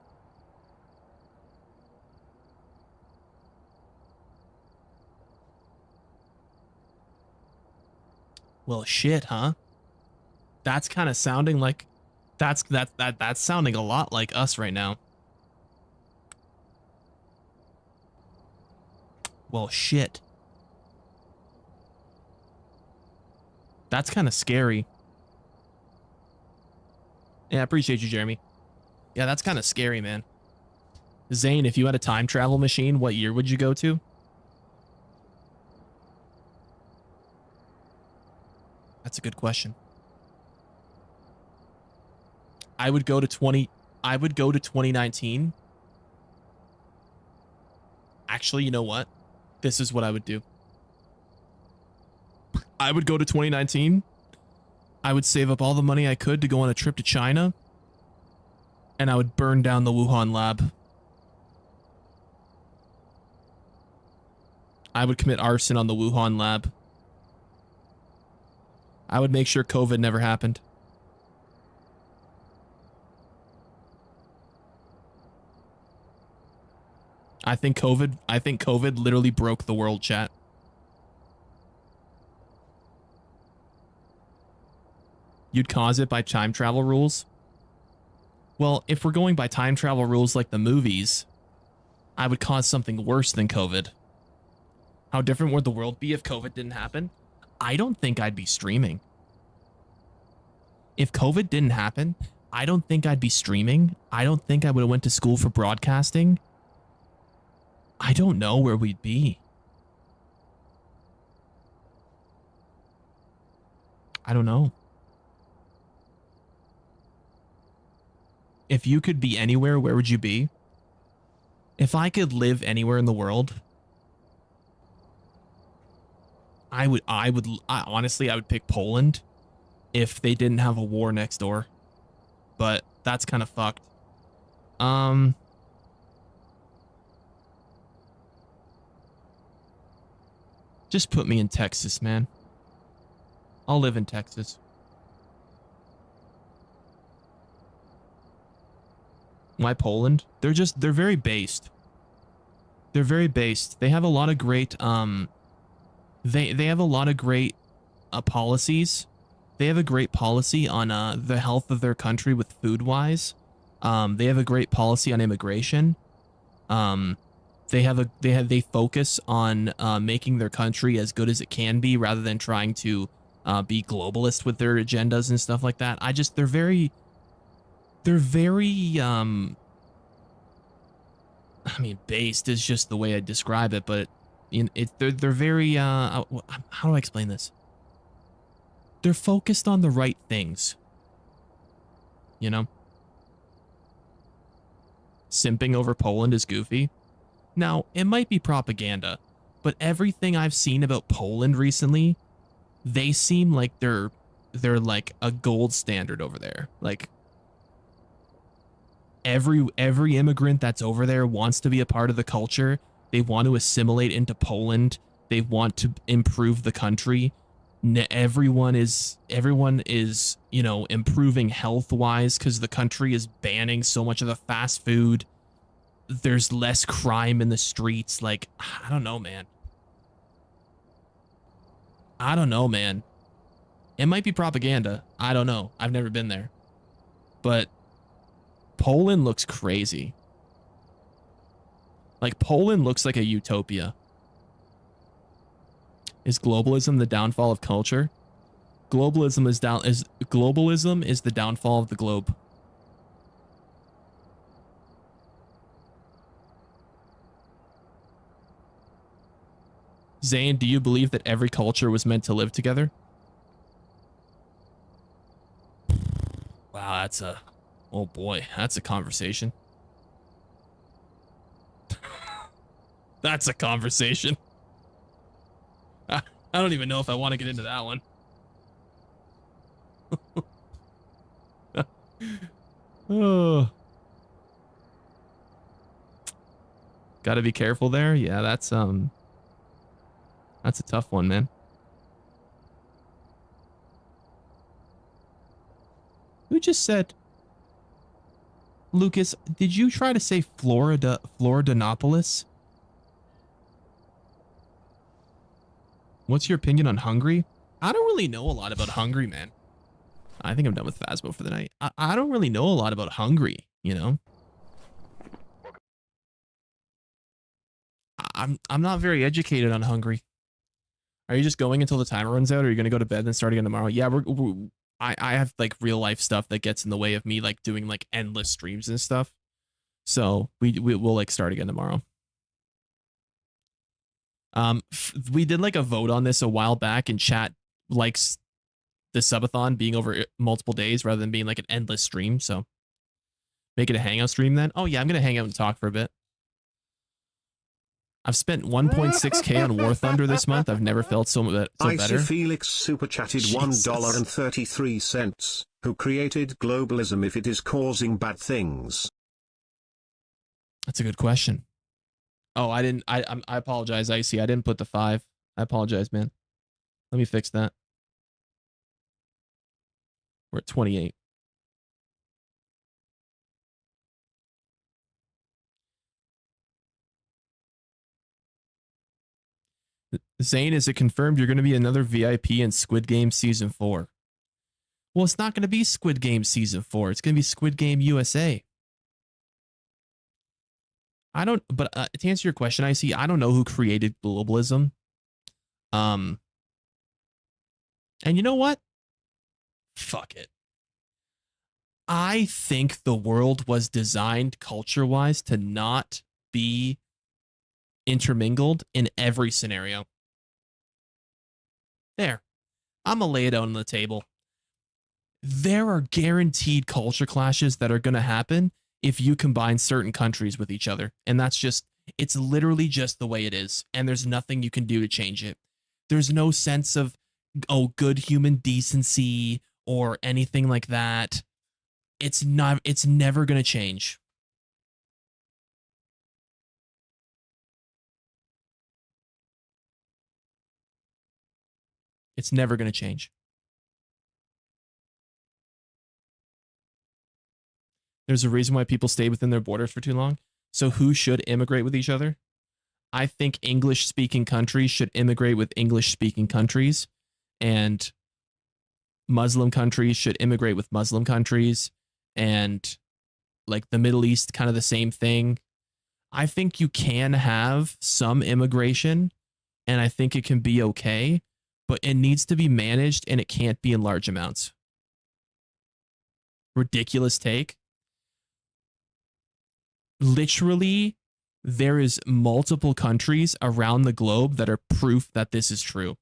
Well, shit, huh? That's kind of sounding like that's sounding a lot like us right now. Well, shit. That's kind of scary. Yeah, I appreciate you, Jeremy. Yeah, that's kind of scary, man. Zane, if you had a time travel machine, what year would you go to? That's a good question. I would go to 2019. Actually, you know what? This is what I would do. I would go to 2019. I would save up all the money I could to go on a trip to China. And I would burn down the Wuhan lab. I would commit arson on the Wuhan lab. I would make sure COVID never happened. I think COVID literally broke the world, chat. You'd cause it by time travel rules? Well, if we're going by time travel rules like the movies, I would cause something worse than COVID. How different would the world be if COVID didn't happen? I don't think I'd be streaming. If COVID didn't happen, I don't think I'd be streaming. I don't think I would have went to school for broadcasting. I don't know where we'd be. I don't know. If you could be anywhere, where would you be? If I could live anywhere in the world, I honestly would pick Poland if they didn't have a war next door. But that's kind of fucked. Just put me in Texas, man. I'll live in Texas. Why Poland? They're very based. They're very based. They have a lot of great they have a lot of great policies. They have a great policy on the health of their country with food wise. They have a great policy on immigration. They focus on making their country as good as it can be rather than trying to be globalist with their agendas and stuff like that. They're very I mean, based is just the way I describe it, but they're very how do I explain this? They're focused on the right things. You know? Simping over Poland is goofy. Now, it might be propaganda, but everything I've seen about Poland recently, they seem like they're like a gold standard over there. Like every immigrant that's over there wants to be a part of the culture. They want to assimilate into Poland. They want to improve the country. Everyone is, you know, improving health-wise because the country is banning so much of the fast food. There's less crime in the streets. Like, I don't know, man. I don't know, man. It might be propaganda. I don't know. I've never been there. But Poland looks crazy. Like, Poland looks like a utopia. Is globalism the downfall of culture? Globalism is the downfall of the globe. Zane, do you believe that every culture was meant to live together? Wow, oh boy, that's a conversation. That's a conversation. I don't even know if I want to get into that one. Oh. Got to be careful there. Yeah, that's a tough one, man. Who just said, Lucas, did you try to say Floridanopolis? What's your opinion on Hungary? I don't really know a lot about Hungary, man. I think I'm done with Phasmo for the night. I don't really know a lot about Hungary, you know? I'm not very educated on Hungary. Are you just going until the timer runs out, or are you going to go to bed and start again tomorrow? Yeah, I have like real life stuff that gets in the way of me like doing like endless streams and stuff. So we'll like start again tomorrow. We did like a vote on this a while back, and chat likes the subathon being over multiple days rather than being like an endless stream. So make it a hangout stream then. Oh yeah, I'm gonna hang out and talk for a bit. I've spent 1.6k on War Thunder this month. I've never felt so better. Icy Felix super chatted Jesus. $1.33. Who created globalism if it is causing bad things? That's a good question. Oh, I didn't. I apologize, Icy. I didn't put the 5. I apologize, man. Let me fix that. We're at 28. Zane, is it confirmed you're going to be another VIP in Squid Game Season 4? Well, it's not going to be Squid Game Season 4. It's going to be Squid Game USA. I don't, but to answer your question, I don't know who created globalism. And you know what? Fuck it. I think the world was designed culture-wise to not be intermingled in every scenario. There. I'm gonna lay it out on the table. There are guaranteed culture clashes that are going to happen if you combine certain countries with each other. And that's just, it's literally just the way it is. And there's nothing you can do to change it. There's no sense of, oh, good human decency or anything like that. It's never going to change. It's never going to change. There's a reason why people stay within their borders for too long. So who should immigrate with each other? I think English-speaking countries should immigrate with English-speaking countries, and Muslim countries should immigrate with Muslim countries, and like the Middle East, kind of the same thing. I think you can have some immigration, and I think it can be okay, but it needs to be managed, and it can't be in large amounts. Ridiculous take. Literally, there is multiple countries around the globe that are proof that this is true.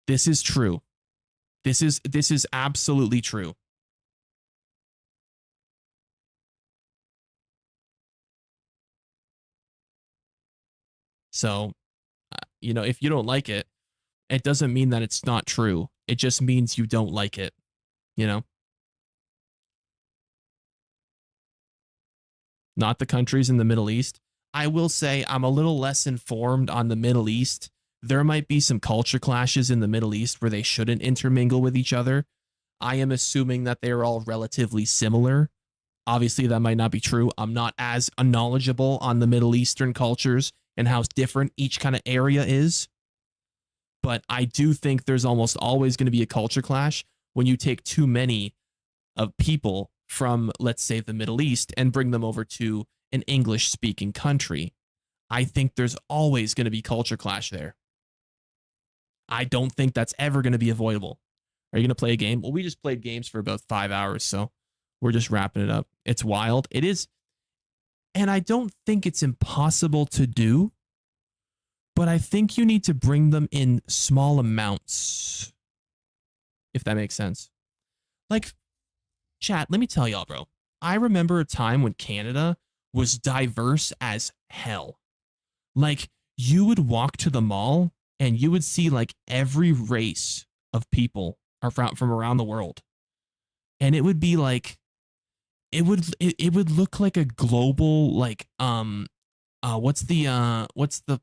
This is true. This is absolutely true. So, you know, if you don't like it, it doesn't mean that it's not true. It just means you don't like it. You know, not the countries in the Middle East. I will say I'm a little less informed on the Middle East. There might be some culture clashes in the Middle East where they shouldn't intermingle with each other. I am assuming that they're all relatively similar. Obviously, that might not be true. I'm not as knowledgeable on the Middle Eastern cultures and how different each kind of area is. But I do think there's almost always going to be a culture clash when you take too many of people from, let's say, the Middle East and bring them over to an English-speaking country. I think there's always going to be culture clash there. I don't think that's ever going to be avoidable. Are you going to play a game? Well, we just played games for about 5 hours, so we're just wrapping it up. It's wild. It is. And I don't think it's impossible to do, but I think you need to bring them in small amounts, if that makes sense. Like, chat, let me tell y'all, bro. I remember a time when Canada was diverse as hell. Like, you would walk to the mall and you would see like every race of people from around the world. And it would be like it would look like a global like what's the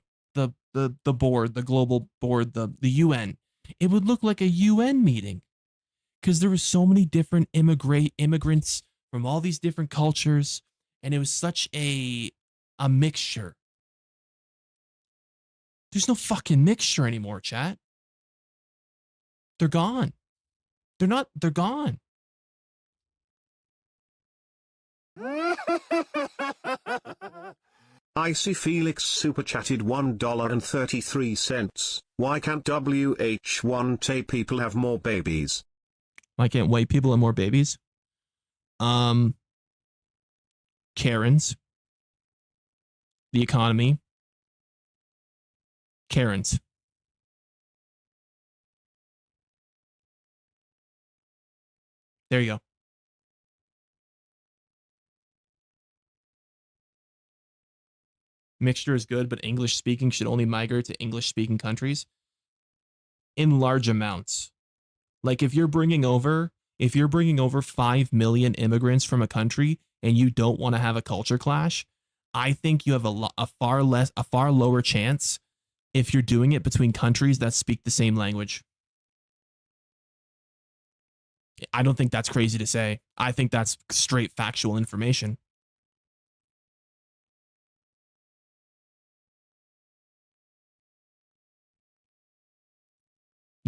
board, the global board, the UN. It would look like a UN meeting because there were so many different immigrants from all these different cultures, and it was such a mixture. There's no fucking mixture anymore, chat. They're gone. They're gone. Icy Felix super chatted $1.33. Why can't WH1T people have more babies? Why can't white people have more babies? Karens. The economy. Karens. There you go. Mixture is good, but English speaking should only migrate to English speaking countries in large amounts. Like if you're bringing over 5 million immigrants from a country and you don't want to have a culture clash, I think you have a far lower chance if you're doing it between countries that speak the same language. I don't think that's crazy to say. I think that's straight factual information.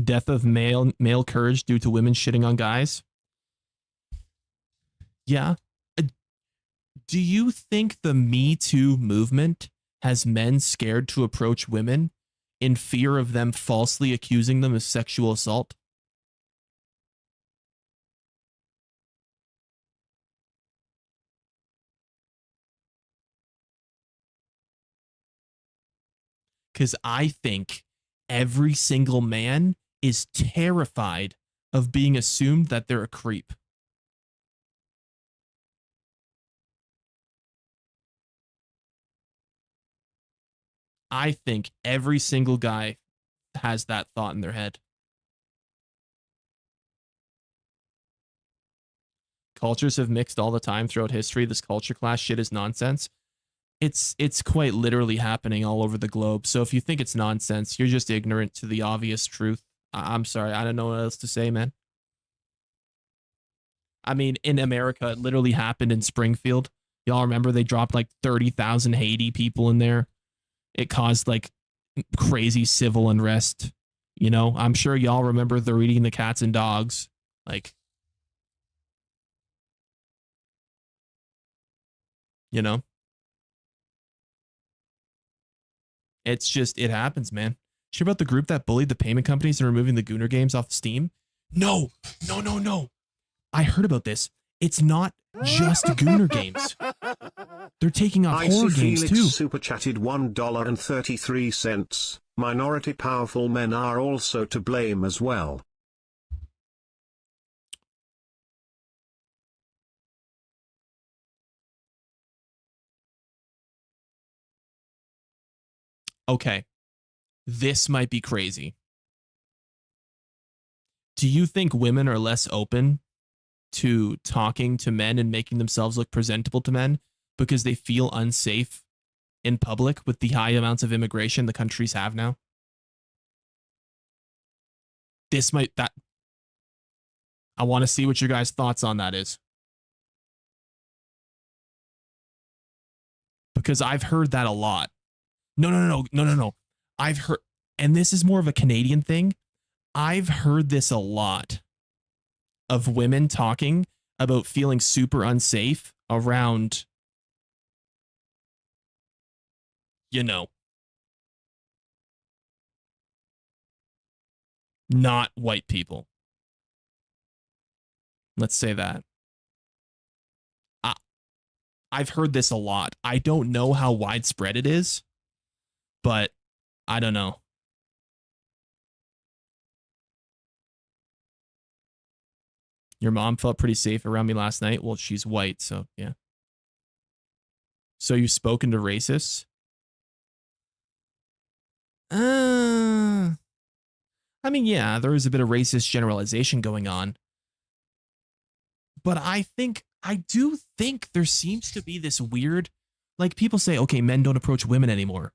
Death of male courage due to women shitting on guys. Yeah. Do you think the Me Too movement has men scared to approach women in fear of them falsely accusing them of sexual assault? Because I think every single man is terrified of being assumed that they're a creep. I think every single guy has that thought in their head. Cultures have mixed all the time throughout history. This culture clash shit is nonsense. It's quite literally happening all over the globe. So if you think it's nonsense, you're just ignorant to the obvious truth. I'm sorry, I don't know what else to say, man. I mean, in America, it literally happened in Springfield. Y'all remember they dropped like 30,000 Haiti people in there? It caused like crazy civil unrest. You know, I'm sure y'all remember they're eating the cats and dogs. Like, you know, it's just, it happens, man. Sure about the group that bullied the payment companies and removing the Gooner games off Steam? No. I heard about this. It's not just Gooner games. They're taking off horror games Felix too. super chatted $1.33. Minority powerful men are also to blame as well. Okay. This might be crazy. Do you think women are less open to talking to men and making themselves look presentable to men because they feel unsafe in public with the high amounts of immigration the countries have now? I want to see what your guys' thoughts on that is. Because I've heard that a lot. No. I've heard, and this is more of a Canadian thing. I've heard this a lot of women talking about feeling super unsafe around, you know, not white people. Let's say that. I've heard this a lot. I don't know how widespread it is, but I don't know. Your mom felt pretty safe around me last night. Well, she's white, so yeah. So you've spoken to racists? I mean, yeah, there is a bit of racist generalization going on. But I think I do think there seems to be this weird, like people say, okay, men don't approach women anymore.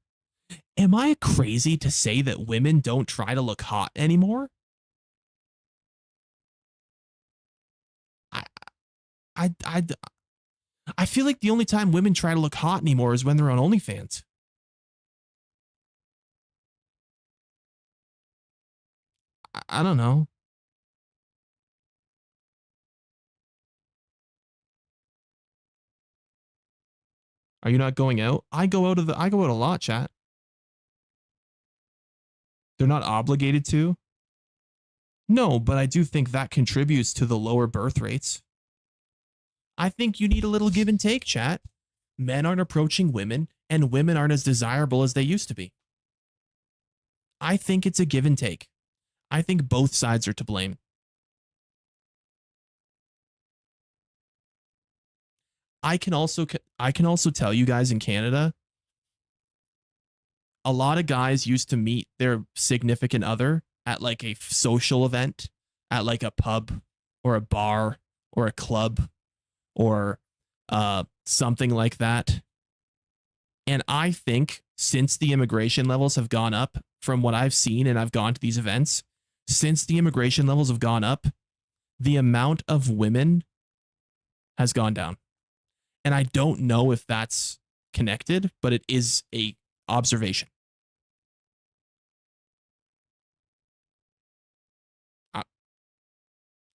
Am I crazy to say that women don't try to look hot anymore? I, I, I feel like the only time women try to look hot anymore is when they're on OnlyFans. I don't know. Are you not going out? I go out a lot, chat. They're not obligated to. No, but I do think that contributes to the lower birth rates. I think you need a little give and take, chat. Men aren't approaching women, and women aren't as desirable as they used to be. I think it's a give and take. I think both sides are to blame. I can also tell you guys in Canada, a lot of guys used to meet their significant other at like a social event, at like a pub or a bar or a club or something like that. And I think since the immigration levels have gone up from what I've seen, and I've gone to these events, since the immigration levels have gone up, the amount of women has gone down. And I don't know if that's connected, but it is a observation. I,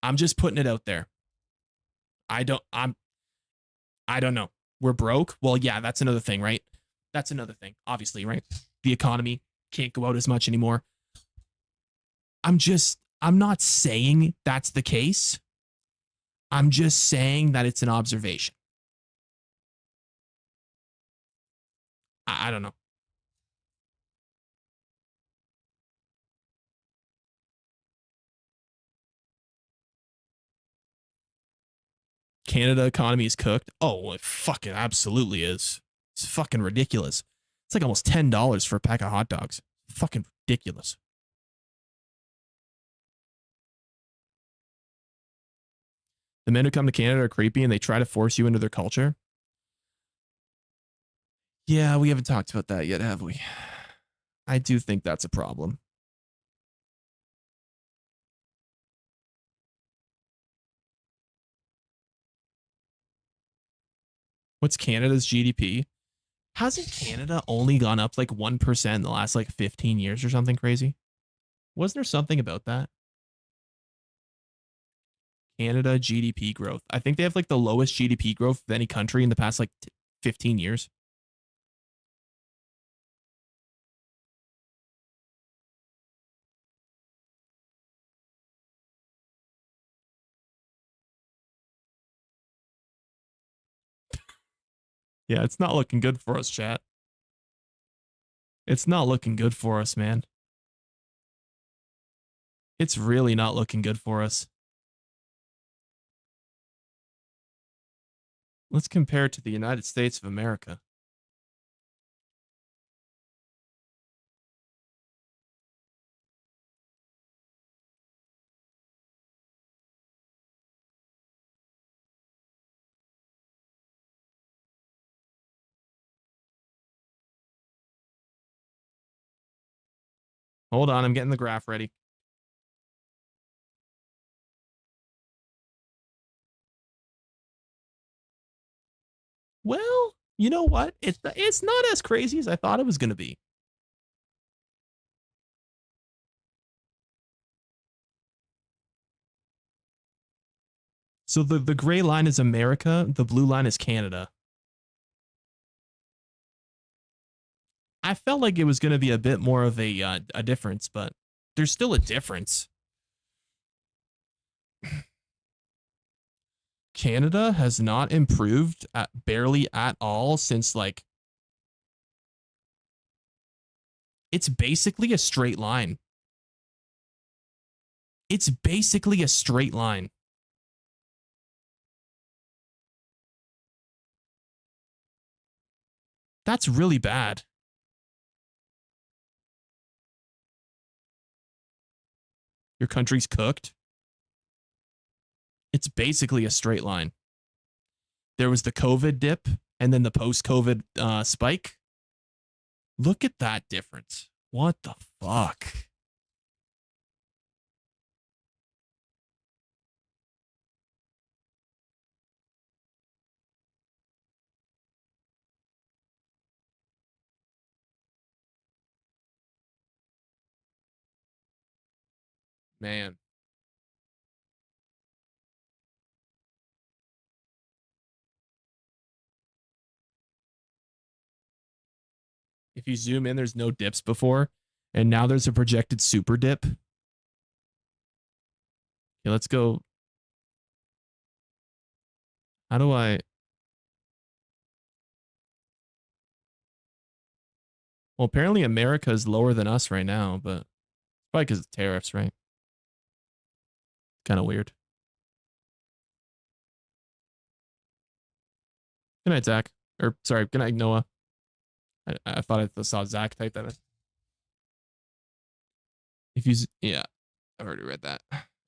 I'm just putting it out there. I don't I'm I don't know. We're broke. Well, yeah, that's another thing, right? That's another thing, obviously, right? The economy can't go out as much anymore. I'm not saying that's the case. I'm just saying that it's an observation. I don't know. Canada economy is cooked. Oh, it fucking absolutely is. It's fucking ridiculous. It's like almost $10 for a pack of hot dogs. Fucking ridiculous. The men who come to Canada are creepy and they try to force you into their culture. Yeah, we haven't talked about that yet, have we? I do think that's a problem. What's Canada's GDP? Hasn't Canada only gone up like 1% in the last like 15 years or something crazy? Wasn't there something about that? Canada GDP growth. I think they have like the lowest GDP growth of any country in the past like 15 years. Yeah, it's not looking good for us, chat. It's not looking good for us, man. It's really not looking good for us. Let's compare it to the United States of America. Hold on, I'm getting the graph ready. Well, you know what? It's not as crazy as I thought it was going to be. So the gray line is America, the blue line is Canada. I felt like it was going to be a bit more of a difference, but there's still a difference. Canada has not improved barely at all since like it's basically a straight line. It's basically a straight line. That's really bad. Your country's cooked. It's basically a straight line. There was the COVID dip and then the post-COVID spike. Look at that difference. What the fuck? Man. If you zoom in, there's no dips before, and now there's a projected super dip. Okay, let's go. How do I? Well, apparently America is lower than us right now, but it's probably because of tariffs, right? Kind of weird. Good night, Zach. Or sorry, good night, Noah. I thought I saw Zach type that in. If you, yeah, I've already read that.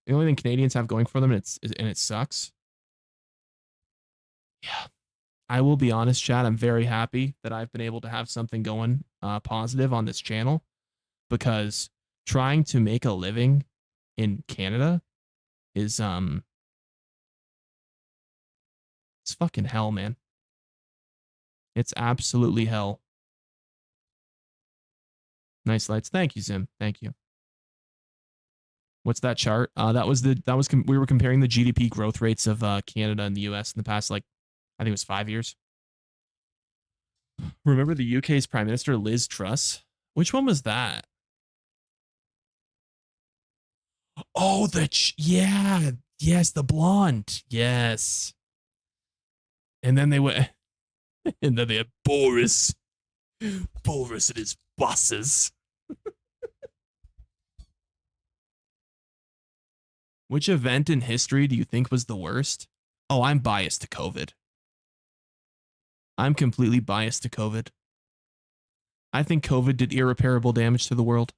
The only thing Canadians have going for them, and it sucks. Yeah, I will be honest, Chad. I'm very happy that I've been able to have something going positive on this channel, because trying to make a living in Canada is it's fucking hell, man. It's absolutely hell. Nice lights. Thank you, Zim. Thank you. What's that chart? We were comparing the GDP growth rates of Canada and the US in the past, like, I think it was 5 years. Remember the UK's Prime Minister, Liz Truss? Which one was that? Oh, yeah. Yes, the blonde. Yes. And then they went, and then they had Boris. Boris and his bosses. Which event in history do you think was the worst? Oh, I'm biased to COVID. I'm completely biased to COVID. I think COVID did irreparable damage to the world.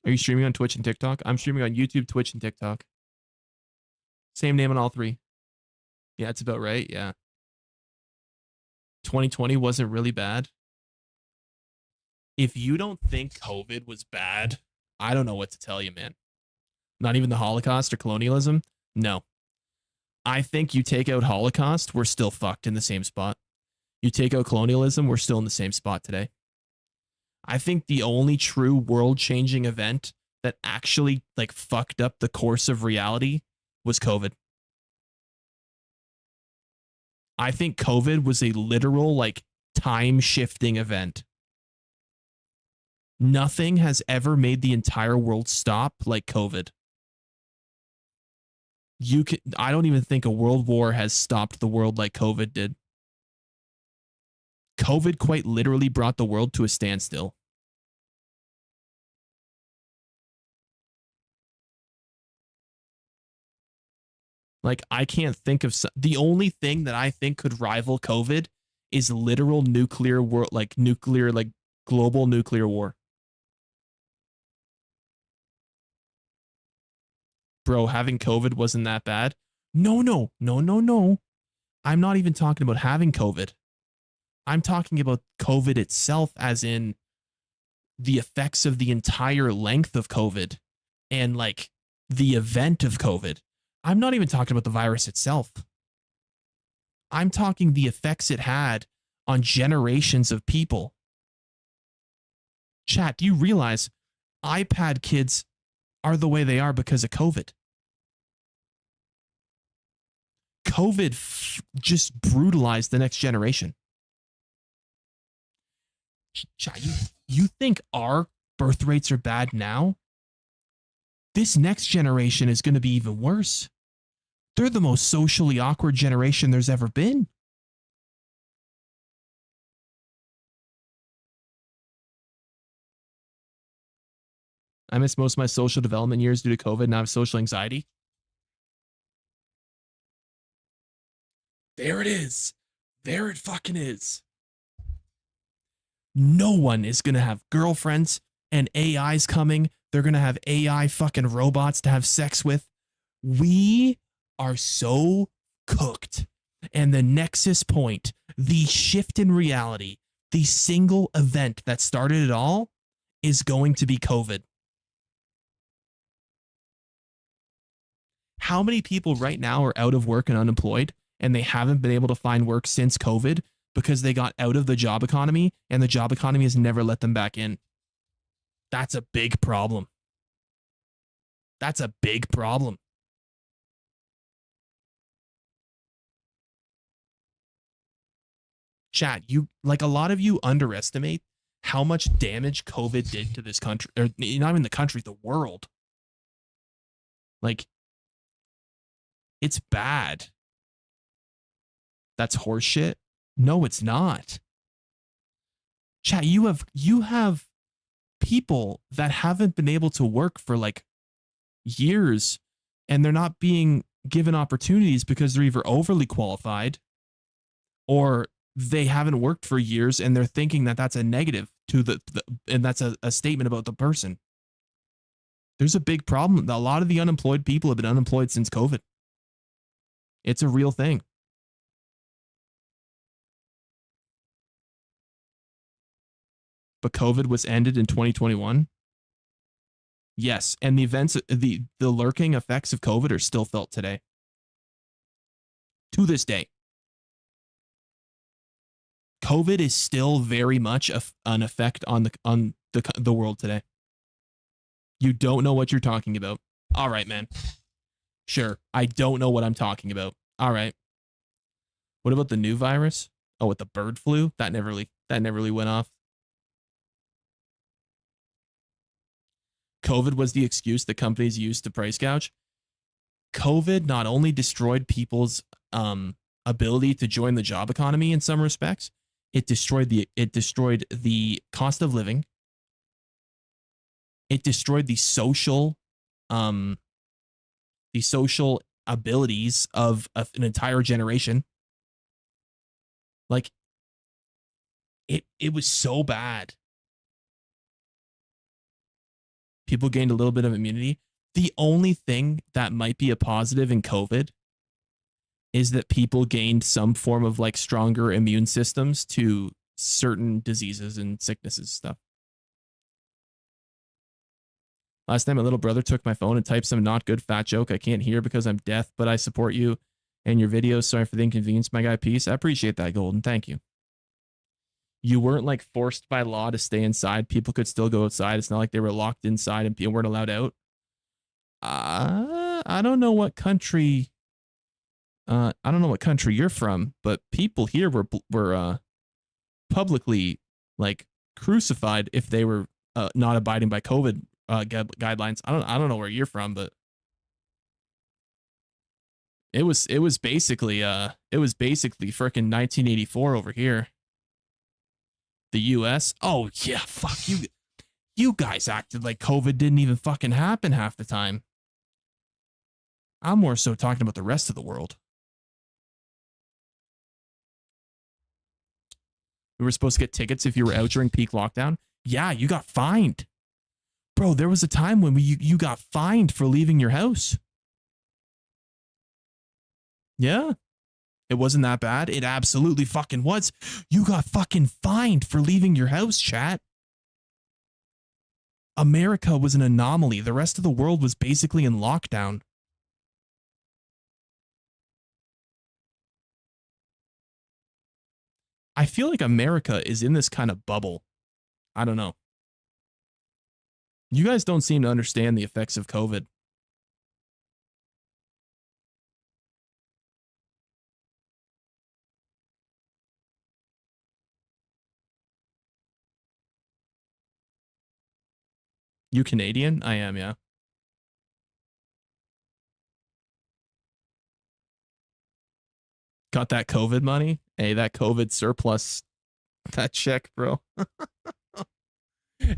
Are you streaming on Twitch and TikTok? I'm streaming on YouTube, Twitch, and TikTok. Same name on all three. Yeah, it's about right. Yeah. 2020 wasn't really bad. If you don't think COVID was bad, I don't know what to tell you, man. Not even the Holocaust or colonialism? No. I think you take out Holocaust, we're still fucked in the same spot. You take out colonialism, we're still in the same spot today. I think the only true world-changing event that actually like fucked up the course of reality was COVID. I think COVID was a literal like time-shifting event. Nothing has ever made the entire world stop like COVID. I don't even think a world war has stopped the world like COVID did. COVID quite literally brought the world to a standstill. Like, I can't think of the only thing that I think could rival COVID is literal nuclear war, like global nuclear war. Bro, having COVID wasn't that bad. No. I'm not even talking about having COVID. I'm talking about COVID itself, as in the effects of the entire length of COVID and like the event of COVID. I'm not even talking about the virus itself. I'm talking the effects it had on generations of people. Chat, do you realize iPad kids are the way they are because of COVID? COVID just brutalized the next generation. Chat, you think our birth rates are bad now? This next generation is going to be even worse. They're the most socially awkward generation there's ever been. I missed most of my social development years due to COVID. Now I have social anxiety. There it is. There it fucking is. No one is going to have girlfriends, and AI's coming. They're going to have AI fucking robots to have sex with. We are so cooked. And the nexus point, the shift in reality, the single event that started it all is going to be COVID. How many people right now are out of work and unemployed, and they haven't been able to find work since COVID because they got out of the job economy and the job economy has never let them back in? That's a big problem. That's a big problem. Chat, you like a lot of you underestimate how much damage COVID did to this country, or not even the country, the world. Like, it's bad. That's horseshit. No, it's not. Chat, you have people that haven't been able to work for like years, and they're not being given opportunities because they're either overly qualified or they haven't worked for years and they're thinking that that's a negative to the and that's a statement about the person. There's a big problem. A lot of the unemployed people have been unemployed since COVID. It's a real thing. But COVID was ended in 2021. Yes, and the events, the lurking effects of COVID are still felt today. To this day. COVID is still very much an effect on the world today. You don't know what you're talking about. All right, man. Sure, I don't know what I'm talking about. All right. What about the new virus? Oh, with the bird flu? That never really went off. COVID was the excuse that companies used to price gouge. COVID not only destroyed people's ability to join the job economy in some respects, it destroyed the cost of living. It destroyed the social abilities of an entire generation. Like it was so bad. People gained a little bit of immunity. The only thing that might be a positive in COVID is that people gained some form of like stronger immune systems to certain diseases and sicknesses and stuff. Last time my little brother took my phone and typed some not good fat joke I can't hear because I'm deaf, but I support you and your videos. Sorry for the inconvenience, my guy. Peace. I appreciate that, Golden. Thank you. You weren't like forced by law to stay inside. People could still go outside. It's not like they were locked inside and people weren't allowed out. I don't know what country. I don't know what country you're from, but people here were publicly like crucified if they were not abiding by COVID guidelines. I don't know where you're from, but it was basically freaking 1984 over here. The US. Oh yeah, fuck you. You guys acted like COVID didn't even fucking happen half the time. I'm more so talking about the rest of the world. We were supposed to get tickets if you were out during peak lockdown. Yeah, you got fined. Bro, there was a time when you got fined for leaving your house. Yeah. It wasn't that bad. It absolutely fucking was. You got fucking fined for leaving your house, chat. America was an anomaly. The rest of the world was basically in lockdown. I feel like America is in this kind of bubble. I don't know. You guys don't seem to understand the effects of COVID. You Canadian? I am, yeah. Got that COVID money? Hey, that COVID surplus, that check, bro.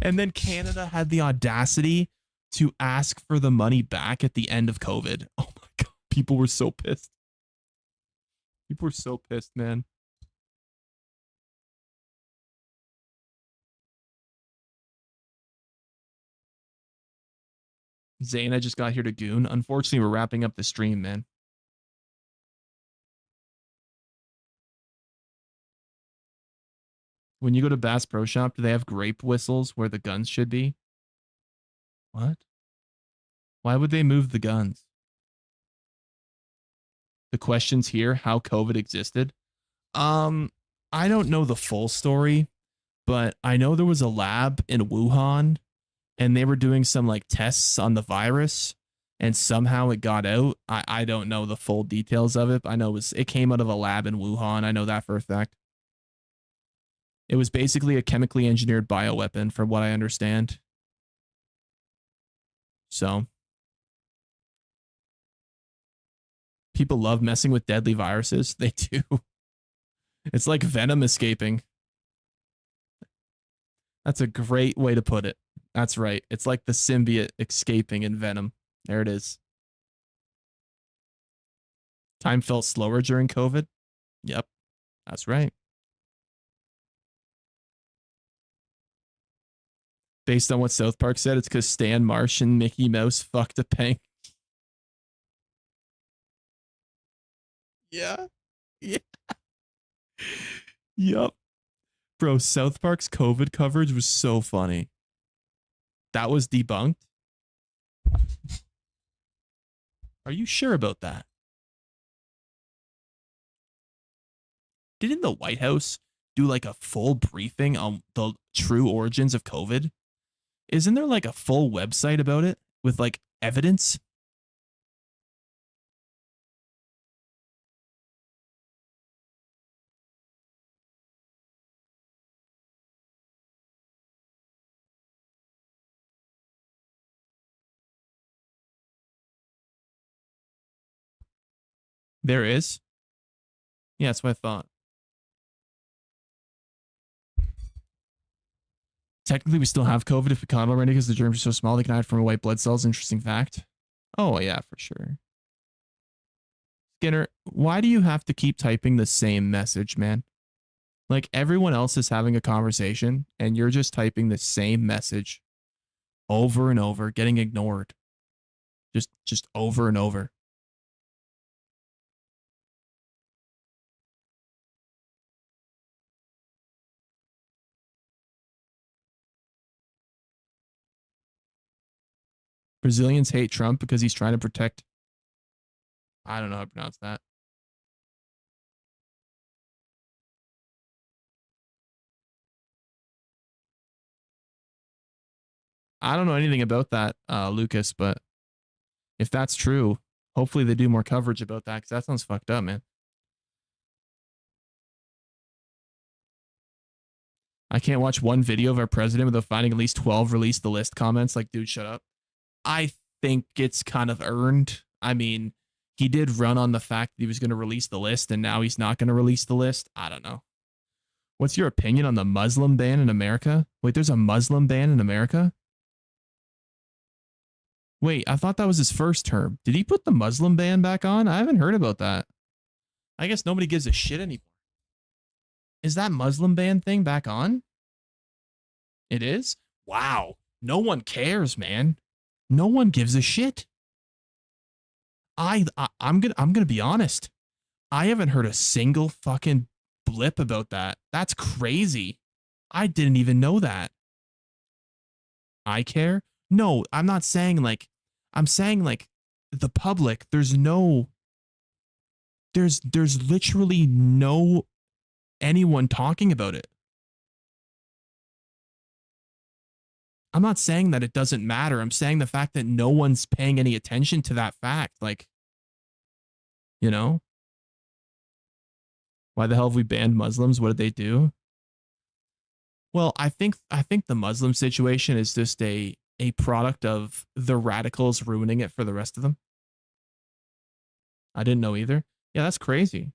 And then Canada had the audacity to ask for the money back at the end of COVID. Oh my God. People were so pissed. People were so pissed, man. Zane, I just got here to goon. Unfortunately, we're wrapping up the stream, man. When you go to Bass Pro Shop, do they have grape whistles where the guns should be? What? Why would they move the guns? The question's here, how COVID existed. I don't know the full story, but I know there was a lab in Wuhan and they were doing some like tests on the virus and somehow it got out. I don't know the full details of it. I know it came out of a lab in Wuhan. I know that for a fact. It was basically a chemically engineered bioweapon from what I understand. So people love messing with deadly viruses. They do. It's like venom escaping. That's a great way to put it. That's right. It's like the symbiote escaping in Venom. There it is. Time felt slower during COVID. Yep. That's right. Based on what South Park said, it's because Stan Marsh and Mickey Mouse fucked a penguin. Yeah. Yeah. Yup. Bro, South Park's COVID coverage was so funny. That was debunked? Are you sure about that? Didn't the White House do like a full briefing on the true origins of COVID? Isn't there like a full website about it with like evidence? There is. Yeah, that's what I thought. Technically, we still have COVID if we caught it already because the germs are so small they can hide from white blood cells. Interesting fact. Oh, yeah, for sure. Skinner, why do you have to keep typing the same message, man? Like everyone else is having a conversation and you're just typing the same message over and over, getting ignored. Just over and over. Brazilians hate Trump because he's trying to protect. I don't know how to pronounce that. I don't know anything about that, Lucas, but if that's true, hopefully they do more coverage about that because that sounds fucked up, man. I can't watch one video of our president without finding at least 12 release the list comments. Like, dude, shut up. I think it's kind of earned. I mean, he did run on the fact that he was going to release the list and now he's not going to release the list. I don't know. What's your opinion on the Muslim ban in America? Wait, there's a Muslim ban in America? Wait, I thought that was his first term. Did he put the Muslim ban back on? I haven't heard about that. I guess nobody gives a shit anymore. Is that Muslim ban thing back on? It is? Wow. No one cares, man. No one gives a shit. I'm gonna be honest. I haven't heard a single fucking blip about that. That's crazy. I didn't even know that. I care? No, I'm not saying like, I'm saying like the public, there's literally no anyone talking about it. I'm not saying that it doesn't matter. I'm saying the fact that no one's paying any attention to that fact. Like, you know, why the hell have we banned Muslims? What did they do? Well, I think the Muslim situation is just a product of the radicals ruining it for the rest of them. I didn't know either. Yeah, that's crazy.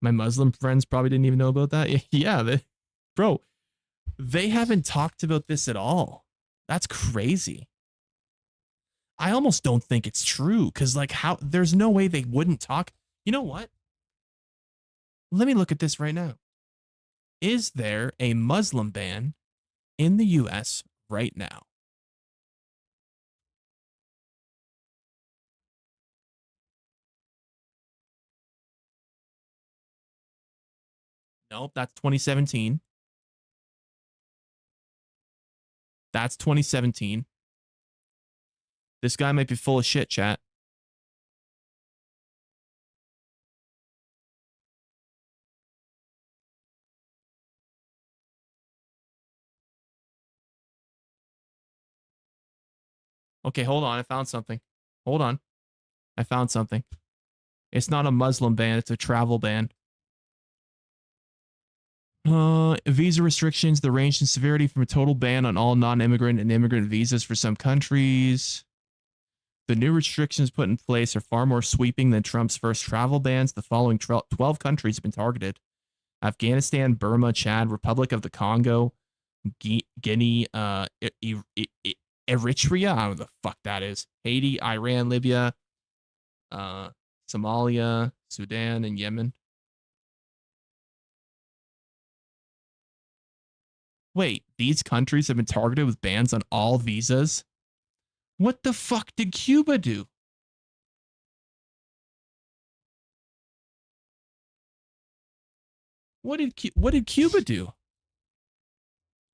My Muslim friends probably didn't even know about that. Yeah, bro, they haven't talked about this at all. That's crazy. I almost don't think it's true because like there's no way they wouldn't talk. You know what? Let me look at this right now. Is there a Muslim ban in the US right now. Nope, that's 2017. That's 2017. This guy might be full of shit, chat. Okay, hold on. I found something. Hold on. I found something. It's not a Muslim ban, it's a travel ban. Visa restrictions, the range in severity from a total ban on all non-immigrant and immigrant visas for some countries. The new restrictions put in place are far more sweeping than Trump's first travel bans. The following 12 countries have been targeted: Afghanistan, Burma, Chad, Republic of the Congo, Guinea, Eritrea, I don't know what the fuck that is, Haiti, Iran, Libya, Somalia, Sudan, and Yemen. Wait, these countries have been targeted with bans on all visas? What the fuck did Cuba do? What did Cuba do?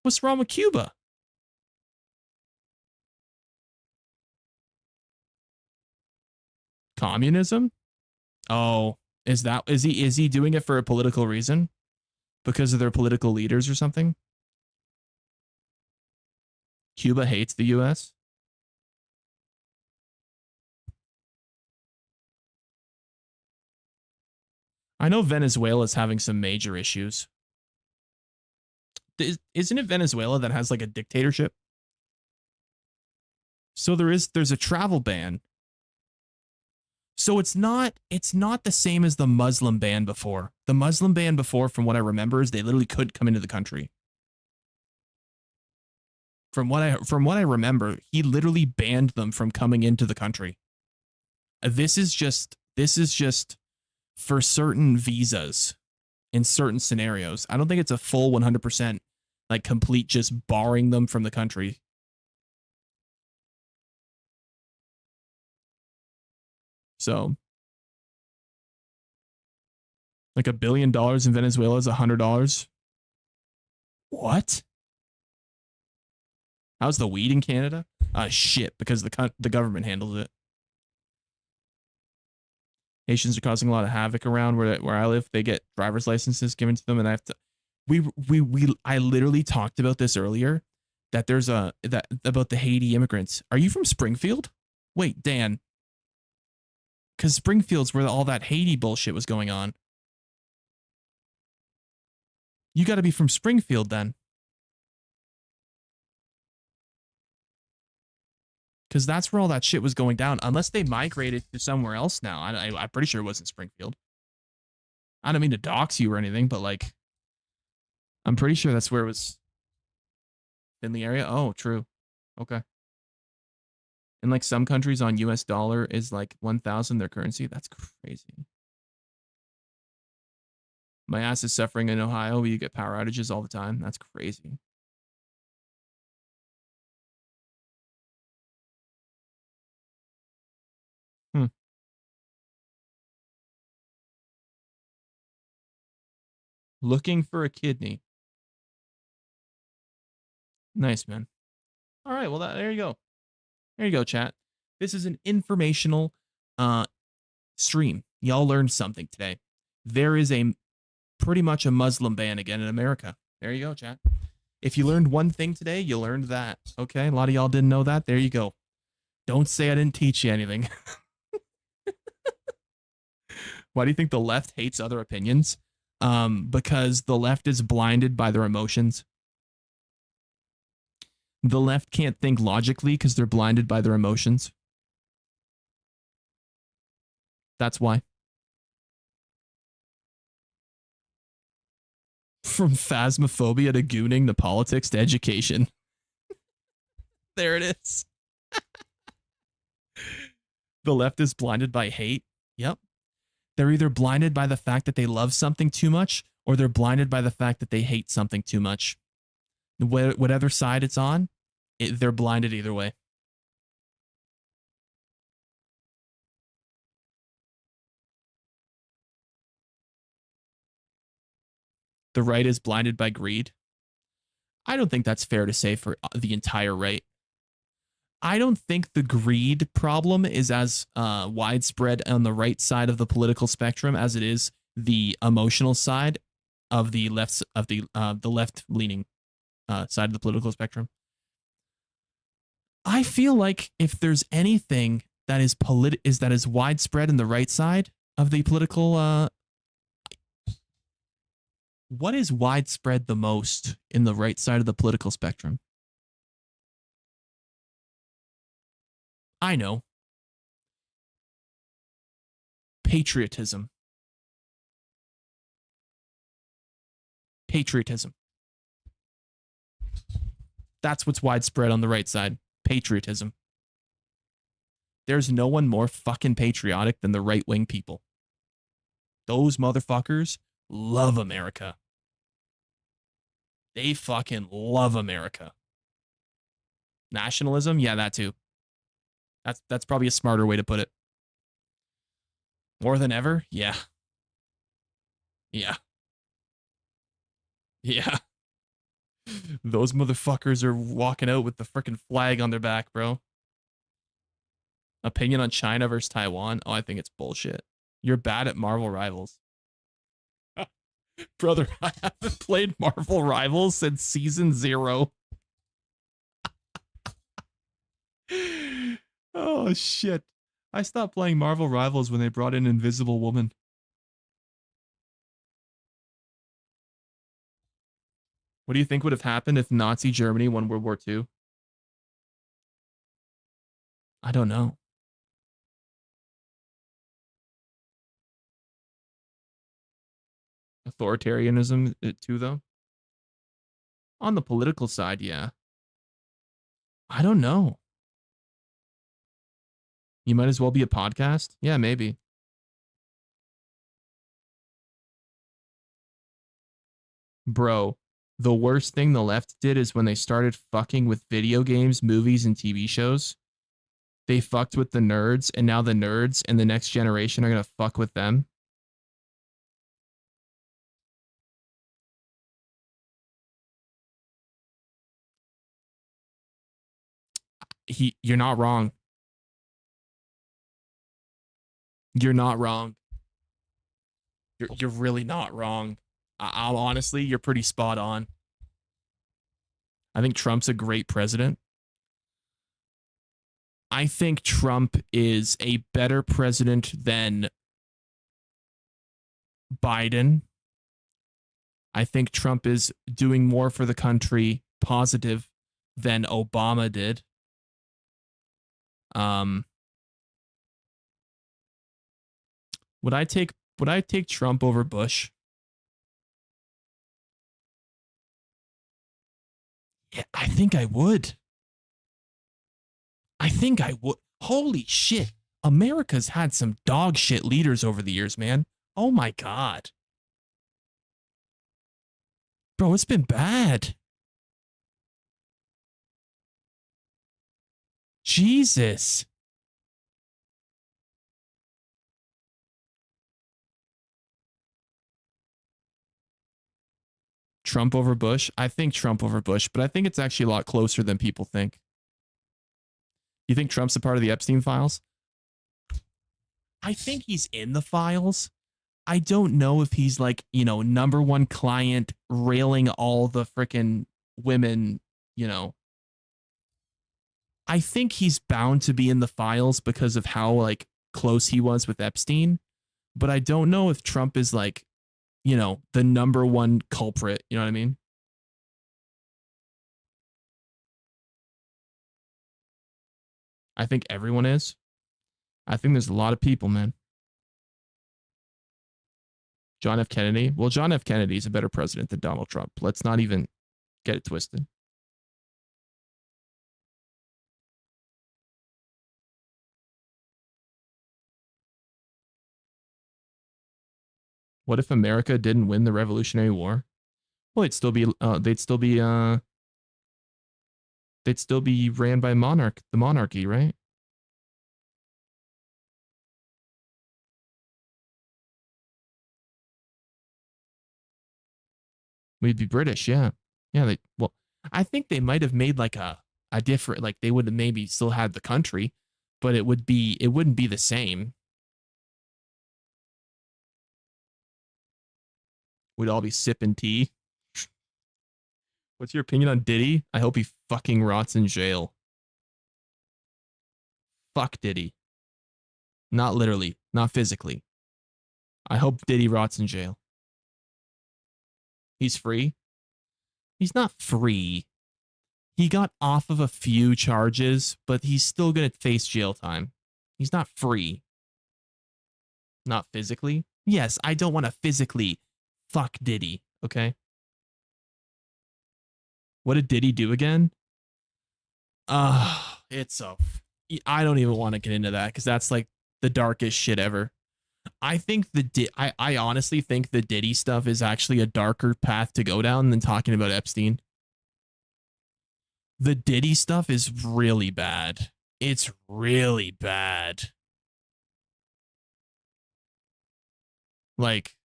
What's wrong with Cuba? Communism? Oh, is he doing it for a political reason? Because of their political leaders or something? Cuba hates the US? I know Venezuela's having some major issues. Isn't it Venezuela that has like a dictatorship? So there's a travel ban. So it's not the same as the Muslim ban before. The Muslim ban before, from what I remember, is they literally couldn't come into the country. From what I remember, he literally banned them from coming into the country. This is just for certain visas in certain scenarios. I don't think it's a full 100% like complete just barring them from the country. So like $1 billion in Venezuela is $100. What? How's the weed in Canada? Shit, because the government handles it. Haitians are causing a lot of havoc around where I live. They get driver's licenses given to them, and I have to. I literally talked about this earlier. That there's that about the Haiti immigrants. Are you from Springfield? Wait, Dan. Because Springfield's where all that Haiti bullshit was going on. You got to be from Springfield then. Because that's where all that shit was going down. Unless they migrated to somewhere else now. I'm pretty sure it wasn't Springfield. I don't mean to dox you or anything, but like, I'm pretty sure that's where it was. In the area? Oh, true. Okay. In like some countries on US dollar is like 1,000 their currency. That's crazy. My ass is suffering in Ohio where you get power outages all the time. That's crazy. Looking for a kidney. Nice, man. All right, well, there you go. There you go, chat. This is an informational stream. Y'all learned something today. There is pretty much a Muslim ban again in America. There you go, chat. If you learned one thing today, you learned that. Okay, a lot of y'all didn't know that. There you go. Don't say I didn't teach you anything. Why do you think the left hates other opinions? Because the left is blinded by their emotions. The left can't think logically because they're blinded by their emotions. That's why. From phasmophobia to gooning to politics to education. There it is. The left is blinded by hate. Yep. They're either blinded by the fact that they love something too much, or they're blinded by the fact that they hate something too much. Whatever side it's on, they're blinded either way. The right is blinded by greed. I don't think that's fair to say for the entire right. I don't think the greed problem is as widespread on the right side of the political spectrum as it is the emotional side of the left leaning side of the political spectrum. I feel like if there's anything that is widespread in the right side of the political what is widespread the most in the right side of the political spectrum? I know. Patriotism. Patriotism. That's what's widespread on the right side. Patriotism. There's no one more fucking patriotic than the right-wing people. Those motherfuckers love America. They fucking love America. Nationalism? Yeah, that too. That's probably a smarter way to put it. More than ever? Yeah. Yeah. Yeah. Those motherfuckers are walking out with the freaking flag on their back, bro. Opinion on China versus Taiwan? Oh, I think it's bullshit. You're bad at Marvel Rivals. Brother, I haven't played Marvel Rivals since season 0. Oh, shit. I stopped playing Marvel Rivals when they brought in Invisible Woman. What do you think would have happened if Nazi Germany won World War II? I don't know. Authoritarianism too, though? On the political side, yeah. I don't know. You might as well be a podcast? Yeah, maybe. Bro, the worst thing the left did is when they started fucking with video games, movies, and TV shows. They fucked with the nerds, and now the nerds and the next generation are going to fuck with them. You're not wrong. You're not wrong. You're really not wrong. I'll honestly, you're pretty spot on. I think Trump's a great president. I think Trump is a better president than Biden. I think Trump is doing more for the country positive than Obama did. Would I take Trump over Bush? Yeah, I think I would. I think I would. Holy shit. America's had some dog shit leaders over the years, man. Oh my God. Bro, it's been bad. Jesus. Trump over Bush? I think Trump over Bush, but I think it's actually a lot closer than people think. You think Trump's a part of the Epstein files? I think he's in the files. I don't know if he's like, number one client railing all the freaking women, I think he's bound to be in the files because of how like close he was with Epstein, but I don't know if Trump is like, the number one culprit, you know what I mean? I think everyone is. I think there's a lot of people, man. John F. Kennedy. Well, John F. Kennedy is a better president than Donald Trump. Let's not even get it twisted. What if America didn't win the Revolutionary War? Well, they'd still be they'd still be ran by the monarchy, right? We'd be British, yeah. Yeah, well, I think they might have made like a different, like they would have maybe still had the country, but it wouldn't be the same. We'd all be sipping tea. What's your opinion on Diddy? I hope he fucking rots in jail. Fuck Diddy. Not literally, not physically. I hope Diddy rots in jail. He's free. He's not free. He got off of a few charges, but he's still going to face jail time. He's not free. Not physically. Yes, I don't want to physically fuck Diddy, okay? What did Diddy do again? It's a. I don't even want to get into that because that's like the darkest shit ever. I think I honestly think the Diddy stuff is actually a darker path to go down than talking about Epstein. The Diddy stuff is really bad. It's really bad. Like,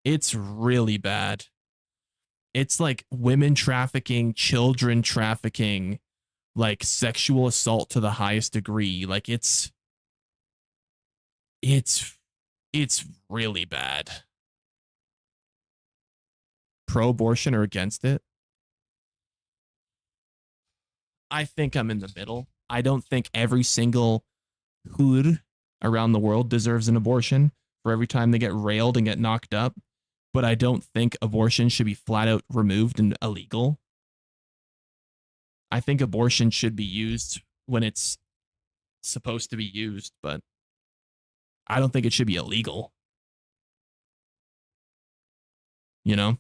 it's really bad. It's like women trafficking, children trafficking, like sexual assault to the highest degree. Like it's really bad. Pro-abortion or against it? I think I'm in the middle. I don't think every single hood around the world deserves an abortion for every time they get railed and get knocked up. But I don't think abortion should be flat out removed and illegal. I think abortion should be used when it's supposed to be used, but I don't think it should be illegal. You know?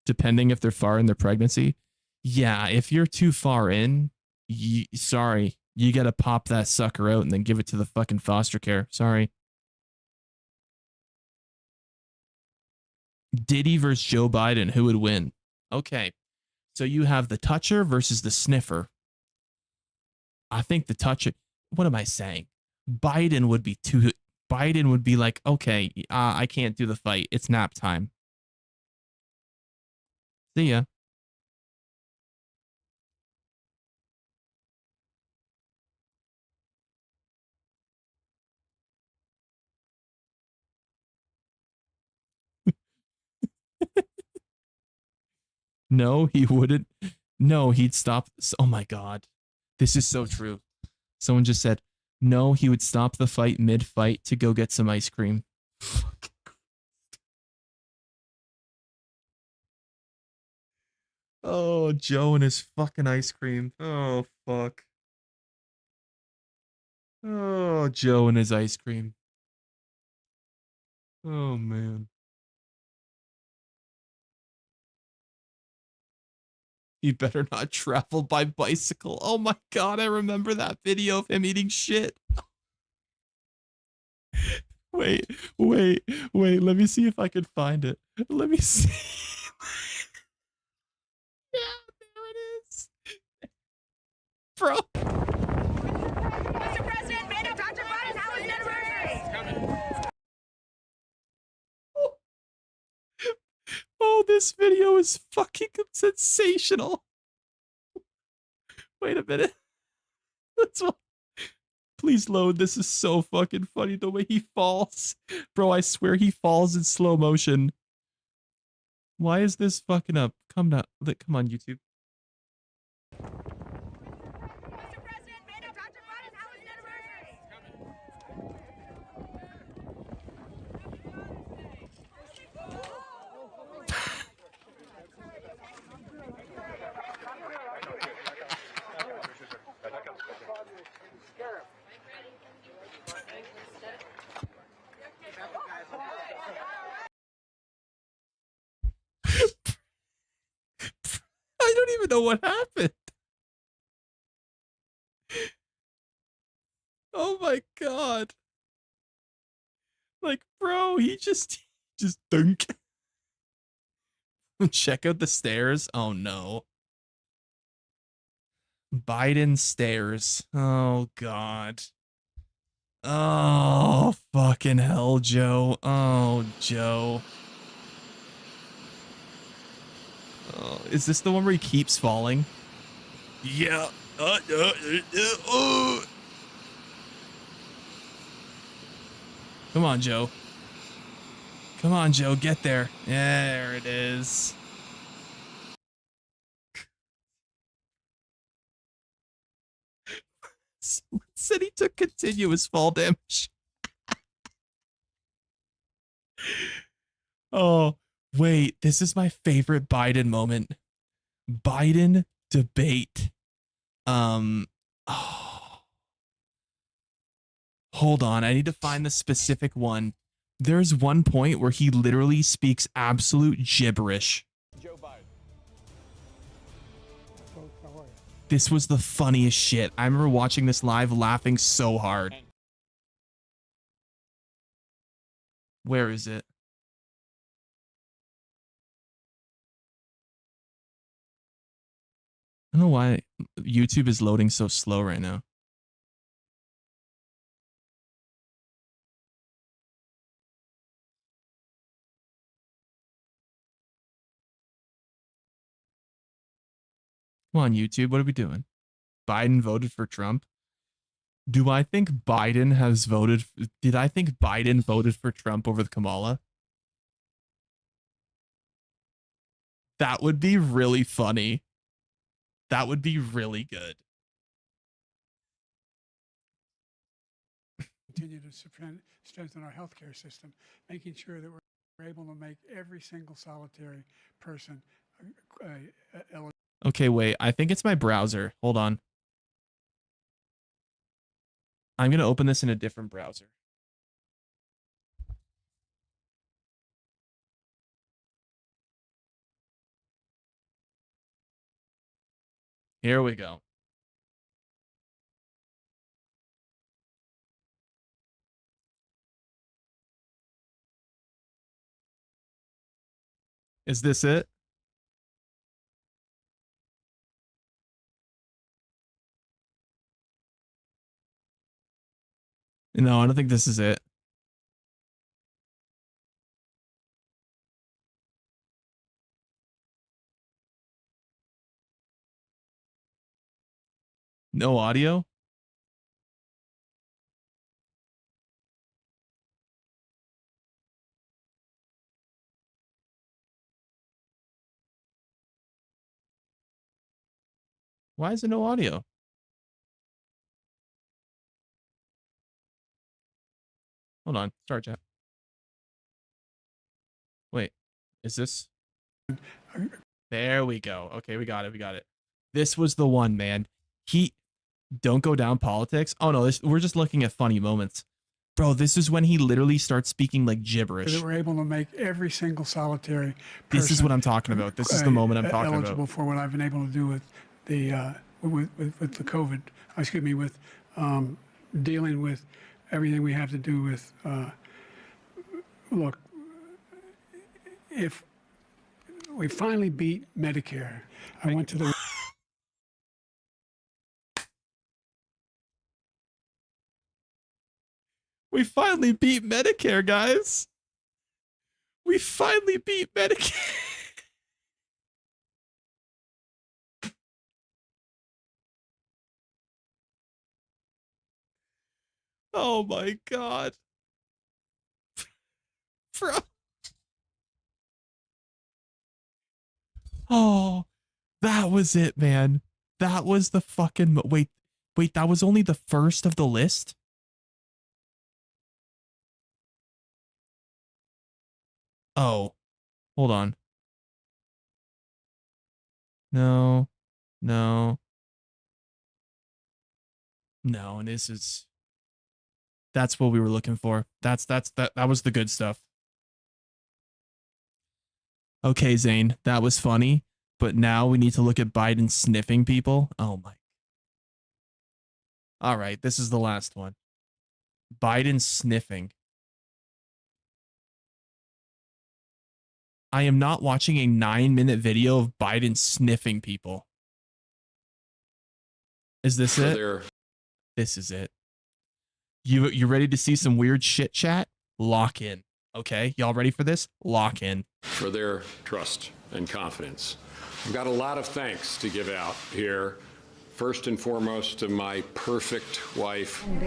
Depending if they're far in their pregnancy. Yeah, if you're too far in, sorry, you got to pop that sucker out and then give it to the fucking foster care. Sorry. Diddy versus Joe Biden, who would win? Okay. So you have the toucher versus the sniffer. I think the toucher, what am I saying? Biden would be too, Biden would be like, okay, I can't do the fight. It's nap time. See ya. No, he wouldn't. No, he'd stop. Oh my God. This is so true. Someone just said, no, he would stop the fight mid fight to go get some ice cream. Oh, Joe and his fucking ice cream. Oh, fuck. Oh, Joe and his ice cream. Oh, man. He better not travel by bicycle. Oh my God, I remember that video of him eating shit. Wait, wait, wait. Let me see if I can find it. Let me see. Yeah, there it is. Bro. Mr. President, made up Dr. Biden, how was it anniversary? Oh, this video is fucking sensational. Wait a minute. That's what. Please load. This is so fucking funny the way he falls. Bro, I swear he falls in slow motion. Why is this fucking up? Come on, YouTube. Mr. President, made up Dr. Biden, how was it anniversary? I don't even know what happened. Oh my God. Like, bro, he just dunk. Check out the stairs. Oh no. Biden stairs. Oh god. Oh fucking hell, Joe. Oh, Joe. Oh, is this the one where he keeps falling? Yeah. Come on, Joe. Come on, Joe. Get there. There it is. Someone said he took continuous fall damage. Oh, wait. This is my favorite Biden moment. Biden debate. Oh, hold on. I need to find the specific one. There's one point where he literally speaks absolute gibberish. Joe Biden. This was the funniest shit. I remember watching this live laughing so hard. Where is it? I don't know why YouTube is loading so slow right now. Come on, YouTube. What are we doing? Biden voted for Trump. Do I think Biden has voted? Did I think Biden voted for Trump over the Kamala? That would be really funny. That would be really good. Continue to strengthen our healthcare system, making sure that we're able to make every single solitary person eligible. Okay, wait. I think it's my browser. Hold on. I'm going to open this in a different browser. Here we go. Is this it? No, I don't think this is it. No audio? Why is there no audio? Hold on. Start chat. Wait. Is this? There we go. Okay, we got it. We got it. This was the one, man. He don't go down politics. Oh no, we're just looking at funny moments. Bro, this is when he literally starts speaking like gibberish. That we're able to make every single solitary person. This is what I'm talking about. This is the moment I'm talking eligible about. for what I've been able to do with the with the COVID. Excuse me, with dealing with everything we have to do with. Look, if we finally beat Medicare, I went to the. We finally beat Medicare, guys. We finally beat Medicare. Oh my God. Bro. Oh, that was it, man. That was the fucking... Wait, that was only the first of the list? Oh, hold on. No, no. No, and this is... That's what we were looking for. That was the good stuff. Okay, Zane, that was funny, but now we need to look at Biden sniffing people. Oh my. All right, this is the last one. Biden sniffing. I am not watching a 9-minute video of Biden sniffing people. Is this it? This is it. You ready to see some weird shit chat? Lock in. Okay, y'all ready for this? Lock in. For their trust and confidence. I've got a lot of thanks to give out here. First and foremost to my perfect wife. Can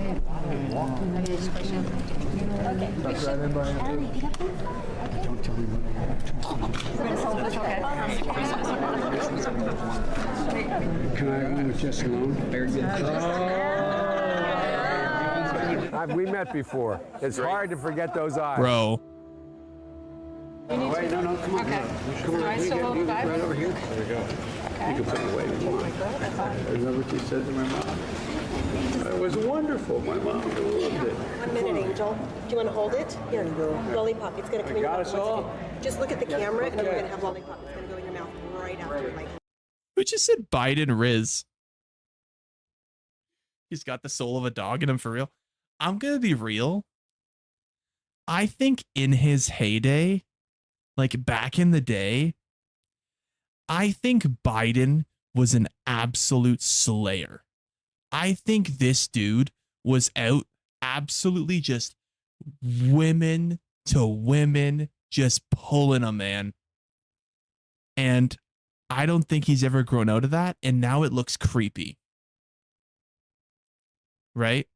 I go with Jess alone? Very good. We met before. It's hard to forget those eyes. Bro. Wait, no, come on. Okay. Come on, Do I still hold the right Bible? over here. There we go. You can put it away if you want. Remember what you said to my mom? It was wonderful. My mom loved it. 1 minute, Angel. Do you want to hold it? Here, lollipop. It's going to come in your got mouth. us all. Just look at the camera, and then we're okay. going to have lollipop. It's going to go in your mouth right after. Like. Who just said Biden Riz? He's got the soul of a dog in him for real. I'm going to be real. I think in his heyday, like back in the day, I think Biden was an absolute slayer. I think this dude was out absolutely just women to women, just pulling a man. And I don't think he's ever grown out of that. And now it looks creepy. Right?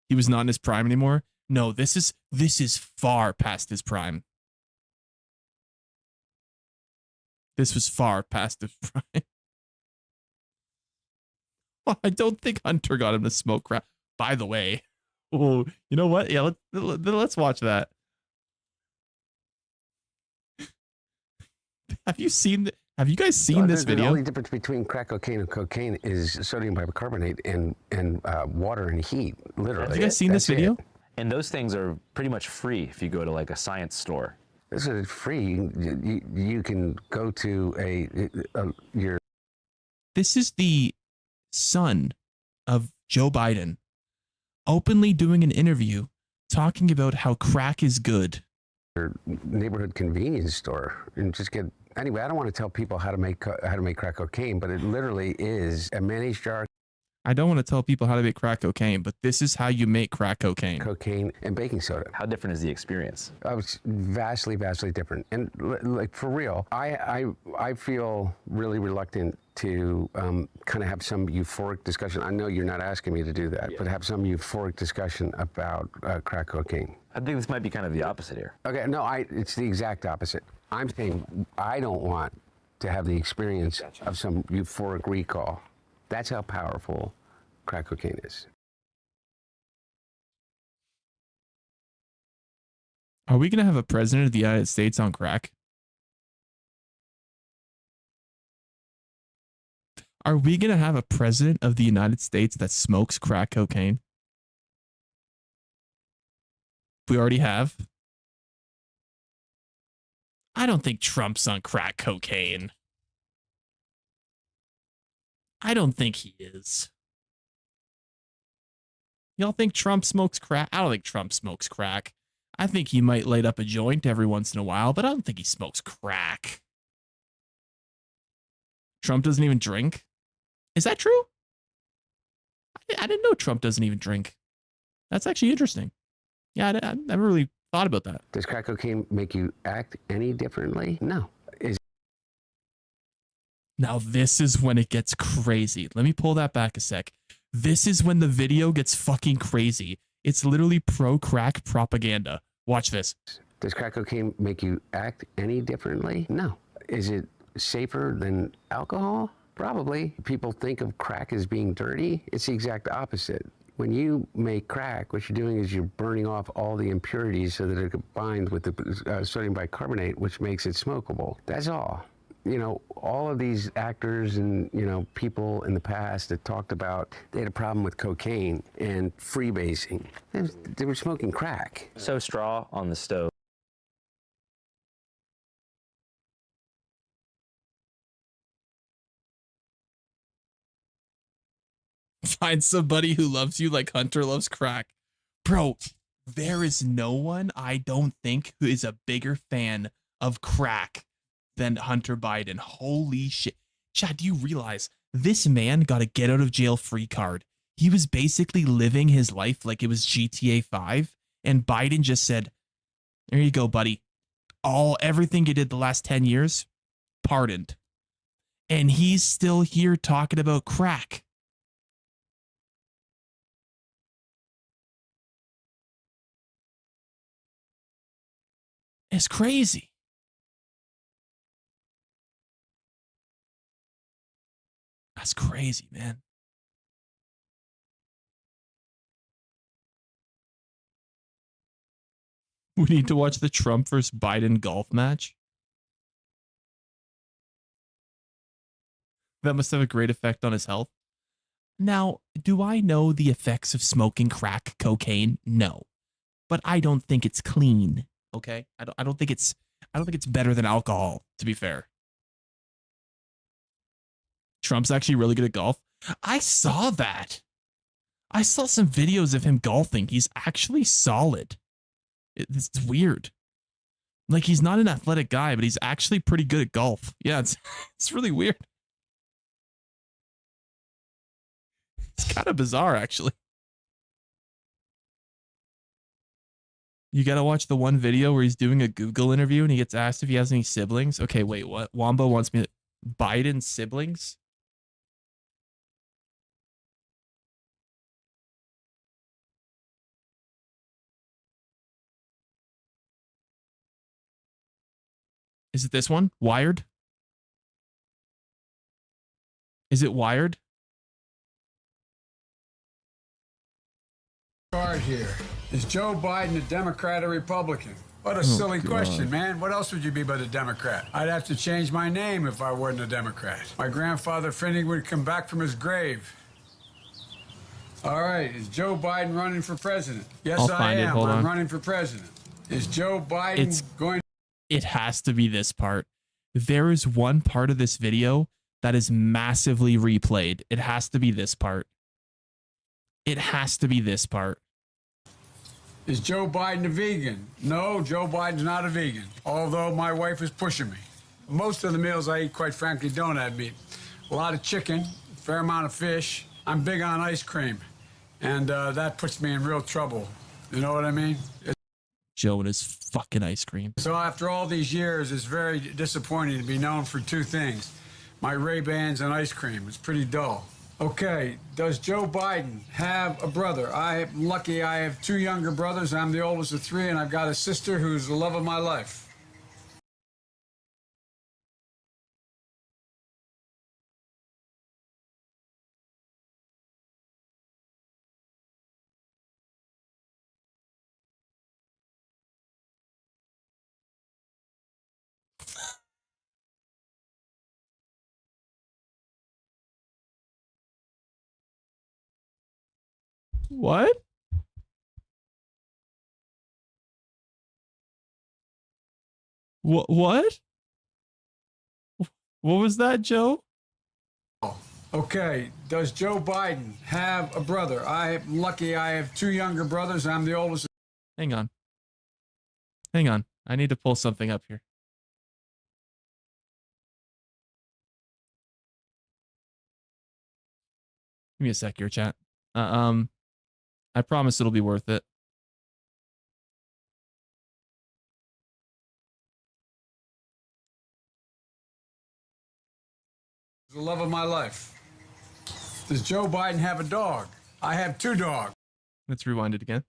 He was not in his prime anymore. No, this is far past his prime. This was far past his prime. Well, I don't think Hunter got him to smoke crack. By the way, oh, you know what? Yeah, let's watch that. Have you guys seen this video? The only difference between crack cocaine and cocaine is sodium bicarbonate and water and heat, literally. Have you guys seen this video? And those things are pretty much free if you go to like a science store. This is free. You can go to your. This is the son of Joe Biden openly doing an interview talking about how crack is good. Your neighborhood convenience store and just get. Anyway, I don't want to tell people how to make crack cocaine, but it literally is a mayonnaise jar. I don't want to tell people how to make crack cocaine, but this is how you make crack cocaine. Cocaine and baking soda. How different is the experience? It's vastly, vastly different. And like for real, I feel really reluctant to kind of have some euphoric discussion. I know you're not asking me to do that, but have some euphoric discussion about crack cocaine. I think this might be kind of the opposite here. Okay, no, it's the exact opposite. I'm saying I don't want to have the experience of some euphoric recall. That's how powerful crack cocaine is. Are we going to have a president of the United States on crack? Are we going to have a president of the United States that smokes crack cocaine? We already have. I don't think Trump's on crack cocaine. I don't think he is. Y'all think Trump smokes crack? I don't think Trump smokes crack. I think he might light up a joint every once in a while, but I don't think he smokes crack. Trump doesn't even drink? Is that true? I didn't know Trump doesn't even drink. That's actually interesting. Yeah, I never really thought about that. Does crack cocaine make you act any differently? No. Now this is when it gets crazy. Let me pull that back a sec. This is when the video gets fucking crazy. It's literally pro-crack propaganda. Watch this. Does crack cocaine make you act any differently? No. Is it safer than alcohol? Probably. People think of crack as being dirty. It's the exact opposite. When you make crack, what you're doing is you're burning off all the impurities so that it combines with the sodium bicarbonate, which makes it smokable. That's all. You know, all of these actors and, you know, people in the past that talked about they had a problem with cocaine and freebasing. They were smoking crack. So straw on the stove. Find somebody who loves you like Hunter loves crack. Bro, There is no one, I don't think, who is a bigger fan of crack than Hunter Biden. Holy shit. Chad, do you realize this man got a get out of jail free card? He was basically living his life like it was GTA 5, and Biden just said, there you go, buddy. Everything you did the last 10 years, pardoned. And he's still here talking about crack. It's crazy. That's crazy, man. We need to watch the Trump versus Biden golf match. That must have a great effect on his health. Now, do I know the effects of smoking crack cocaine? No. But I don't think it's clean, okay? I don't think it's better than alcohol, to be fair. Trump's actually really good at golf. I saw that. I saw some videos of him golfing. He's actually solid. It's weird. Like, he's not an athletic guy, but he's actually pretty good at golf. Yeah, it's really weird. It's kind of bizarre, actually. You gotta watch the one video where he's doing a Google interview and he gets asked if he has any siblings. Okay, wait, what? Wombo wants me to... Biden's siblings? Is it this one? Wired? Is it Wired? Card here. Is Joe Biden a Democrat or Republican? What a silly question, man. What else would you be but a Democrat? I'd have to change my name if I weren't a Democrat. My grandfather Finney would come back from his grave. All right, is Joe Biden running for president? Yes, I am. I'm running for president. Is Joe Biden going... It has to be this part. There is one part of this video that is massively replayed. It has to be this part. It has to be this part. Is Joe Biden a vegan? No, Joe Biden's not a vegan, although my wife is pushing me. Most of the meals I eat, quite frankly, don't have meat. A lot of chicken, a fair amount of fish. I'm big on ice cream, and that puts me in real trouble. You know what I mean? Joe and his fucking ice cream. So after all these years, it's very disappointing to be known for two things. My Ray-Bans and ice cream. It's pretty dull. Okay, does Joe Biden have a brother? I'm lucky I have two younger brothers. I'm the oldest of three, and I've got a sister who's the love of my life. What? What? What was that, Joe? Okay, does Joe Biden have a brother? I'm lucky I have two younger brothers. I'm the oldest. Hang on. Hang on. I need to pull something up here. Give me a sec here, chat. I promise it'll be worth it. The love of my life. Does Joe Biden have a dog? I have two dogs. Let's rewind it again.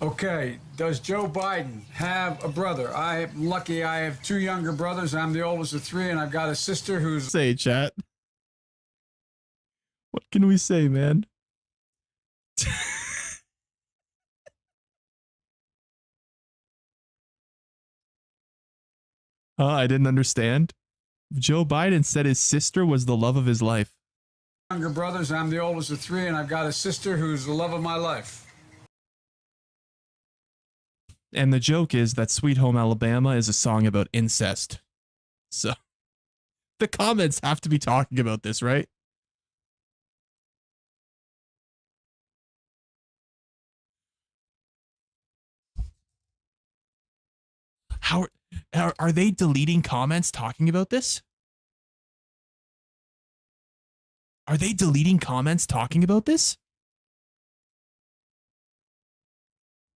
Okay, does Joe Biden have a brother? I'm lucky I have two younger brothers. I'm the oldest of three, and I've got a sister who's... Say, chat. What can we say, man? I didn't understand. Joe Biden said his sister was the love of his life. Younger brothers, I'm the oldest of three, and I've got a sister who's the love of my life. And the joke is that Sweet Home Alabama is a song about incest. So the comments have to be talking about this, right? Are they deleting comments talking about this? Are they deleting comments talking about this?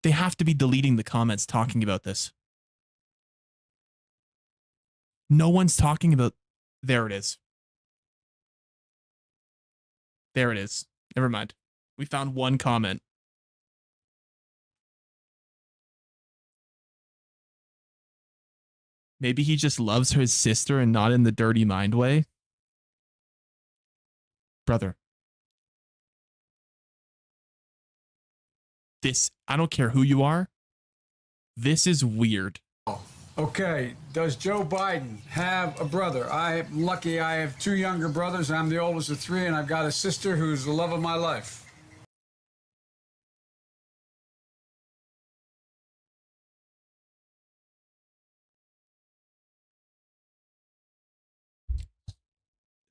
They have to be deleting the comments talking about this. No one's talking about... There it is. There it is. Never mind. We found one comment. Maybe he just loves his sister and not in the dirty mind way. Brother. This, I don't care who you are. This is weird. Okay, does Joe Biden have a brother? I'm lucky I have 2 younger brothers. I'm the oldest of 3, and I've got a sister who's the love of my life.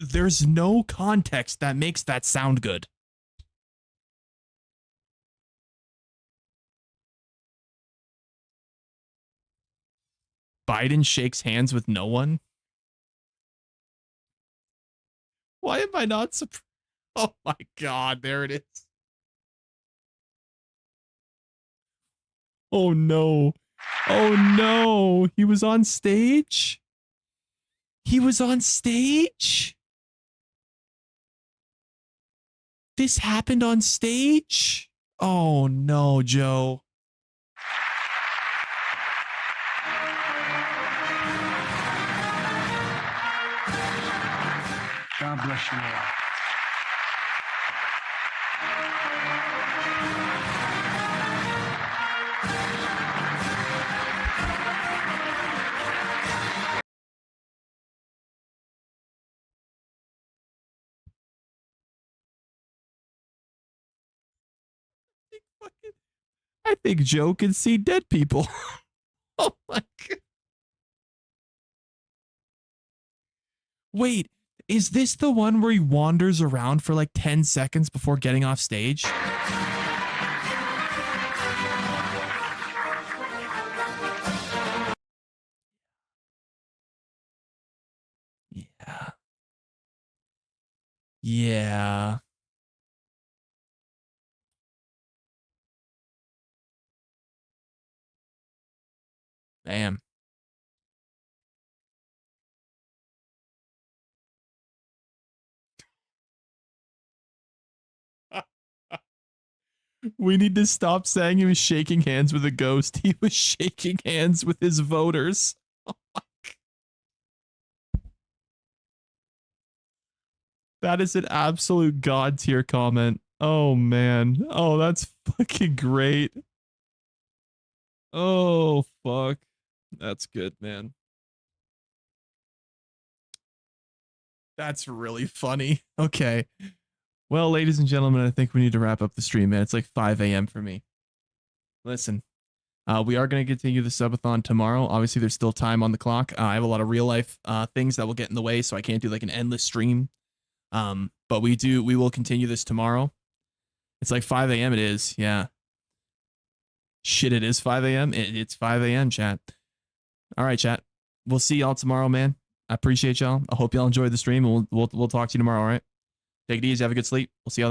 There's no context that makes that sound good. Biden shakes hands with no one? Why am I not surprised? Oh my God, there it is. Oh no. Oh no. He was on stage? He was on stage? This happened on stage? Oh no, Joe. God bless you all. I think Joe can see dead people. Oh my God. Wait, is this the one where he wanders around for like 10 seconds before getting off stage? Yeah. Yeah. Damn. We need to stop saying he was shaking hands with a ghost. He was shaking hands with his voters. That is an absolute god tier comment. Oh man. Oh, that's fucking great. Oh fuck. That's good, man. That's really funny. Okay. Well, ladies and gentlemen, I think we need to wrap up the stream, man. It's like 5 a.m. for me. Listen, we are going to continue the subathon tomorrow. Obviously, there's still time on the clock. I have a lot of real life things that will get in the way, so I can't do like an endless stream. But we will continue this tomorrow. It's like 5 a.m. It is. Yeah. Shit, it is 5 a.m. It's 5 a.m. chat. All right, chat. We'll see y'all tomorrow, man. I appreciate y'all. I hope y'all enjoyed the stream, and we'll talk to you tomorrow. All right. Take it easy. Have a good sleep. We'll see y'all then.